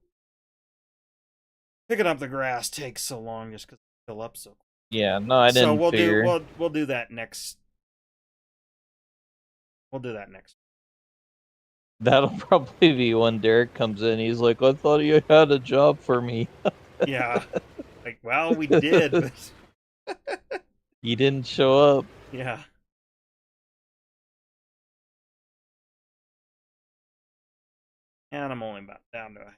picking up the grass takes so long just because they fill up so quick. Yeah. No, I So didn't figure. we'll do that next. We'll do that next. That'll probably be when Derek comes in. He's like, I thought you had a job for me. Yeah. Like, well, we did, but You didn't show up. yeah. And I'm only about down to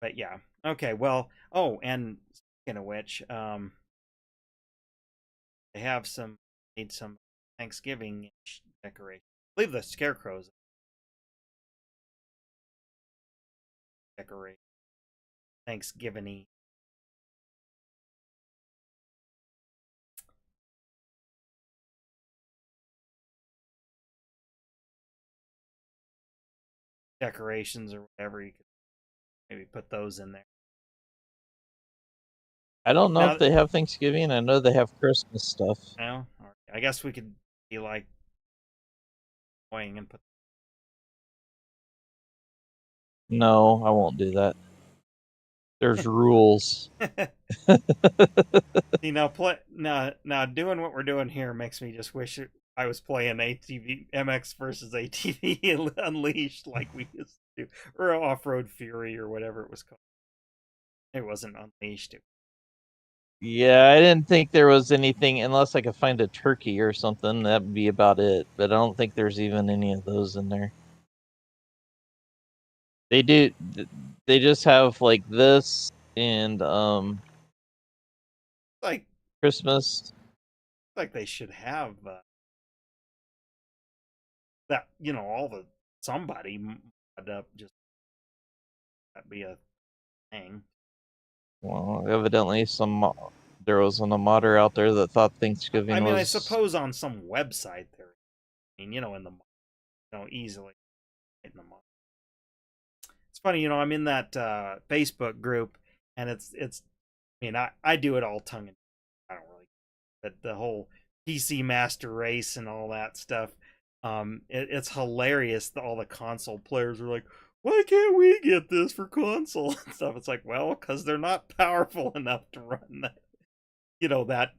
but yeah. Okay, well, oh, and speaking of which, they have made some Thanksgiving decorations. I believe the scarecrows decorate Thanksgiving decorations or whatever. You could maybe put those in there. I don't know if Now, they have Thanksgiving. I know they have Christmas stuff. no, I guess we could be like going and put. No, I won't do that. There's rules. See, now doing what we're doing here makes me just wish I was playing ATV MX versus ATV Unleashed like we used to do, or Off Road Fury or whatever it was called. It wasn't Unleashed. Yeah, I didn't think there was anything unless I could find a turkey or something. That'd be about it. But I don't think there's even any of those in there. They do. They just have like this and Like Christmas. like they should have that. All the somebody mod up just that be a thing. Well, evidently there wasn't a modder out there that thought Thanksgiving I mean, was. I suppose on some website there. I mean, in the easily in the mod. It's funny, I'm in that Facebook group, and it's. I mean, I do it all tongue and I don't really, but the whole PC Master Race and all that stuff, it's hilarious. All the console players are like, "Why can't we get this for console and stuff?" It's like, well, because they're not powerful enough to run that. That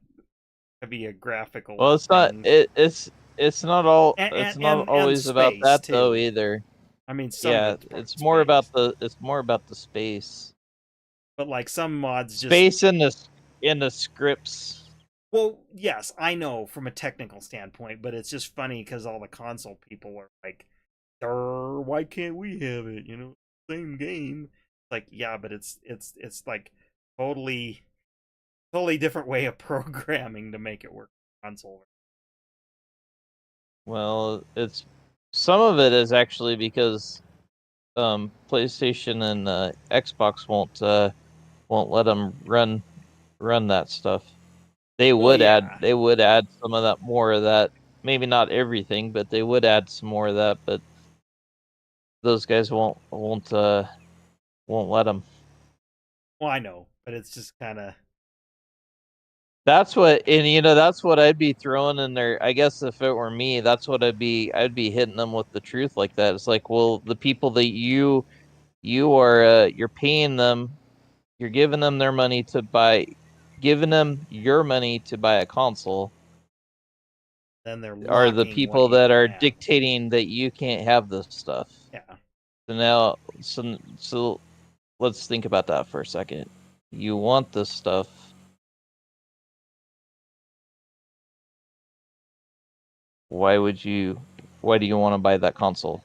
could be a graphical Well, it's not. thing, It's not all. and It's and not and, and always about space that though too. either. I mean, some of Yeah, it's probably it's more about space, the. It's more about the space. but like some mods just. Space in the scripts. Well, yes, I know from a technical standpoint, but it's just funny because all the console people are like, why can't we have it? Same game. Like, yeah, but it's like totally totally different way of programming to make it work on console. Well, it's some of it is actually because PlayStation and Xbox won't let them run that stuff. They Well, would add yeah. some of that, more of that. Maybe not everything, but they would add some more of that. But those guys won't let them. Well, I know, but it's just kind of. That's what, and that's what I'd be throwing in there. I guess if it were me, that's what I'd be hitting them with the truth like that. It's like, well, the people that you are you're paying them, you're giving them their money to buy, giving them your money to buy a console, Then they're are the locking what people you that can are have. dictating that you can't have this stuff. Yeah. So let's think about that for a second. You want this stuff. Why do you want to buy that console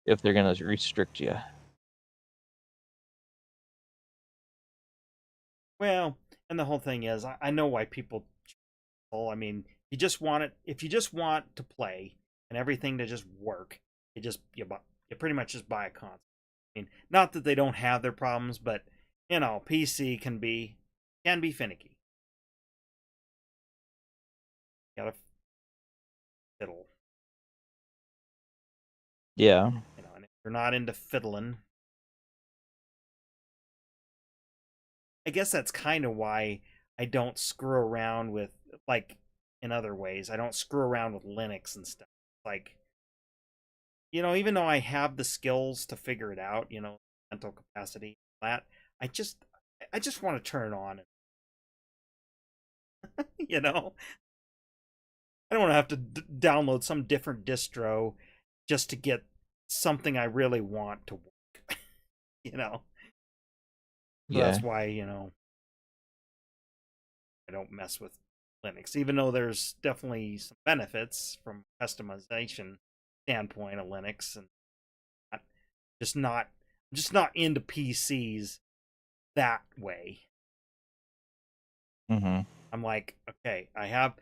if they're going to restrict you? Well, and the whole thing is, I know why people. I mean, you just want it. If you just want to play and everything to just work, you pretty much just buy a console. I mean, not that they don't have their problems, but PC can be finicky. Gotta fiddle. Yeah. And if you're not into fiddling, I guess that's kind of why I don't screw around with, like, in other ways. I don't screw around with Linux and stuff. Like, even though I have the skills to figure it out, mental capacity, that I just want to turn it on. you know, I don't want to have to download some different distro just to get something I really want to work. So Yeah. that's why I don't mess with Linux, even though there's definitely some benefits from customization standpoint of Linux, and not, just not into PCs that way. Mm-hmm. I'm like, okay, the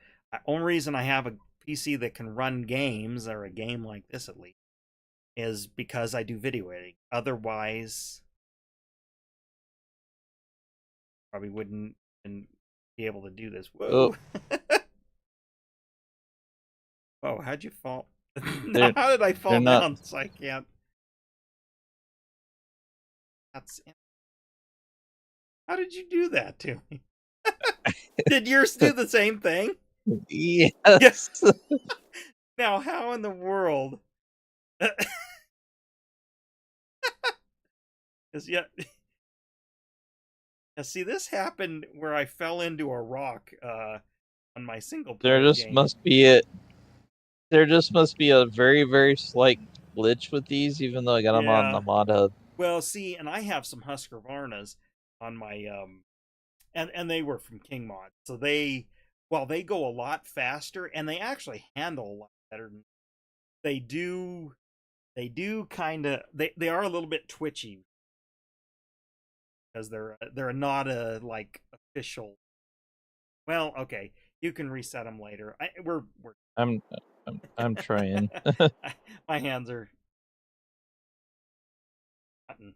only reason I have a PC that can run games, or a game like this at least, is because I do video editing. Otherwise, probably wouldn't be able to do this. Whoa. Oh, Oh, how'd you fall? they're How did I fall not. down so I can't? That's How did you do that to me? Did yours do the same thing? Yes. Yes. Now, how in the world? Because see, this happened where I fell into a rock on my single There player just game. must be it. There just must be a very, very slight glitch with these, even though I got them on the mod hub. Well, see, and I have some Husqvarnas on my and they were from King Mod, so they go a lot faster, and they actually handle a lot better. They do kind of, they are a little bit twitchy because they're not a, like, official. Well, okay, you can reset them later. We're I'm trying. my hands are button.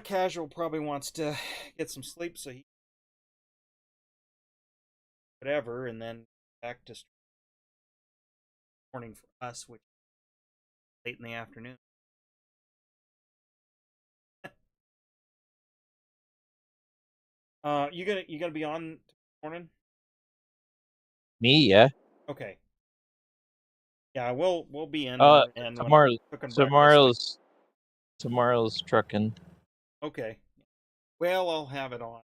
Casual probably wants to get some sleep, so he whatever, and then back to morning for us, which is late in the afternoon. You gonna be on morning? Me, yeah. Okay. Yeah, we'll be in and when I'm Tomorrow, cooking breakfast. tomorrow's trucking. Okay. Well, I'll have it on.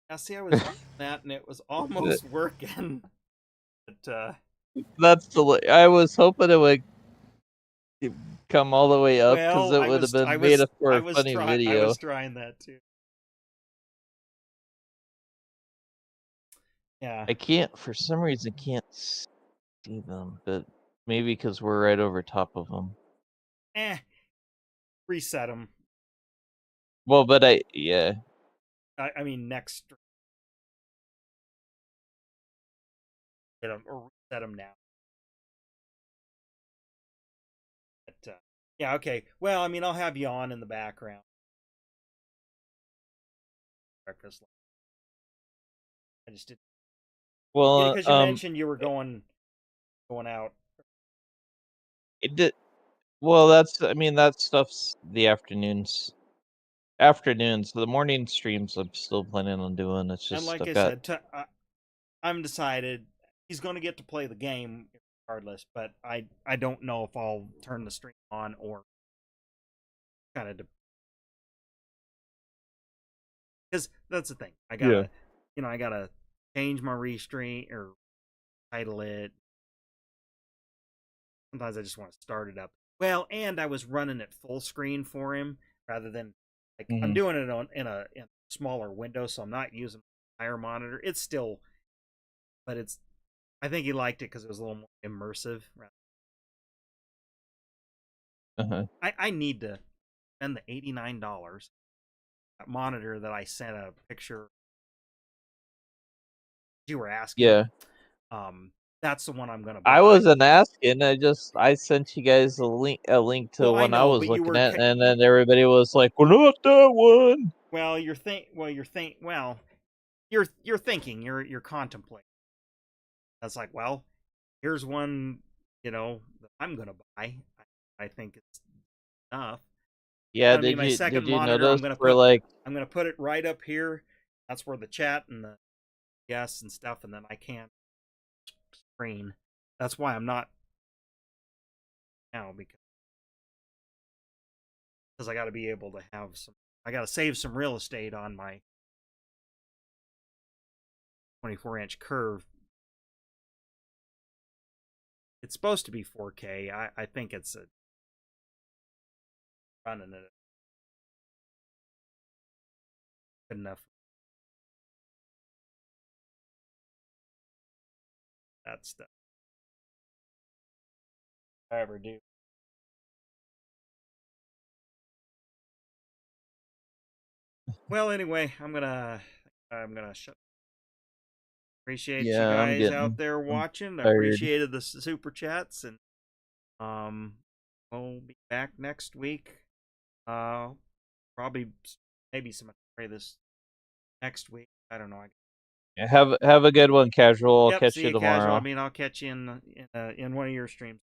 Now, see, I was on that and it was almost working, but That's I was hoping it would come all the way up because well, it would have been made up for a funny I video. was trying that too. Yeah. I can't, for some reason, can't see them, but maybe because we're right over top of them. Reset them. Well, but yeah. I mean, next hit them or reset them now. But yeah, okay. Well, I mean, I'll have you on in the background. Breakfast. I just did Well, because you mentioned you were going out. it did. Well, I mean, that stuff's the afternoons. Afternoons, the morning streams I'm still planning on doing. It's And just like I've I got. said, I'm decided he's going to get to play the game regardless, but I don't know if I'll turn the stream on or kind of, because that's the thing. I Yeah. gotta change my restream or title it. Sometimes I just want to start it up. Well, and I was running it full screen for him rather than, like, I'm doing it in a smaller window, so I'm not using a higher monitor. It's still, but it's. I think he liked it because it was a little more immersive. Uh-huh. I need to spend the $89. That monitor that I sent a picture you were asking. Yeah. That's the one I'm gonna buy. I wasn't asking. I sent you guys a link to Well, I one I know, was but you looking were at, and then everybody was like, "Well, not that one." well, you're thinking, you're contemplating. That's like, well, here's one, that I'm gonna buy. I think it's enough. Yeah, Gonna be my second did you monitor. notice for like I'm gonna put it right up here. That's where the chat and the guests and stuff, and then I can't screen. That's why I'm not now, because I got to be able to have some. I got to save some real estate on my 24-inch curve. It's supposed to be 4K. I think it's running it good enough. That stuff. If I ever do. Well, anyway, I'm gonna shut. Appreciate you yeah, guys out there I'm watching. I tired. appreciated the super chats, and we'll be back next week. Probably maybe some this next week. I don't know. Have a good one, Casual. I'll Yep. catch See you you, casual. tomorrow. I mean, I'll catch you in one of your streams.